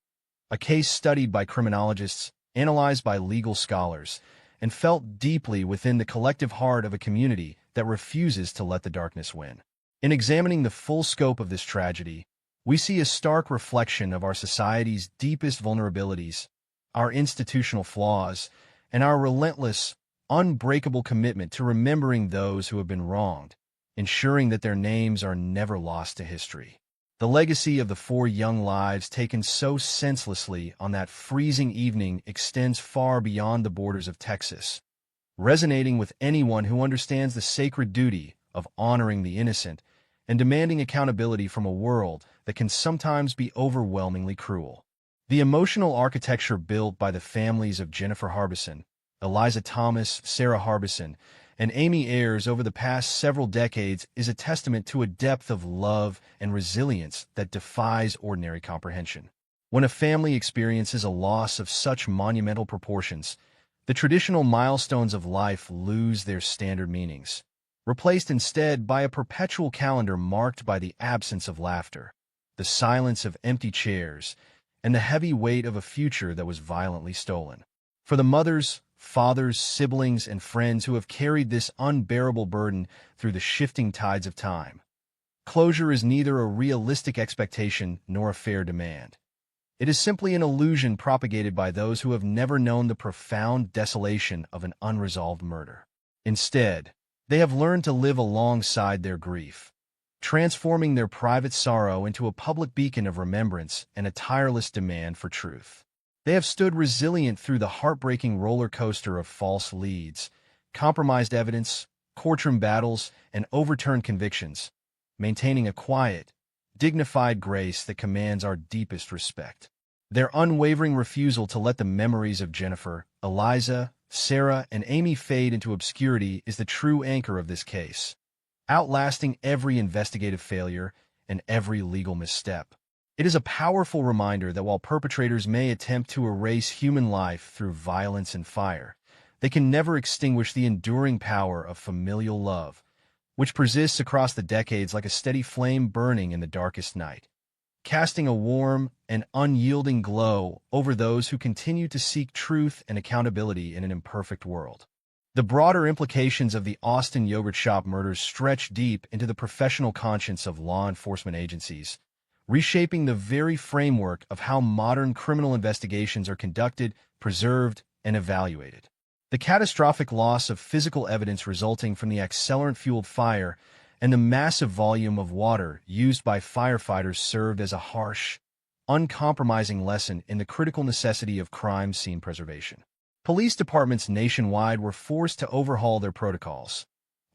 Speaker 17: a case studied by criminologists, analyzed by legal scholars, and felt deeply within the collective heart of a community that refuses to let the darkness win. In examining the full scope of this tragedy, we see a stark reflection of our society's deepest vulnerabilities, our institutional flaws, and our relentless, unbreakable commitment to remembering those who have been wronged, ensuring that their names are never lost to history. The legacy of the 4 young lives taken so senselessly on that freezing evening extends far beyond the borders of Texas, resonating with anyone who understands the sacred duty of honoring the innocent and demanding accountability from a world that can sometimes be overwhelmingly cruel. The emotional architecture built by the families of Jennifer Harbison, Eliza Thomas, Sarah Harbison, and Amy Ayers over the past several decades is a testament to a depth of love and resilience that defies ordinary comprehension. When a family experiences a loss of such monumental proportions, the traditional milestones of life lose their standard meanings, replaced instead by a perpetual calendar marked by the absence of laughter, the silence of empty chairs, and the heavy weight of a future that was violently stolen. For the mothers, fathers, siblings, and friends who have carried this unbearable burden through the shifting tides of time, closure is neither a realistic expectation nor a fair demand. It is simply an illusion propagated by those who have never known the profound desolation of an unresolved murder. Instead, they have learned to live alongside their grief, transforming their private sorrow into a public beacon of remembrance and a tireless demand for truth. They have stood resilient through the heartbreaking roller coaster of false leads, compromised evidence, courtroom battles, and overturned convictions, maintaining a quiet, dignified grace that commands our deepest respect. Their unwavering refusal to let the memories of Jennifer, Eliza, Sarah, and Amy fade into obscurity is the true anchor of this case, outlasting every investigative failure and every legal misstep. It is a powerful reminder that while perpetrators may attempt to erase human life through violence and fire, they can never extinguish the enduring power of familial love, which persists across the decades like a steady flame burning in the darkest night, casting a warm and unyielding glow over those who continue to seek truth and accountability in an imperfect world. The broader implications of the Austin yogurt shop murders stretch deep into the professional conscience of law enforcement agencies, reshaping the very framework of how modern criminal investigations are conducted, preserved, and evaluated. The catastrophic loss of physical evidence resulting from the accelerant-fueled fire and the massive volume of water used by firefighters served as a harsh, uncompromising lesson in the critical necessity of crime scene preservation. Police departments nationwide were forced to overhaul their protocols,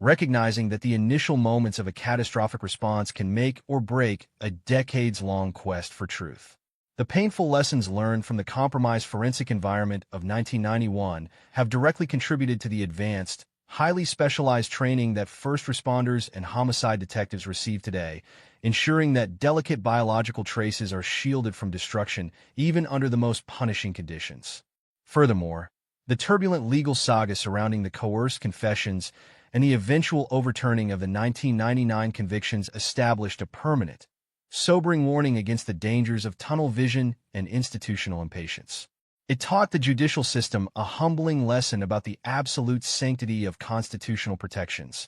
Speaker 17: recognizing that the initial moments of a catastrophic response can make or break a decades-long quest for truth. The painful lessons learned from the compromised forensic environment of 1991 have directly contributed to the advanced, highly specialized training that first responders and homicide detectives receive today, ensuring that delicate biological traces are shielded from destruction even under the most punishing conditions. Furthermore, the turbulent legal saga surrounding the coerced confessions and the eventual overturning of the 1999 convictions established a permanent, sobering warning against the dangers of tunnel vision and institutional impatience. It taught the judicial system a humbling lesson about the absolute sanctity of constitutional protections,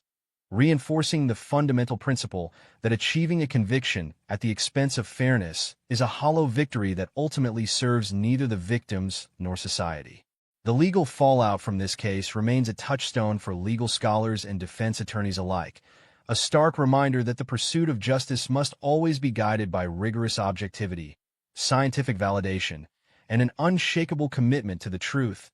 Speaker 17: reinforcing the fundamental principle that achieving a conviction at the expense of fairness is a hollow victory that ultimately serves neither the victims nor society. The legal fallout from this case remains a touchstone for legal scholars and defense attorneys alike, a stark reminder that the pursuit of justice must always be guided by rigorous objectivity, scientific validation, and an unshakable commitment to the truth,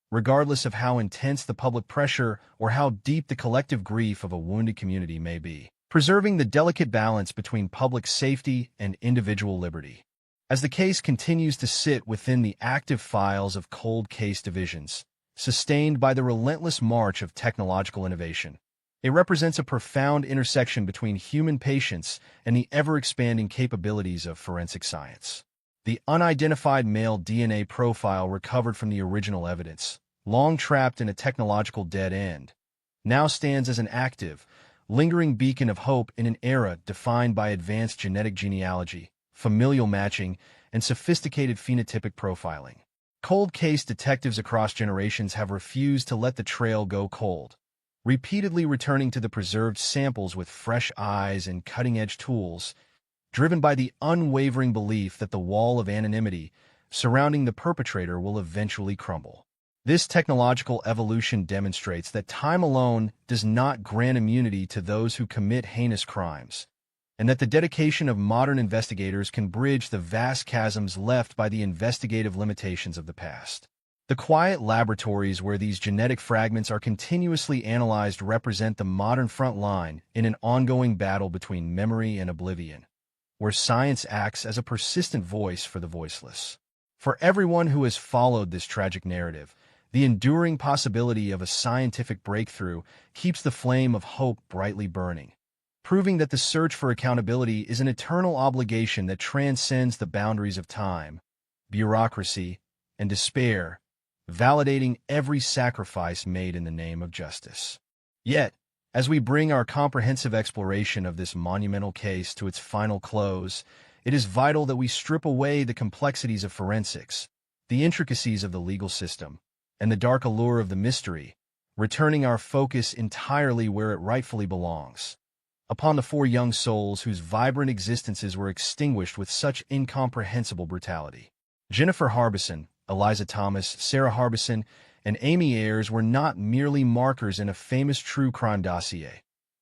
Speaker 17: regardless of how intense the public pressure or how deep the collective grief of a wounded community may be. Preserving the delicate balance between public safety and individual liberty. As the case continues to sit within the active files of cold case divisions, sustained by the relentless march of technological innovation, it represents a profound intersection between human patience and the ever-expanding capabilities of forensic science. The unidentified male DNA profile recovered from the original evidence, long trapped in a technological dead end, now stands as an active, lingering beacon of hope in an era defined by advanced genetic genealogy, familial matching, and sophisticated phenotypic profiling. Cold case detectives across generations have refused to let the trail go cold, repeatedly returning to the preserved samples with fresh eyes and cutting-edge tools, driven by the unwavering belief that the wall of anonymity surrounding the perpetrator will eventually crumble. This technological evolution demonstrates that time alone does not grant immunity to those who commit heinous crimes, and that the dedication of modern investigators can bridge the vast chasms left by the investigative limitations of the past. The quiet laboratories where these genetic fragments are continuously analyzed represent the modern front line in an ongoing battle between memory and oblivion, where science acts as a persistent voice for the voiceless. For everyone who has followed this tragic narrative, the enduring possibility of a scientific breakthrough keeps the flame of hope brightly burning, proving that the search for accountability is an eternal obligation that transcends the boundaries of time, bureaucracy, and despair, validating every sacrifice made in the name of justice. Yet, as we bring our comprehensive exploration of this monumental case to its final close, it is vital that we strip away the complexities of forensics, the intricacies of the legal system, and the dark allure of the mystery, returning our focus entirely where it rightfully belongs, upon the four young souls whose vibrant existences were extinguished with such incomprehensible brutality. Jennifer Harbison, Eliza Thomas, Sarah Harbison, and Amy Ayers were not merely markers in a famous true crime dossier,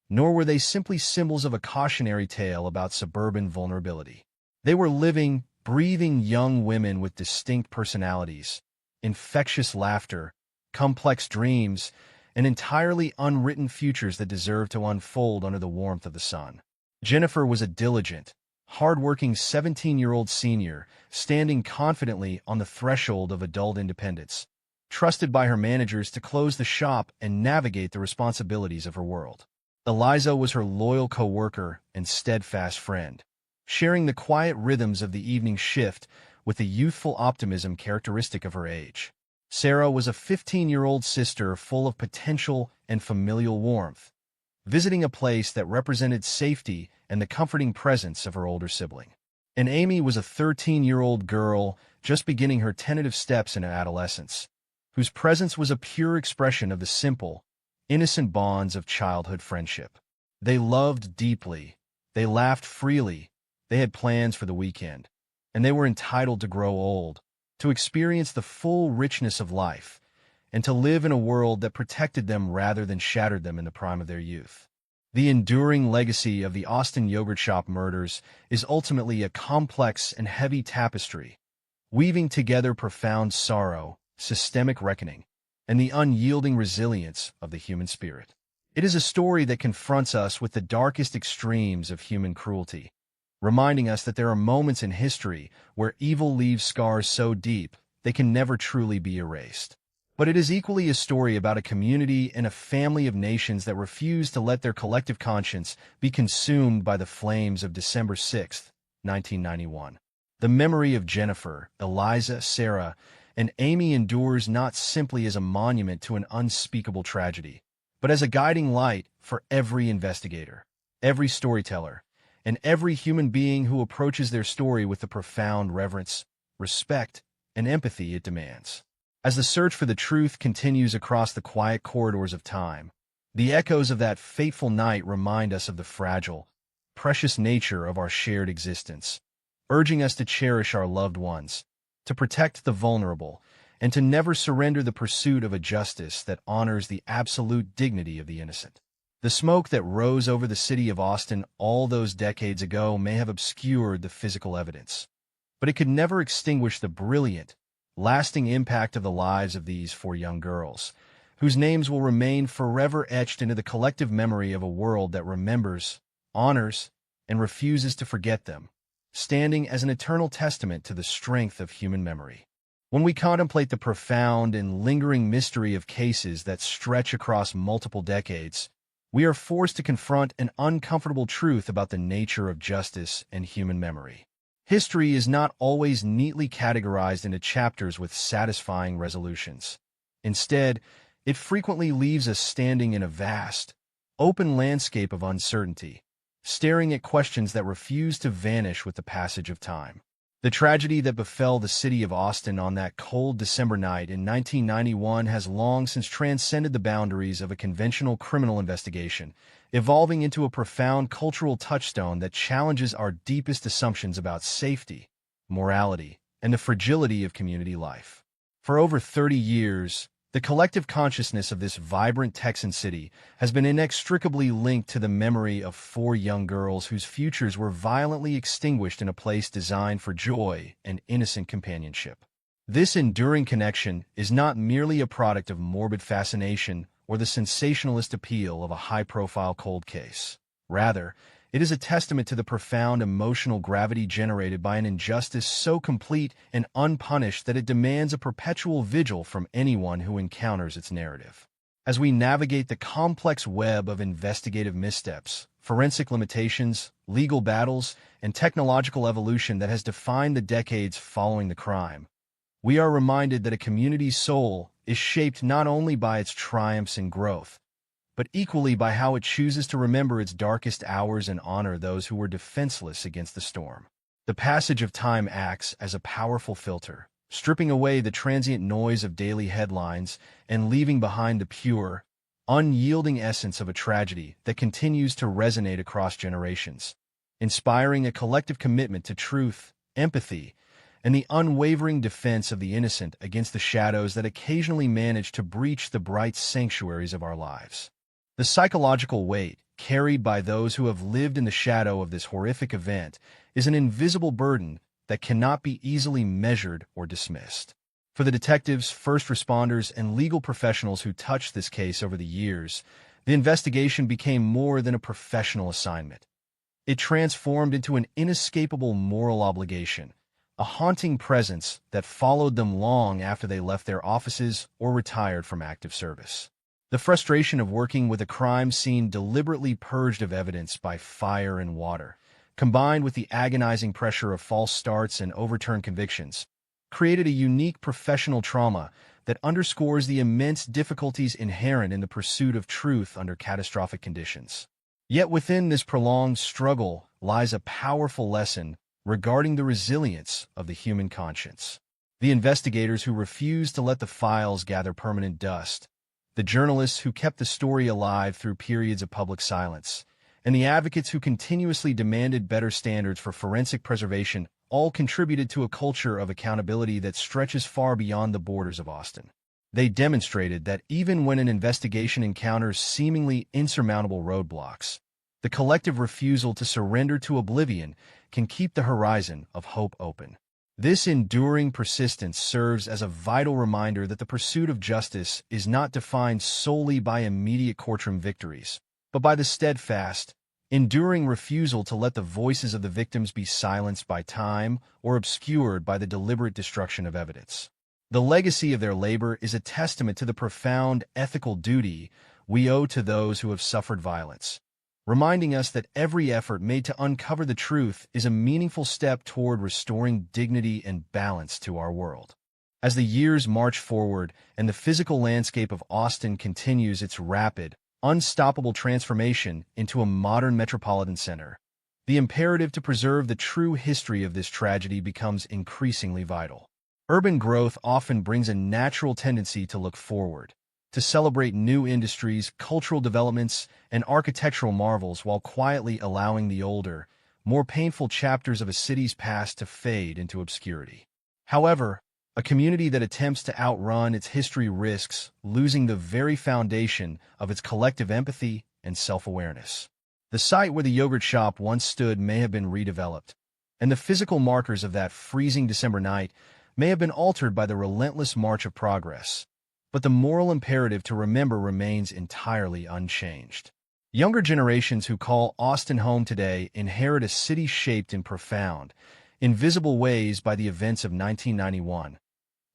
Speaker 17: nor were they simply symbols of a cautionary tale about suburban vulnerability. They were living, breathing young women with distinct personalities, infectious laughter, complex dreams, and entirely unwritten futures that deserve to unfold under the warmth of the sun. Jennifer was a diligent, hard-working 17-year-old senior, standing confidently on the threshold of adult independence, trusted by her managers to close the shop and navigate the responsibilities of her world. Eliza was her loyal co-worker and steadfast friend, sharing the quiet rhythms of the evening shift with the youthful optimism characteristic of her age. Sarah was a 15-year-old sister full of potential and familial warmth, visiting a place that represented safety and the comforting presence of her older sibling. And Amy was a 13-year-old girl just beginning her tentative steps into adolescence, whose presence was a pure expression of the simple, innocent bonds of childhood friendship. They loved deeply, they laughed freely, they had plans for the weekend, and they were entitled to grow old, to experience the full richness of life, and to live in a world that protected them rather than shattered them in the prime of their youth. The enduring legacy of the Austin Yogurt Shop murders is ultimately a complex and heavy tapestry, weaving together profound sorrow, systemic reckoning, and the unyielding resilience of the human spirit. It is a story that confronts us with the darkest extremes of human cruelty, reminding us that there are moments in history where evil leaves scars so deep they can never truly be erased. But it is equally a story about a community and a family of nations that refuse to let their collective conscience be consumed by the flames of December 6, 1991. The memory of Jennifer, Eliza, Sarah, and Amy endures not simply as a monument to an unspeakable tragedy, but as a guiding light for every investigator, every storyteller, and every human being who approaches their story with the profound reverence, respect, and empathy it demands. As the search for the truth continues across the quiet corridors of time, the echoes of that fateful night remind us of the fragile, precious nature of our shared existence, urging us to cherish our loved ones, to protect the vulnerable, and to never surrender the pursuit of a justice that honors the absolute dignity of the innocent. The smoke that rose over the city of Austin all those decades ago may have obscured the physical evidence, but it could never extinguish the brilliant, lasting impact of the lives of these 4 young girls, whose names will remain forever etched into the collective memory of a world that remembers, honors, and refuses to forget them, standing as an eternal testament to the strength of human memory. When we contemplate the profound and lingering mystery of cases that stretch across multiple decades, we are forced to confront an uncomfortable truth about the nature of justice and human memory. History is not always neatly categorized into chapters with satisfying resolutions. Instead, it frequently leaves us standing in a vast, open landscape of uncertainty, staring at questions that refuse to vanish with the passage of time. The tragedy that befell the city of Austin on that cold December night in 1991 has long since transcended the boundaries of a conventional criminal investigation, evolving into a profound cultural touchstone that challenges our deepest assumptions about safety, morality, and the fragility of community life. For over 30 years, the collective consciousness of this vibrant Texan city has been inextricably linked to the memory of 4 young girls whose futures were violently extinguished in a place designed for joy and innocent companionship. This enduring connection is not merely a product of morbid fascination or the sensationalist appeal of a high-profile cold case. Rather, it is a testament to the profound emotional gravity generated by an injustice so complete and unpunished that it demands a perpetual vigil from anyone who encounters its narrative. As we navigate the complex web of investigative missteps, forensic limitations, legal battles, and technological evolution that has defined the decades following the crime, we are reminded that a community's soul is shaped not only by its triumphs and growth, but equally by how it chooses to remember its darkest hours and honor those who were defenseless against the storm. The passage of time acts as a powerful filter, stripping away the transient noise of daily headlines and leaving behind the pure, unyielding essence of a tragedy that continues to resonate across generations, inspiring a collective commitment to truth, empathy, and the unwavering defense of the innocent against the shadows that occasionally manage to breach the bright sanctuaries of our lives. The psychological weight carried by those who have lived in the shadow of this horrific event is an invisible burden that cannot be easily measured or dismissed. For the detectives, first responders, and legal professionals who touched this case over the years, the investigation became more than a professional assignment. It transformed into an inescapable moral obligation, a haunting presence that followed them long after they left their offices or retired from active service. The frustration of working with a crime scene deliberately purged of evidence by fire and water, combined with the agonizing pressure of false starts and overturned convictions, created a unique professional trauma that underscores the immense difficulties inherent in the pursuit of truth under catastrophic conditions. Yet within this prolonged struggle lies a powerful lesson regarding the resilience of the human conscience. The investigators who refused to let the files gather permanent dust, the journalists who kept the story alive through periods of public silence, and the advocates who continuously demanded better standards for forensic preservation all contributed to a culture of accountability that stretches far beyond the borders of Austin. They demonstrated that even when an investigation encounters seemingly insurmountable roadblocks, the collective refusal to surrender to oblivion can keep the horizon of hope open. This enduring persistence serves as a vital reminder that the pursuit of justice is not defined solely by immediate courtroom victories, but by the steadfast, enduring refusal to let the voices of the victims be silenced by time or obscured by the deliberate destruction of evidence. The legacy of their labor is a testament to the profound ethical duty we owe to those who have suffered violence, reminding us that every effort made to uncover the truth is a meaningful step toward restoring dignity and balance to our world. As the years march forward and the physical landscape of Austin continues its rapid, unstoppable transformation into a modern metropolitan center, the imperative to preserve the true history of this tragedy becomes increasingly vital. Urban growth often brings a natural tendency to look forward, to celebrate new industries, cultural developments, and architectural marvels while quietly allowing the older, more painful chapters of a city's past to fade into obscurity. However, a community that attempts to outrun its history risks losing the very foundation of its collective empathy and self-awareness. The site where the yogurt shop once stood may have been redeveloped, and the physical markers of that freezing December night may have been altered by the relentless march of progress, but the moral imperative to remember remains entirely unchanged. Younger generations who call Austin home today inherit a city shaped in profound, invisible ways by the events of 1991,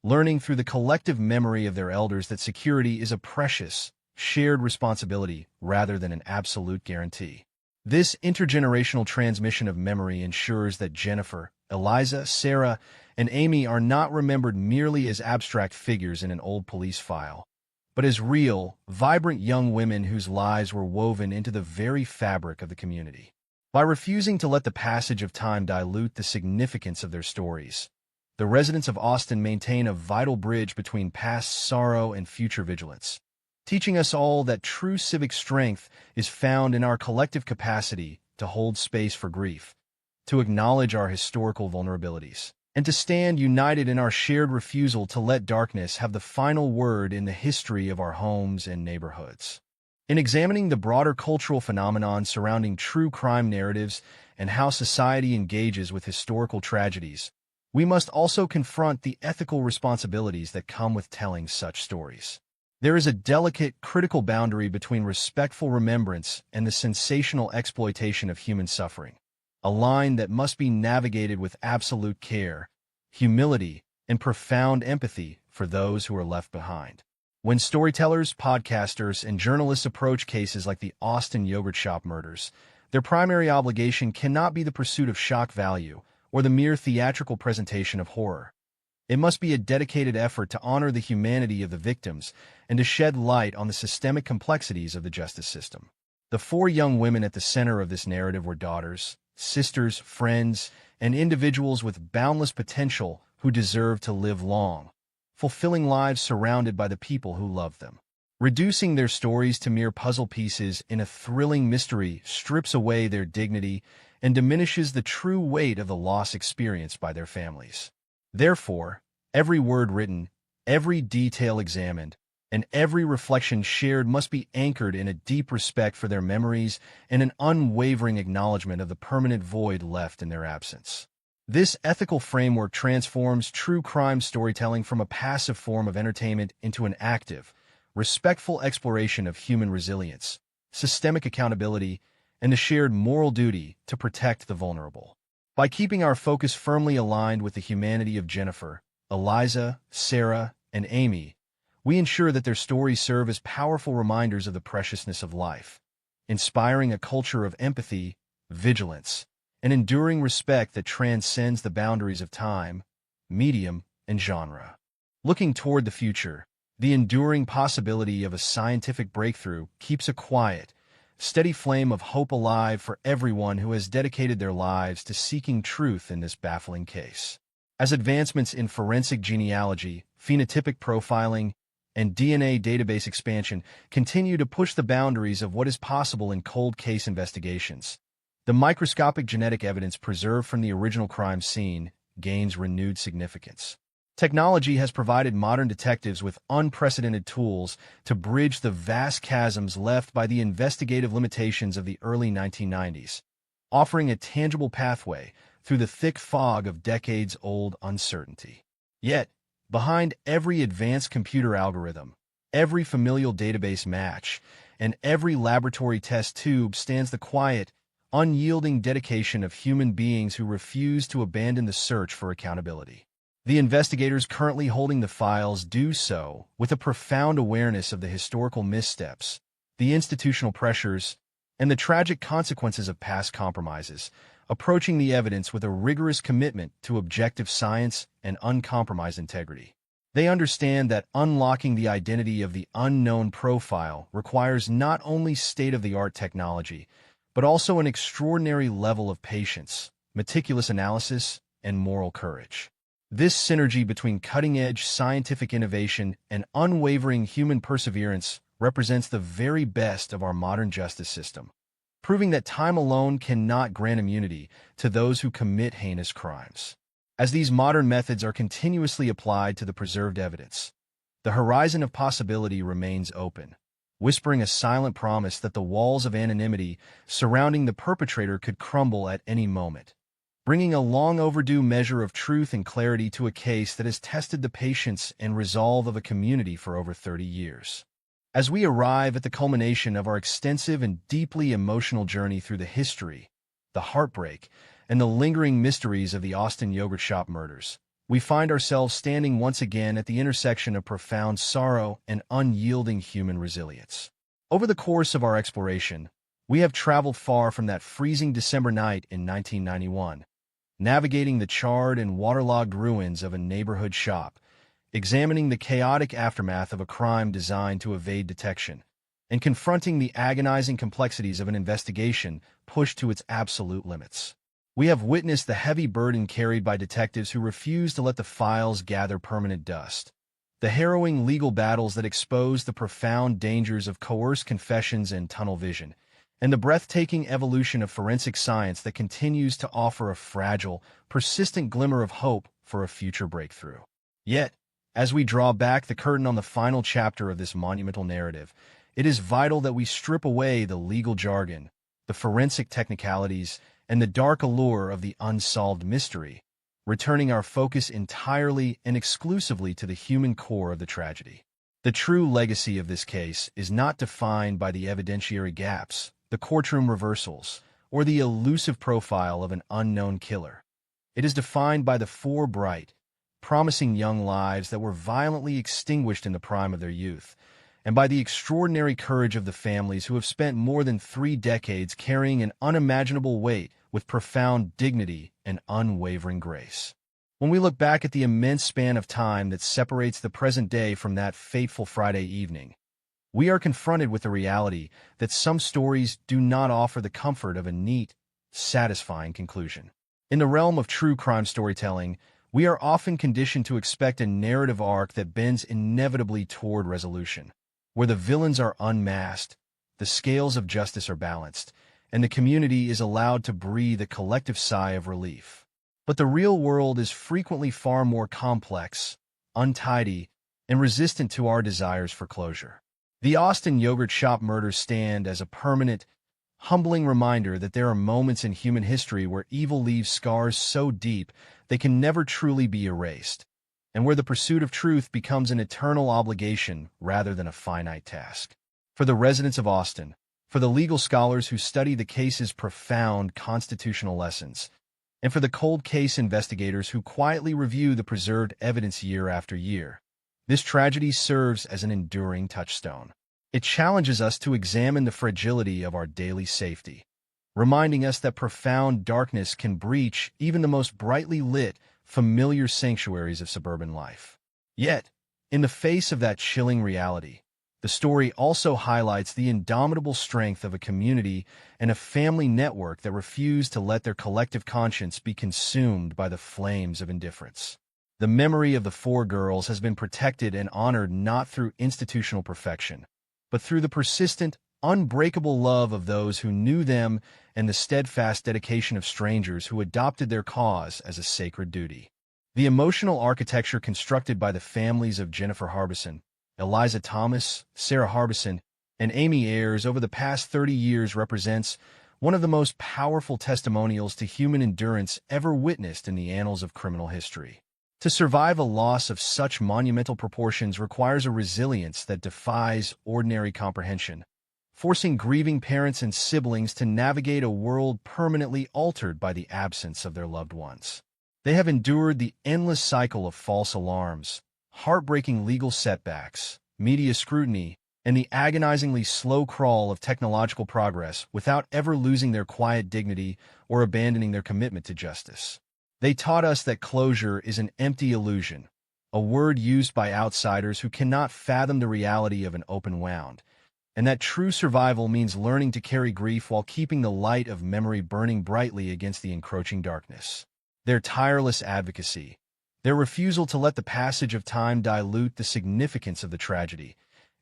Speaker 17: learning through the collective memory of their elders that security is a precious, shared responsibility rather than an absolute guarantee. This intergenerational transmission of memory ensures that Jennifer, Eliza, Sarah, and Amy are not remembered merely as abstract figures in an old police file, but as real, vibrant young women whose lives were woven into the very fabric of the community. By refusing to let the passage of time dilute the significance of their stories, the residents of Austin maintain a vital bridge between past sorrow and future vigilance, teaching us all that true civic strength is found in our collective capacity to hold space for grief, to acknowledge our historical vulnerabilities, and to stand united in our shared refusal to let darkness have the final word in the history of our homes and neighborhoods. In examining the broader cultural phenomenon surrounding true crime narratives and how society engages with historical tragedies, we must also confront the ethical responsibilities that come with telling such stories. There is a delicate, critical boundary between respectful remembrance and the sensational exploitation of human suffering, a line that must be navigated with absolute care, humility, and profound empathy for those who are left behind. When storytellers, podcasters, and journalists approach cases like the Austin yogurt shop murders, their primary obligation cannot be the pursuit of shock value or the mere theatrical presentation of horror. It must be a dedicated effort to honor the humanity of the victims and to shed light on the systemic complexities of the justice system. The four young women at the center of this narrative were daughters, sisters, friends, and individuals with boundless potential who deserve to live long, fulfilling lives surrounded by the people who love them. Reducing their stories to mere puzzle pieces in a thrilling mystery strips away their dignity and diminishes the true weight of the loss experienced by their families. Therefore, every word written, every detail examined, and every reflection shared must be anchored in a deep respect for their memories and an unwavering acknowledgement of the permanent void left in their absence. This ethical framework transforms true crime storytelling from a passive form of entertainment into an active, respectful exploration of human resilience, systemic accountability, and the shared moral duty to protect the vulnerable. By keeping our focus firmly aligned with the humanity of Jennifer, Eliza, Sarah, and Amy, we ensure that their stories serve as powerful reminders of the preciousness of life, inspiring a culture of empathy, vigilance, and enduring respect that transcends the boundaries of time, medium, and genre. Looking toward the future, the enduring possibility of a scientific breakthrough keeps a quiet, steady flame of hope alive for everyone who has dedicated their lives to seeking truth in this baffling case. As advancements in forensic genealogy, phenotypic profiling, and DNA database expansion continue to push the boundaries of what is possible in cold case investigations, the microscopic genetic evidence preserved from the original crime scene gains renewed significance. Technology has provided modern detectives with unprecedented tools to bridge the vast chasms left by the investigative limitations of the early 1990s, offering a tangible pathway through the thick fog of decades-old uncertainty. Yet, behind every advanced computer algorithm, every familial database match, and every laboratory test tube stands the quiet, unyielding dedication of human beings who refuse to abandon the search for accountability. The investigators currently holding the files do so with a profound awareness of the historical missteps, the institutional pressures, and the tragic consequences of past compromises, approaching the evidence with a rigorous commitment to objective science and uncompromised integrity. They understand that unlocking the identity of the unknown profile requires not only state-of-the-art technology, but also an extraordinary level of patience, meticulous analysis, and moral courage. This synergy between cutting-edge scientific innovation and unwavering human perseverance represents the very best of our modern justice system, proving that time alone cannot grant immunity to those who commit heinous crimes. As these modern methods are continuously applied to the preserved evidence, the horizon of possibility remains open, whispering a silent promise that the walls of anonymity surrounding the perpetrator could crumble at any moment, bringing a long-overdue measure of truth and clarity to a case that has tested the patience and resolve of a community for over 30 years. As we arrive at the culmination of our extensive and deeply emotional journey through the history, the heartbreak, and the lingering mysteries of the Austin yogurt shop murders, we find ourselves standing once again at the intersection of profound sorrow and unyielding human resilience. Over the course of our exploration, we have traveled far from that freezing December night in 1991, navigating the charred and waterlogged ruins of a neighborhood shop, examining the chaotic aftermath of a crime designed to evade detection, and confronting the agonizing complexities of an investigation pushed to its absolute limits. We have witnessed the heavy burden carried by detectives who refuse to let the files gather permanent dust, the harrowing legal battles that expose the profound dangers of coerced confessions and tunnel vision, and the breathtaking evolution of forensic science that continues to offer a fragile, persistent glimmer of hope for a future breakthrough. Yet, as we draw back the curtain on the final chapter of this monumental narrative, it is vital that we strip away the legal jargon, the forensic technicalities, and the dark allure of the unsolved mystery, returning our focus entirely and exclusively to the human core of the tragedy. The true legacy of this case is not defined by the evidentiary gaps, the courtroom reversals, or the elusive profile of an unknown killer. It is defined by the 4 bright, promising young lives that were violently extinguished in the prime of their youth, and by the extraordinary courage of the families who have spent more than 3 decades carrying an unimaginable weight with profound dignity and unwavering grace. When we look back at the immense span of time that separates the present day from that fateful Friday evening, we are confronted with the reality that some stories do not offer the comfort of a neat, satisfying conclusion. In the realm of true crime storytelling, we are often conditioned to expect a narrative arc that bends inevitably toward resolution, where the villains are unmasked, the scales of justice are balanced, and the community is allowed to breathe a collective sigh of relief. But the real world is frequently far more complex, untidy, and resistant to our desires for closure. The Austin yogurt shop murders stand as a permanent, humbling reminder that there are moments in human history where evil leaves scars so deep they can never truly be erased, and where the pursuit of truth becomes an eternal obligation rather than a finite task. For the residents of Austin, for the legal scholars who study the case's profound constitutional lessons, and for the cold case investigators who quietly review the preserved evidence year after year, this tragedy serves as an enduring touchstone. It challenges us to examine the fragility of our daily safety, reminding us that profound darkness can breach even the most brightly lit, familiar sanctuaries of suburban life. Yet, in the face of that chilling reality, the story also highlights the indomitable strength of a community and a family network that refuse to let their collective conscience be consumed by the flames of indifference. The memory of the 4 girls has been protected and honored not through institutional perfection, but through the persistent, unbreakable love of those who knew them and the steadfast dedication of strangers who adopted their cause as a sacred duty. The emotional architecture constructed by the families of Jennifer Harbison, Eliza Thomas, Sarah Harbison, and Amy Ayers over the past 30 years represents one of the most powerful testimonials to human endurance ever witnessed in the annals of criminal history. To survive a loss of such monumental proportions requires a resilience that defies ordinary comprehension, forcing grieving parents and siblings to navigate a world permanently altered by the absence of their loved ones. They have endured the endless cycle of false alarms, heartbreaking legal setbacks, media scrutiny, and the agonizingly slow crawl of technological progress without ever losing their quiet dignity or abandoning their commitment to justice. They taught us that closure is an empty illusion, a word used by outsiders who cannot fathom the reality of an open wound, and that true survival means learning to carry grief while keeping the light of memory burning brightly against the encroaching darkness. Their tireless advocacy, their refusal to let the passage of time dilute the significance of the tragedy,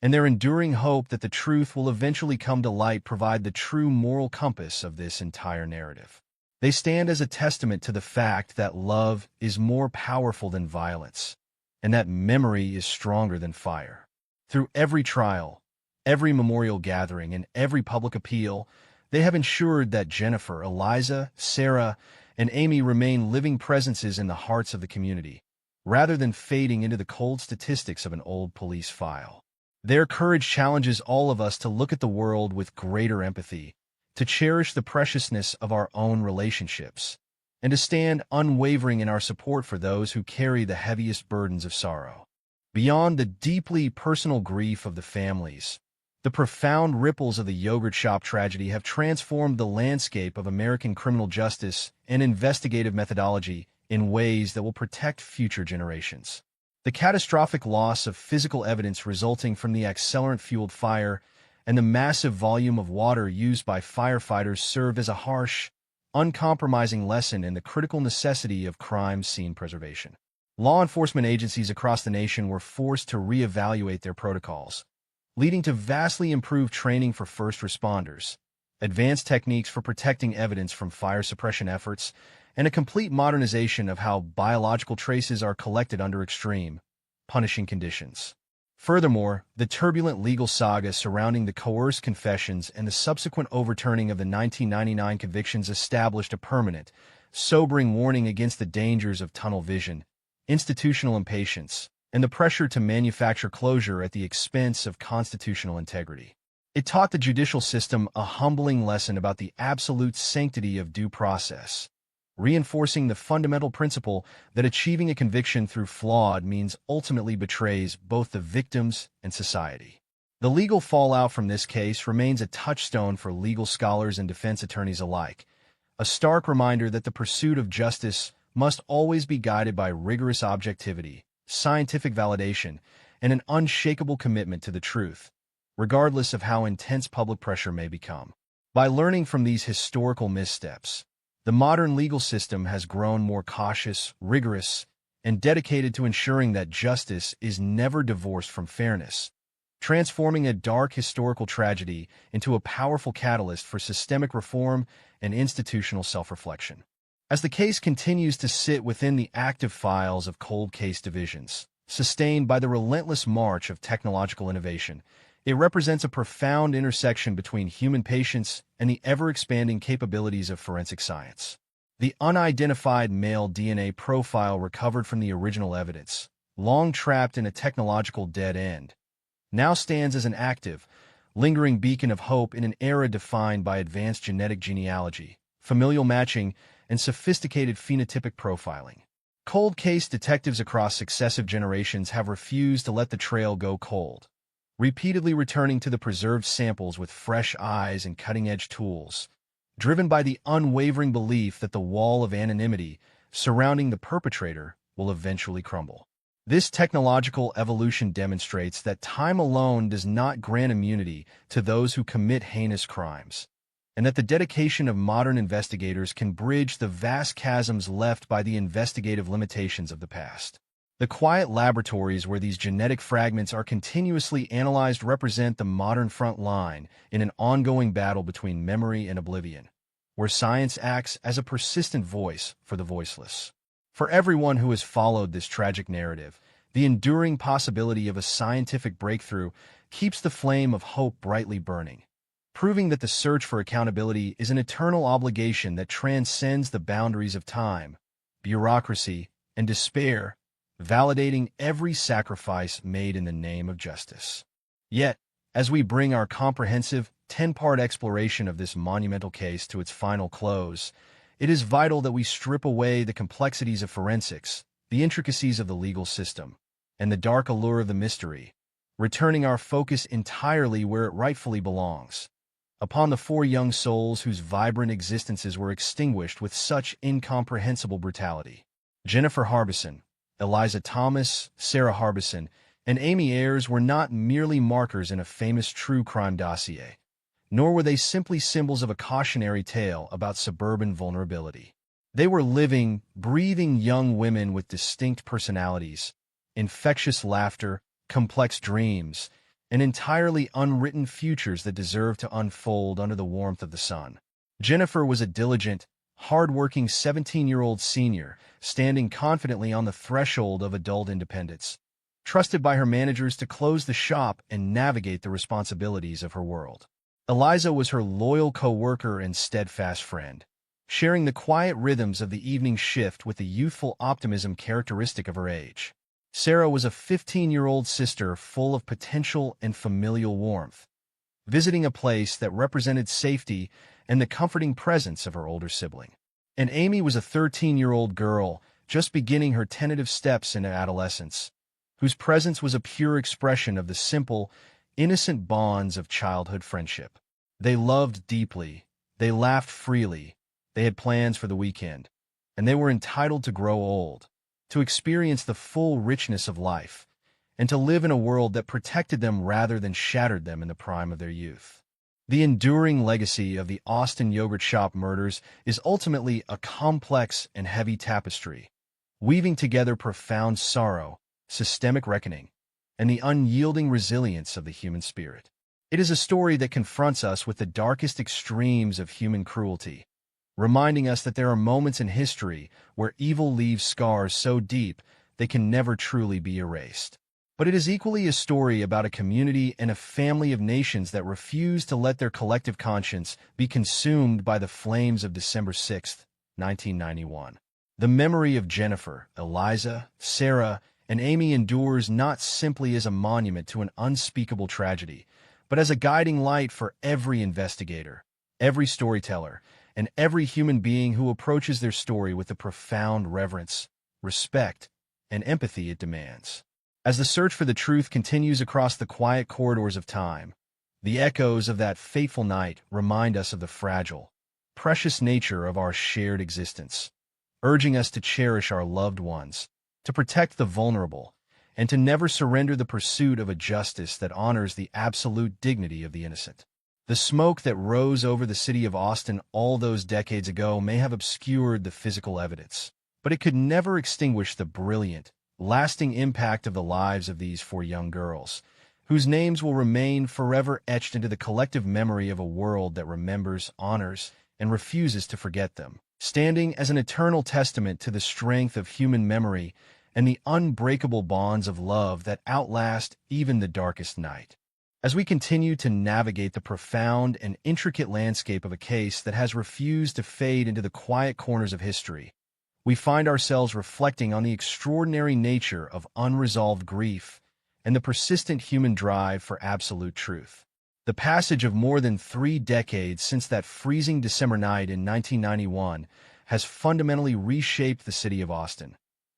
Speaker 17: and their enduring hope that the truth will eventually come to light provide the true moral compass of this entire narrative. They stand as a testament to the fact that love is more powerful than violence, and that memory is stronger than fire. Through every trial, every memorial gathering, and every public appeal, they have ensured that Jennifer, Eliza, Sarah, and Amy remain living presences in the hearts of the community, rather than fading into the cold statistics of an old police file. Their courage challenges all of us to look at the world with greater empathy, to cherish the preciousness of our own relationships, and to stand unwavering in our support for those who carry the heaviest burdens of sorrow. Beyond the deeply personal grief of the families, the profound ripples of the yogurt shop tragedy have transformed the landscape of American criminal justice and investigative methodology in ways that will protect future generations. The catastrophic loss of physical evidence resulting from the accelerant-fueled fire and the massive volume of water used by firefighters served as a harsh, uncompromising lesson in the critical necessity of crime scene preservation. Law enforcement agencies across the nation were forced to reevaluate their protocols, leading to vastly improved training for first responders, advanced techniques for protecting evidence from fire suppression efforts, and a complete modernization of how biological traces are collected under extreme, punishing conditions. Furthermore, the turbulent legal saga surrounding the coerced confessions and the subsequent overturning of the 1999 convictions established a permanent, sobering warning against the dangers of tunnel vision, institutional impatience, and the pressure to manufacture closure at the expense of constitutional integrity. It taught the judicial system a humbling lesson about the absolute sanctity of due process, reinforcing the fundamental principle that achieving a conviction through flawed means ultimately betrays both the victims and society. The legal fallout from this case remains a touchstone for legal scholars and defense attorneys alike, a stark reminder that the pursuit of justice must always be guided by rigorous objectivity, scientific validation, and an unshakable commitment to the truth, regardless of how intense public pressure may become. By learning from these historical missteps, the modern legal system has grown more cautious, rigorous, and dedicated to ensuring that justice is never divorced from fairness, transforming a dark historical tragedy into a powerful catalyst for systemic reform and institutional self-reflection. As the case continues to sit within the active files of cold case divisions, sustained by the relentless march of technological innovation, it represents a profound intersection between human patience and the ever-expanding capabilities of forensic science. The unidentified male DNA profile recovered from the original evidence, long trapped in a technological dead end, now stands as an active, lingering beacon of hope in an era defined by advanced genetic genealogy, familial matching, and sophisticated phenotypic profiling. Cold case detectives across successive generations have refused to let the trail go cold, repeatedly returning to the preserved samples with fresh eyes and cutting-edge tools, driven by the unwavering belief that the wall of anonymity surrounding the perpetrator will eventually crumble. This technological evolution demonstrates that time alone does not grant immunity to those who commit heinous crimes, and that the dedication of modern investigators can bridge the vast chasms left by the investigative limitations of the past. The quiet laboratories where these genetic fragments are continuously analyzed represent the modern front line in an ongoing battle between memory and oblivion, where science acts as a persistent voice for the voiceless. For everyone who has followed this tragic narrative, the enduring possibility of a scientific breakthrough keeps the flame of hope brightly burning, proving that the search for accountability is an eternal obligation that transcends the boundaries of time, bureaucracy, and despair, validating every sacrifice made in the name of justice. Yet, as we bring our comprehensive 10-part exploration of this monumental case to its final close, it is vital that we strip away the complexities of forensics, the intricacies of the legal system, and the dark allure of the mystery, returning our focus entirely where it rightfully belongs, upon the 4 young souls whose vibrant existences were extinguished with such incomprehensible brutality. Jennifer Harbison, Eliza Thomas, Sarah Harbison, and Amy Ayers were not merely markers in a famous true crime dossier, nor were they simply symbols of a cautionary tale about suburban vulnerability. They were living, breathing young women with distinct personalities, infectious laughter, complex dreams, and entirely unwritten futures that deserve to unfold under the warmth of the sun. Jennifer was a diligent, hard-working 17-year-old senior, standing confidently on the threshold of adult independence, trusted by her managers to close the shop and navigate the responsibilities of her world. Eliza was her loyal co-worker and steadfast friend, sharing the quiet rhythms of the evening shift with the youthful optimism characteristic of her age. Sarah was a 15-year-old sister full of potential and familial warmth, visiting a place that represented safety and the comforting presence of her older sibling. And Amy was a 13-year-old girl just beginning her tentative steps into adolescence, whose presence was a pure expression of the simple, innocent bonds of childhood friendship. They loved deeply, they laughed freely, they had plans for the weekend, and they were entitled to grow old, to experience the full richness of life, and to live in a world that protected them rather than shattered them in the prime of their youth. The enduring legacy of the Austin Yogurt Shop murders is ultimately a complex and heavy tapestry, weaving together profound sorrow, systemic reckoning, and the unyielding resilience of the human spirit. It is a story that confronts us with the darkest extremes of human cruelty, reminding us that there are moments in history where evil leaves scars so deep they can never truly be erased. But it is equally a story about a community and a family of nations that refuse to let their collective conscience be consumed by the flames of December 6, 1991. The memory of Jennifer, Eliza, Sarah, and Amy endures not simply as a monument to an unspeakable tragedy, but as a guiding light for every investigator, every storyteller, and every human being who approaches their story with the profound reverence, respect, and empathy it demands. As the search for the truth continues across the quiet corridors of time, the echoes of that fateful night remind us of the fragile, precious nature of our shared existence, urging us to cherish our loved ones, to protect the vulnerable, and to never surrender the pursuit of a justice that honors the absolute dignity of the innocent. The smoke that rose over the city of Austin all those decades ago may have obscured the physical evidence, but it could never extinguish the brilliant, lasting impact of the lives of these 4 young girls, whose names will remain forever etched into the collective memory of a world that remembers, honors, and refuses to forget them, standing as an eternal testament to the strength of human memory and the unbreakable bonds of love that outlast even the darkest night. As we continue to navigate the profound and intricate landscape of a case that has refused to fade into the quiet corners of history, we find ourselves reflecting on the extraordinary nature of unresolved grief and the persistent human drive for absolute truth. The passage of more than 3 decades since that freezing December night in 1991 has fundamentally reshaped the city of Austin,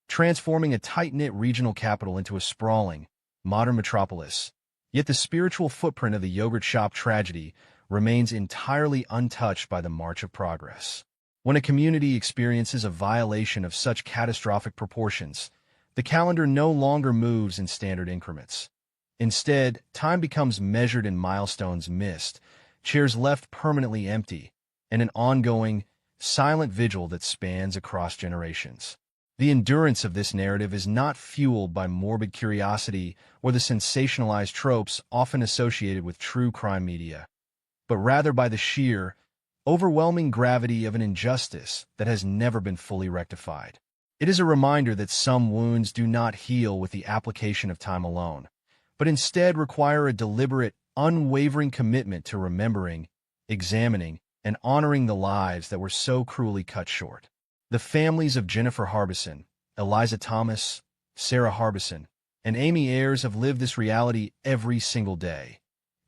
Speaker 17: transforming a tight-knit regional capital into a sprawling, modern metropolis. Yet the spiritual footprint of the yogurt shop tragedy remains entirely untouched by the march of progress. When a community experiences a violation of such catastrophic proportions, the calendar no longer moves in standard increments. Instead, time becomes measured in milestones missed, chairs left permanently empty, and an ongoing, silent vigil that spans across generations. The endurance of this narrative is not fueled by morbid curiosity or the sensationalized tropes often associated with true crime media, but rather by the sheer, overwhelming gravity of an injustice that has never been fully rectified. It is a reminder that some wounds do not heal with the application of time alone, but instead require a deliberate, unwavering commitment to remembering, examining, and honoring the lives that were so cruelly cut short. The families of Jennifer Harbison, Eliza Thomas, Sarah Harbison, and Amy Ayers have lived this reality every single day,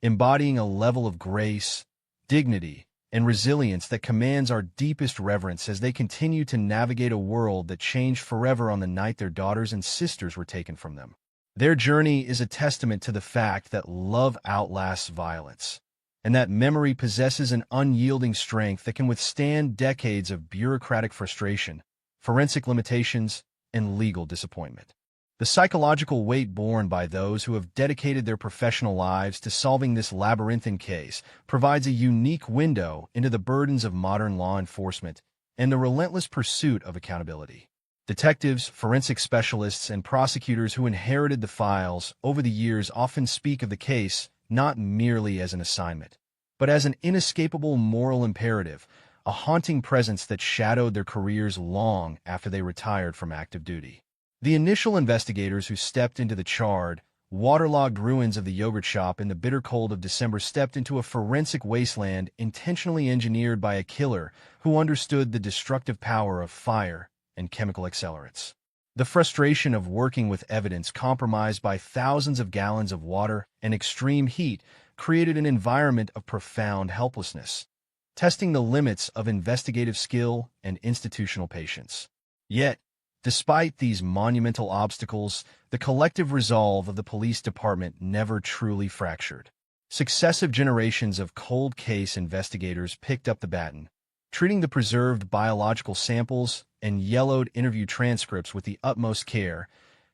Speaker 17: embodying a level of grace, dignity, and resilience that commands our deepest reverence as they continue to navigate a world that changed forever on the night their daughters and sisters were taken from them. Their journey is a testament to the fact that love outlasts violence, and that memory possesses an unyielding strength that can withstand decades of bureaucratic frustration, forensic limitations, and legal disappointment. The psychological weight borne by those who have dedicated their professional lives to solving this labyrinthine case provides a unique window into the burdens of modern law enforcement and the relentless pursuit of accountability. Detectives, forensic specialists, and prosecutors who inherited the files over the years often speak of the case not merely as an assignment, but as an inescapable moral imperative, a haunting presence that shadowed their careers long after they retired from active duty. The initial investigators who stepped into the charred, waterlogged ruins of the yogurt shop in the bitter cold of December stepped into a forensic wasteland intentionally engineered by a killer who understood the destructive power of fire and chemical accelerants. The frustration of working with evidence compromised by thousands of gallons of water and extreme heat created an environment of profound helplessness, testing the limits of investigative skill and institutional patience. Yet, despite these monumental obstacles, the collective resolve of the police department never truly fractured. Successive generations of cold case investigators picked up the baton, treating the preserved biological samples and yellowed interview transcripts with the utmost care,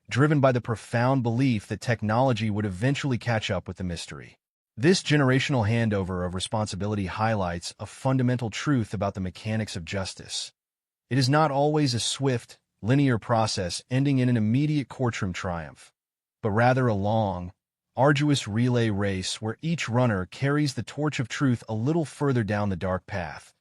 Speaker 17: driven by the profound belief that technology would eventually catch up with the mystery. This generational handover of responsibility highlights a fundamental truth about the mechanics of justice. It is not always a swift, linear process ending in an immediate courtroom triumph, but rather a long, arduous relay race where each runner carries the torch of truth a little further down the dark path,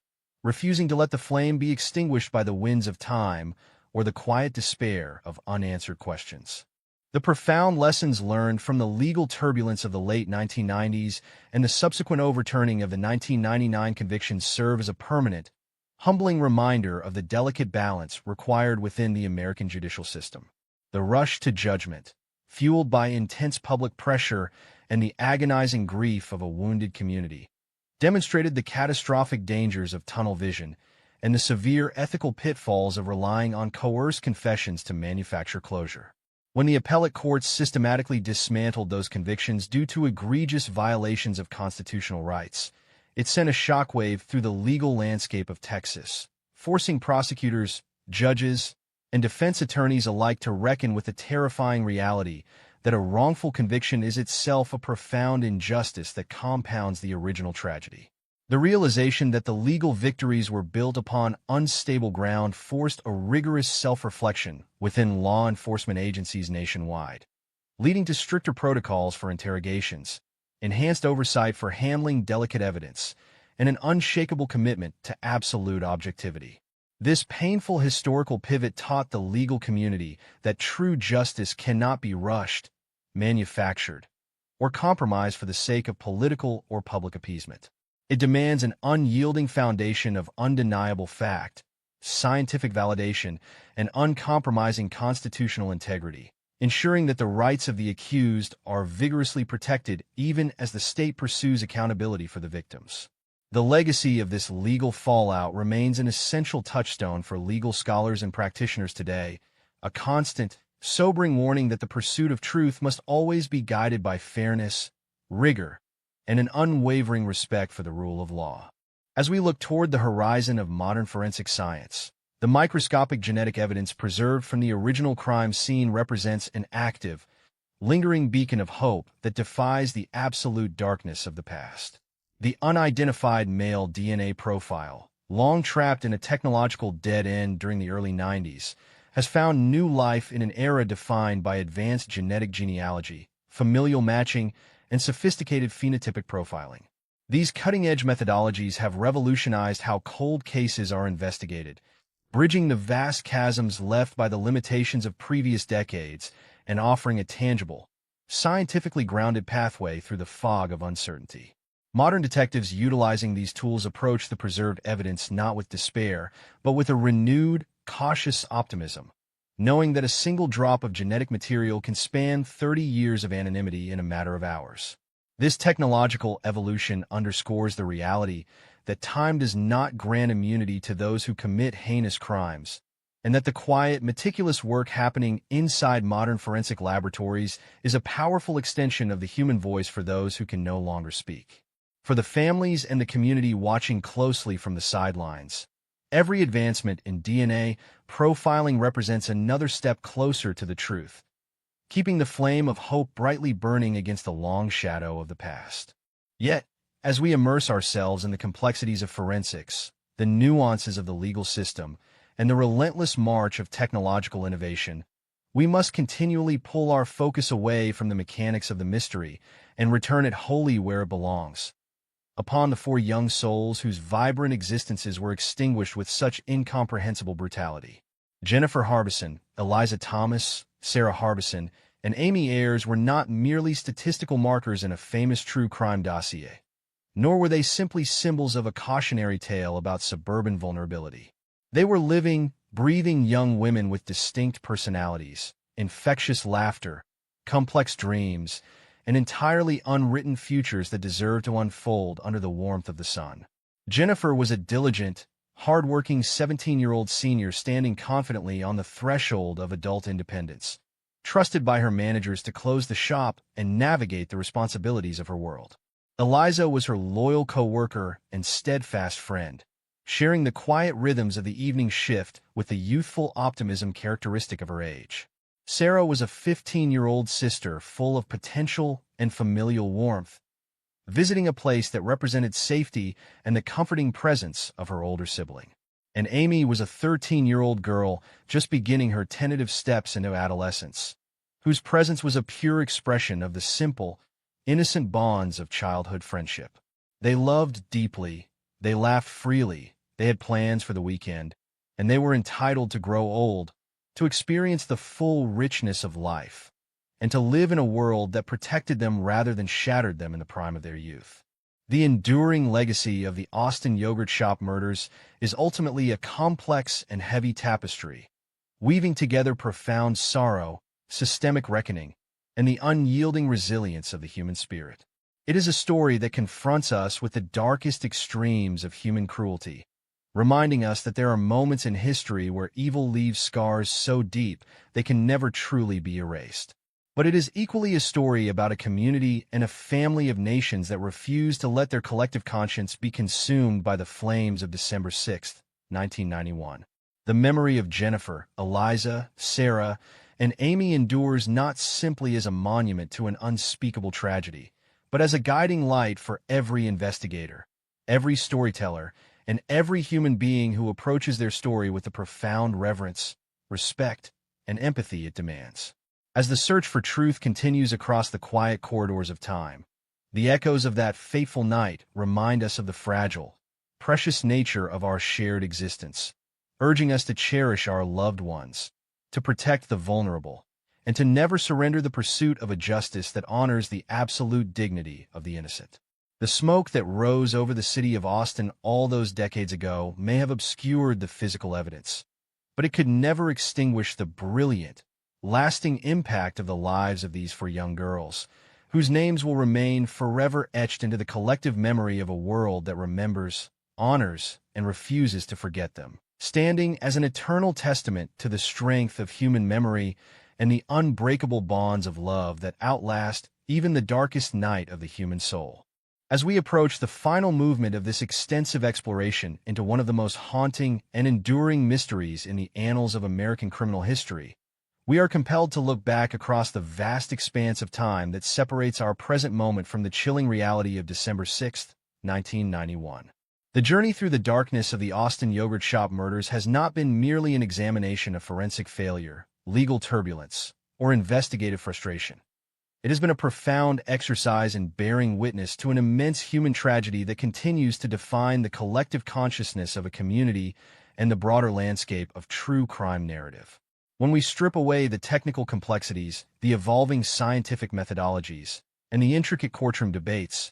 Speaker 17: refusing to let the flame be extinguished by the winds of time or the quiet despair of unanswered questions. The profound lessons learned from the legal turbulence of the late 1990s and the subsequent overturning of the 1999 convictions serve as a permanent, humbling reminder of the delicate balance required within the American judicial system. The rush to judgment, fueled by intense public pressure and the agonizing grief of a wounded community, demonstrated the catastrophic dangers of tunnel vision and the severe ethical pitfalls of relying on coerced confessions to manufacture closure. When the appellate courts systematically dismantled those convictions due to egregious violations of constitutional rights, it sent a shockwave through the legal landscape of Texas, forcing prosecutors, judges, and defense attorneys alike to reckon with the terrifying reality that a wrongful conviction is itself a profound injustice that compounds the original tragedy. The realization that the legal victories were built upon unstable ground forced a rigorous self-reflection within law enforcement agencies nationwide, leading to stricter protocols for interrogations, enhanced oversight for handling delicate evidence, and an unshakable commitment to absolute objectivity. This painful historical pivot taught the legal community that true justice cannot be rushed, manufactured, or compromised for the sake of political or public appeasement. It demands an unyielding foundation of undeniable fact, scientific validation, and uncompromising constitutional integrity, ensuring that the rights of the accused are vigorously protected even as the state pursues accountability for the victims. The legacy of this legal fallout remains an essential touchstone for legal scholars and practitioners today, a constant, sobering warning that the pursuit of truth must always be guided by fairness, rigor, and an unwavering respect for the rule of law. As we look toward the horizon of modern forensic science, the microscopic genetic evidence preserved from the original crime scene represents an active, lingering beacon of hope that defies the absolute darkness of the past. The unidentified male DNA profile, long trapped in a technological dead end during the early 90s, has found new life in an era defined by advanced genetic genealogy, familial matching, and sophisticated phenotypic profiling. These cutting-edge methodologies have revolutionized how cold cases are investigated, bridging the vast chasms left by the limitations of previous decades and offering a tangible, scientifically grounded pathway through the fog of uncertainty. Modern detectives utilizing these tools approach the preserved evidence not with despair, but with a renewed, cautious optimism, knowing that a single drop of genetic material can span 30 years of anonymity in a matter of hours. This technological evolution underscores the reality that time does not grant immunity to those who commit heinous crimes, and that the quiet, meticulous work happening inside modern forensic laboratories is a powerful extension of the human voice for those who can no longer speak. For the families and the community watching closely from the sidelines, every advancement in DNA profiling represents another step closer to the truth, keeping the flame of hope brightly burning against the long shadow of the past. Yet, as we immerse ourselves in the complexities of forensics, the nuances of the legal system, and the relentless march of technological innovation, we must continually pull our focus away from the mechanics of the mystery and return it wholly where it belongs, upon the four young souls whose vibrant existences were extinguished with such incomprehensible brutality. Jennifer Harbison, Eliza Thomas, Sarah Harbison, and Amy Ayers were not merely statistical markers in a famous true crime dossier, nor were they simply symbols of a cautionary tale about suburban vulnerability. They were living, breathing young women with distinct personalities, infectious laughter, complex dreams, and entirely unwritten futures that deserve to unfold under the warmth of the sun. Jennifer was a diligent, hard-working 17-year-old senior standing confidently on the threshold of adult independence, trusted by her managers to close the shop and navigate the responsibilities of her world. Eliza was her loyal co-worker and steadfast friend, sharing the quiet rhythms of the evening shift with the youthful optimism characteristic of her age. Sarah was a 15-year-old sister full of potential and familial warmth, visiting a place that represented safety and the comforting presence of her older sibling. And Amy was a 13-year-old girl just beginning her tentative steps into adolescence, whose presence was a pure expression of the simple, innocent bonds of childhood friendship. They loved deeply, they laughed freely, they had plans for the weekend, and they were entitled to grow old, to experience the full richness of life, and to live in a world that protected them rather than shattered them in the prime of their youth. The enduring legacy of the Austin Yogurt Shop murders is ultimately a complex and heavy tapestry, weaving together profound sorrow, systemic reckoning, and the unyielding resilience of the human spirit. It is a story that confronts us with the darkest extremes of human cruelty, reminding us that there are moments in history where evil leaves scars so deep they can never truly be erased. But it is equally a story about a community and a family of nations that refuse to let their collective conscience be consumed by the flames of December 6, 1991. The memory of Jennifer, Eliza, Sarah, and Amy endures not simply as a monument to an unspeakable tragedy, but as a guiding light for every investigator, every storyteller, and every human being who approaches their story with the profound reverence, respect, and empathy it demands. As the search for truth continues across the quiet corridors of time, the echoes of that fateful night remind us of the fragile, precious nature of our shared existence, urging us to cherish our loved ones, to protect the vulnerable, and to never surrender the pursuit of a justice that honors the absolute dignity of the innocent. The smoke that rose over the city of Austin all those decades ago may have obscured the physical evidence, but it could never extinguish the brilliant, lasting impact of the lives of these four young girls, whose names will remain forever etched into the collective memory of a world that remembers, honors, and refuses to forget them, standing as an eternal testament to the strength of human memory and the unbreakable bonds of love that outlast even the darkest night of the human soul. As we approach the final movement of this extensive exploration into one of the most haunting and enduring mysteries in the annals of American criminal history, we are compelled to look back across the vast expanse of time that separates our present moment from the chilling reality of December 6, 1991. The journey through the darkness of the Austin Yogurt Shop murders has not been merely an examination of forensic failure, legal turbulence, or investigative frustration. It has been a profound exercise in bearing witness to an immense human tragedy that continues to define the collective consciousness of a community and the broader landscape of true crime narrative. When we strip away the technical complexities, the evolving scientific methodologies, and the intricate courtroom debates,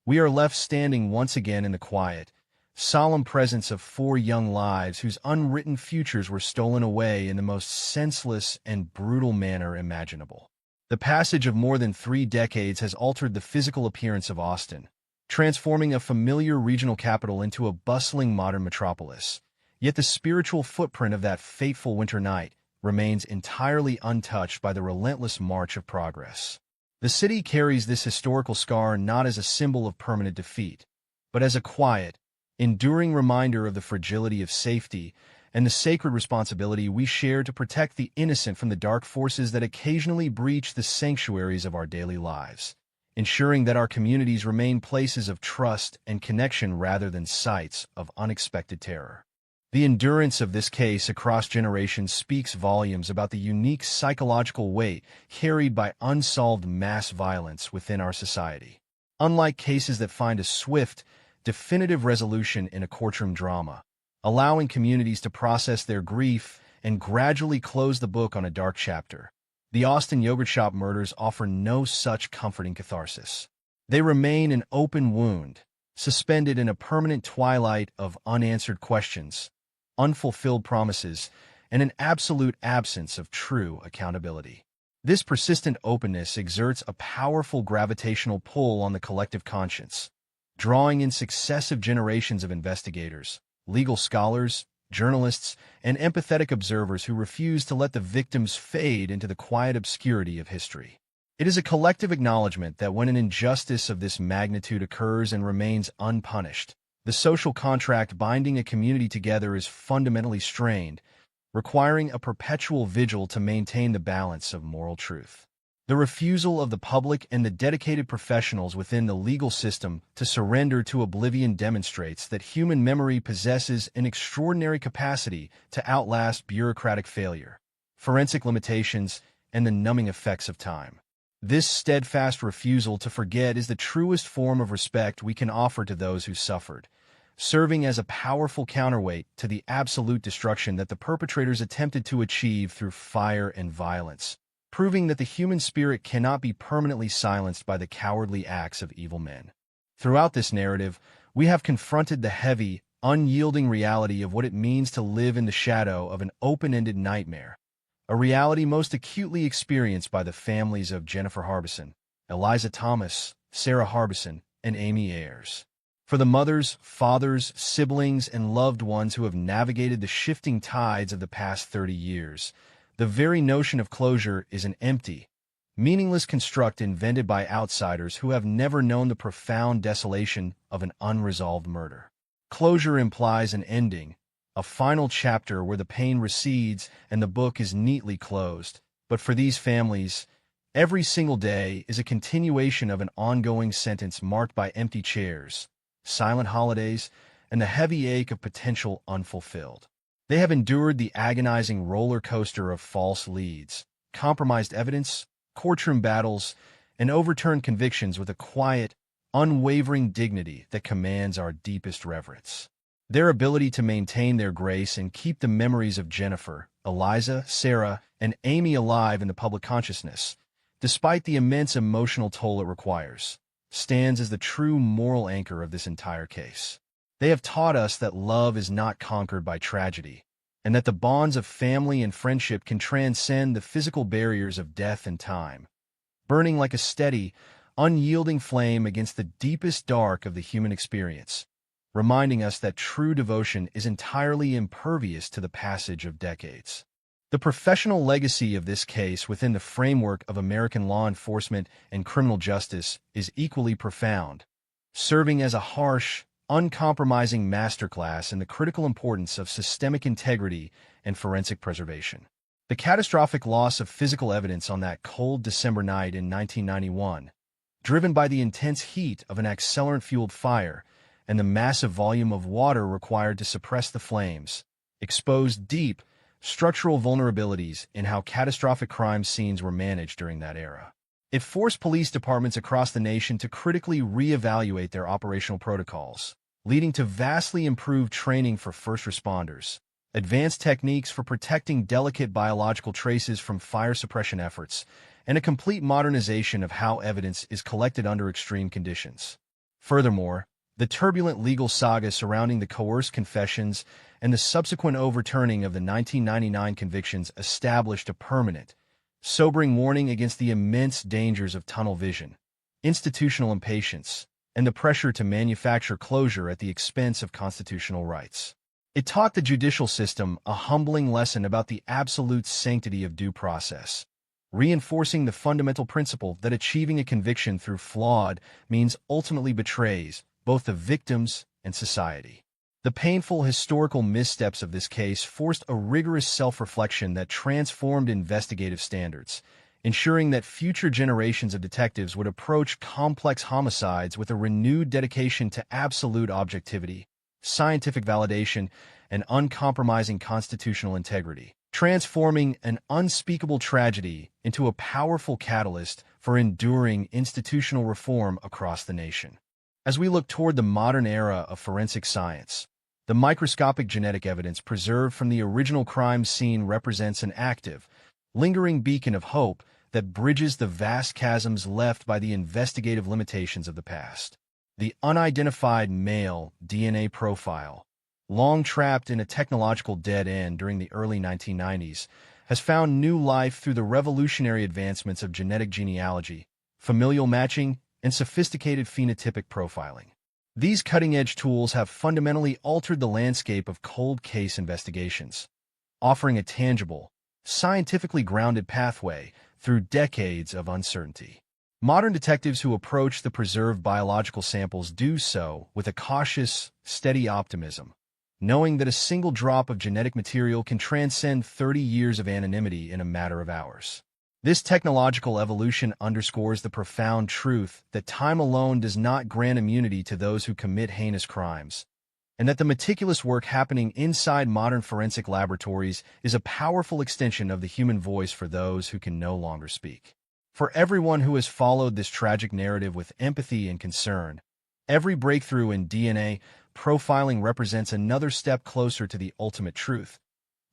Speaker 17: we are left standing once again in the quiet, solemn presence of 4 young lives whose unwritten futures were stolen away in the most senseless and brutal manner imaginable. The passage of more than 3 decades has altered the physical appearance of Austin, transforming a familiar regional capital into a bustling modern metropolis. Yet the spiritual footprint of that fateful winter night remains entirely untouched by the relentless march of progress. The city carries this historical scar not as a symbol of permanent defeat, but as a quiet, enduring reminder of the fragility of safety and the sacred responsibility we share to protect the innocent from the dark forces that occasionally breach the sanctuaries of our daily lives, ensuring that our communities remain places of trust and connection rather than sites of unexpected terror. The endurance of this case across generations speaks volumes about the unique psychological weight carried by unsolved mass violence within our society. Unlike cases that find a swift, definitive resolution in a courtroom drama, allowing communities to process their grief and gradually close the book on a dark chapter, the Austin yogurt shop murders offer no such comforting catharsis. They remain an open wound, suspended in a permanent twilight of unanswered questions, unfulfilled promises, and an absolute absence of true accountability. This persistent openness exerts a powerful gravitational pull on the collective conscience, drawing in successive generations of investigators, legal scholars, journalists, and empathetic observers who refuse to let the victims fade into the quiet obscurity of history. It is a collective acknowledgement that when an injustice of this magnitude occurs and remains unpunished, the social contract binding a community together is fundamentally strained, requiring a perpetual vigil to maintain the balance of moral truth. The refusal of the public and the dedicated professionals within the legal system to surrender to oblivion demonstrates that human memory possesses an extraordinary capacity to outlast bureaucratic failure, forensic limitations, and the numbing effects of time. This steadfast refusal to forget is the truest form of respect we can offer to those who suffered, serving as a powerful counterweight to the absolute destruction that the perpetrators attempted to achieve through fire and violence, proving that the human spirit cannot be permanently silenced by the cowardly acts of evil men. Throughout this narrative, we have confronted the heavy, unyielding reality of what it means to live in the shadow of an open-ended nightmare, a reality most acutely experienced by the families of Jennifer Harbison, Eliza Thomas, Sarah Harbison, and Amy Ayers. For the mothers, fathers, siblings, and loved ones who have navigated the shifting tides of the past 30 years, the very notion of closure is an empty, meaningless construct invented by outsiders who have never known the profound desolation of an unresolved murder. Closure implies an ending, a final chapter where the pain recedes and the book is neatly closed. But for these families, every single day is a continuation of an ongoing sentence marked by empty chairs, silent holidays, and the heavy ache of potential unfulfilled. They have endured the agonizing roller coaster of false leads, compromised evidence, courtroom battles, and overturned convictions with a quiet, unwavering dignity that commands our deepest reverence. Their ability to maintain their grace and keep the memories of Jennifer, Eliza, Sarah, and Amy alive in the public consciousness, despite the immense emotional toll it requires, stands as the true moral anchor of this entire case. They have taught us that love is not conquered by tragedy, and that the bonds of family and friendship can transcend the physical barriers of death and time, burning like a steady, unyielding flame against the deepest dark of the human experience, reminding us that true devotion is entirely impervious to the passage of decades. The professional legacy of this case within the framework of American law enforcement and criminal justice is equally profound, serving as a harsh, uncompromising masterclass in the critical importance of systemic integrity and forensic preservation. The catastrophic loss of physical evidence on that cold December night in 1991, driven by the intense heat of an accelerant-fueled fire and the massive volume of water required to suppress the flames, exposed deep, structural vulnerabilities in how catastrophic crime scenes were managed during that era. It forced police departments across the nation to critically reevaluate their operational protocols, leading to vastly improved training for first responders, advanced techniques for protecting delicate biological traces from fire suppression efforts, and a complete modernization of how evidence is collected under extreme conditions. Furthermore, the turbulent legal saga surrounding the coerced confessions and the subsequent overturning of the 1999 convictions established a permanent, sobering warning against the immense dangers of tunnel vision, institutional impatience, and the pressure to manufacture closure at the expense of constitutional rights. It taught the judicial system a humbling lesson about the absolute sanctity of due process, reinforcing the fundamental principle that achieving a conviction through flawed means ultimately betrays both the victims and society. The painful historical missteps of this case forced a rigorous self-reflection that transformed investigative standards, ensuring that future generations of detectives would approach complex homicides with a renewed dedication to absolute objectivity, scientific validation, and uncompromising constitutional integrity, transforming an unspeakable tragedy into a powerful catalyst for enduring institutional reform across the nation. As we look toward the modern era of forensic science, the microscopic genetic evidence preserved from the original crime scene represents an active, lingering beacon of hope that bridges the vast chasms left by the investigative limitations of the past. The unidentified male DNA profile, long trapped in a technological dead end during the early 1990s, has found new life through the revolutionary advancements of genetic genealogy, familial matching, and sophisticated phenotypic profiling. These cutting-edge tools have fundamentally altered the landscape of cold case investigations, offering a tangible, scientifically grounded pathway through decades of uncertainty. Modern detectives who approach the preserved biological samples do so with a cautious, steady optimism, knowing that a single drop of genetic material can transcend 30 years of anonymity in a matter of hours. This technological evolution underscores the profound truth that time alone does not grant immunity to those who commit heinous crimes, and that the meticulous work happening inside modern forensic laboratories is a powerful extension of the human voice for those who can no longer speak. For everyone who has followed this tragic narrative with empathy and concern, every breakthrough in DNA profiling represents another step closer to the ultimate truth,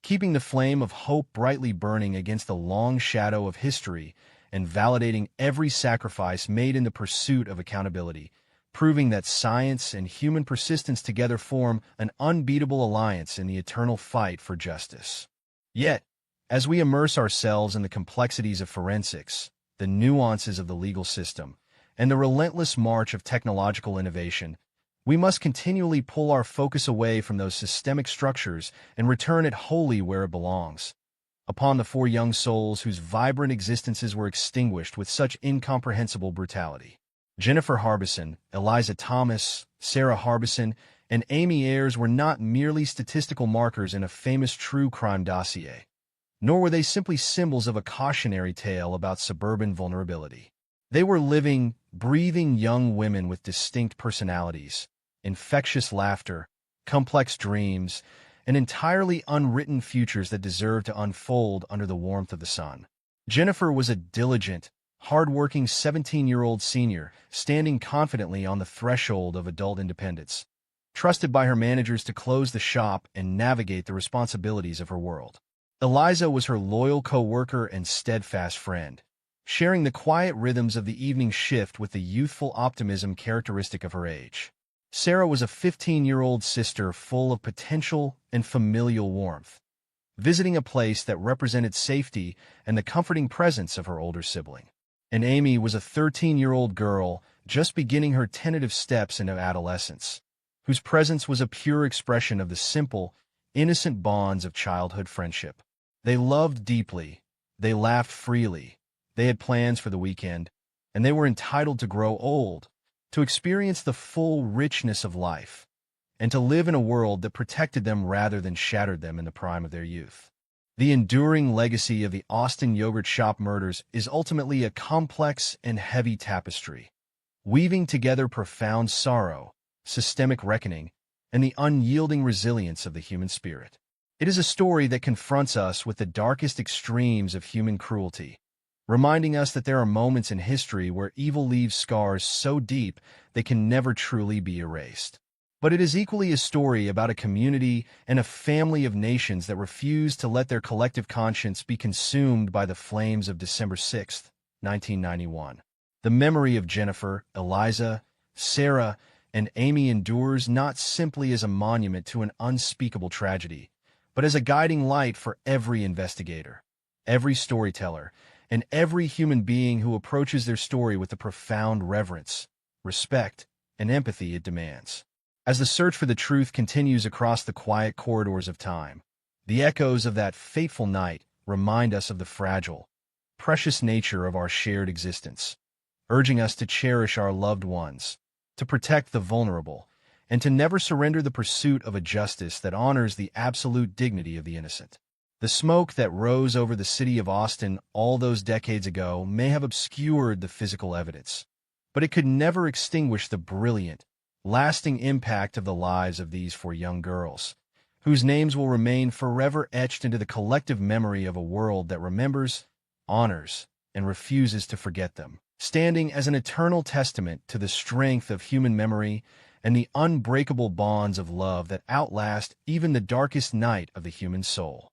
Speaker 17: keeping the flame of hope brightly burning against the long shadow of history and validating every sacrifice made in the pursuit of accountability, proving that science and human persistence together form an unbeatable alliance in the eternal fight for justice. Yet, as we immerse ourselves in the complexities of forensics, the nuances of the legal system, and the relentless march of technological innovation, we must continually pull our focus away from those systemic structures and return it wholly where it belongs, upon the four young souls whose vibrant existences were extinguished with such incomprehensible brutality. Jennifer Harbison, Eliza Thomas, Sarah Harbison, and Amy Ayers were not merely statistical markers in a famous true crime dossier, nor were they simply symbols of a cautionary tale about suburban vulnerability. They were living, breathing young women with distinct personalities, infectious laughter, complex dreams, and entirely unwritten futures that deserved to unfold under the warmth of the sun. Jennifer was a diligent, hard-working 17-year-old senior standing confidently on the threshold of adult independence, trusted by her managers to close the shop and navigate the responsibilities of her world. Eliza was her loyal co-worker and steadfast friend, sharing the quiet rhythms of the evening shift with the youthful optimism characteristic of her age. Sarah was a 15-year-old sister full of potential and familial warmth, visiting a place that represented safety and the comforting presence of her older sibling. And Amy was a 13-year-old girl just beginning her tentative steps into adolescence, whose presence was a pure expression of the simple, innocent bonds of childhood friendship. They loved deeply, they laughed freely, they had plans for the weekend, and they were entitled to grow old, to experience the full richness of life, and to live in a world that protected them rather than shattered them in the prime of their youth. The enduring legacy of the Austin Yogurt Shop murders is ultimately a complex and heavy tapestry, weaving together profound sorrow, systemic reckoning, and the unyielding resilience of the human spirit. It is a story that confronts us with the darkest extremes of human cruelty, reminding us that there are moments in history where evil leaves scars so deep they can never truly be erased. But it is equally a story about a community and a family of nations that refused to let their collective conscience be consumed by the flames of December 6, 1991. The memory of Jennifer, Eliza, Sarah, and Amy endures not simply as a monument to an unspeakable tragedy, but as a guiding light for every investigator, every storyteller, and every human being who approaches their story with the profound reverence, respect, and empathy it demands. As the search for the truth continues across the quiet corridors of time, the echoes of that fateful night remind us of the fragile, precious nature of our shared existence, urging us to cherish our loved ones, to protect the vulnerable, and to never surrender the pursuit of a justice that honors the absolute dignity of the innocent. The smoke that rose over the city of Austin all those decades ago may have obscured the physical evidence, but it could never extinguish the brilliant, lasting impact of the lives of these four young girls, whose names will remain forever etched into the collective memory of a world that remembers, honors, and refuses to forget them, standing as an eternal testament to the strength of human memory and the unbreakable bonds of love that outlast even the darkest night of the human soul.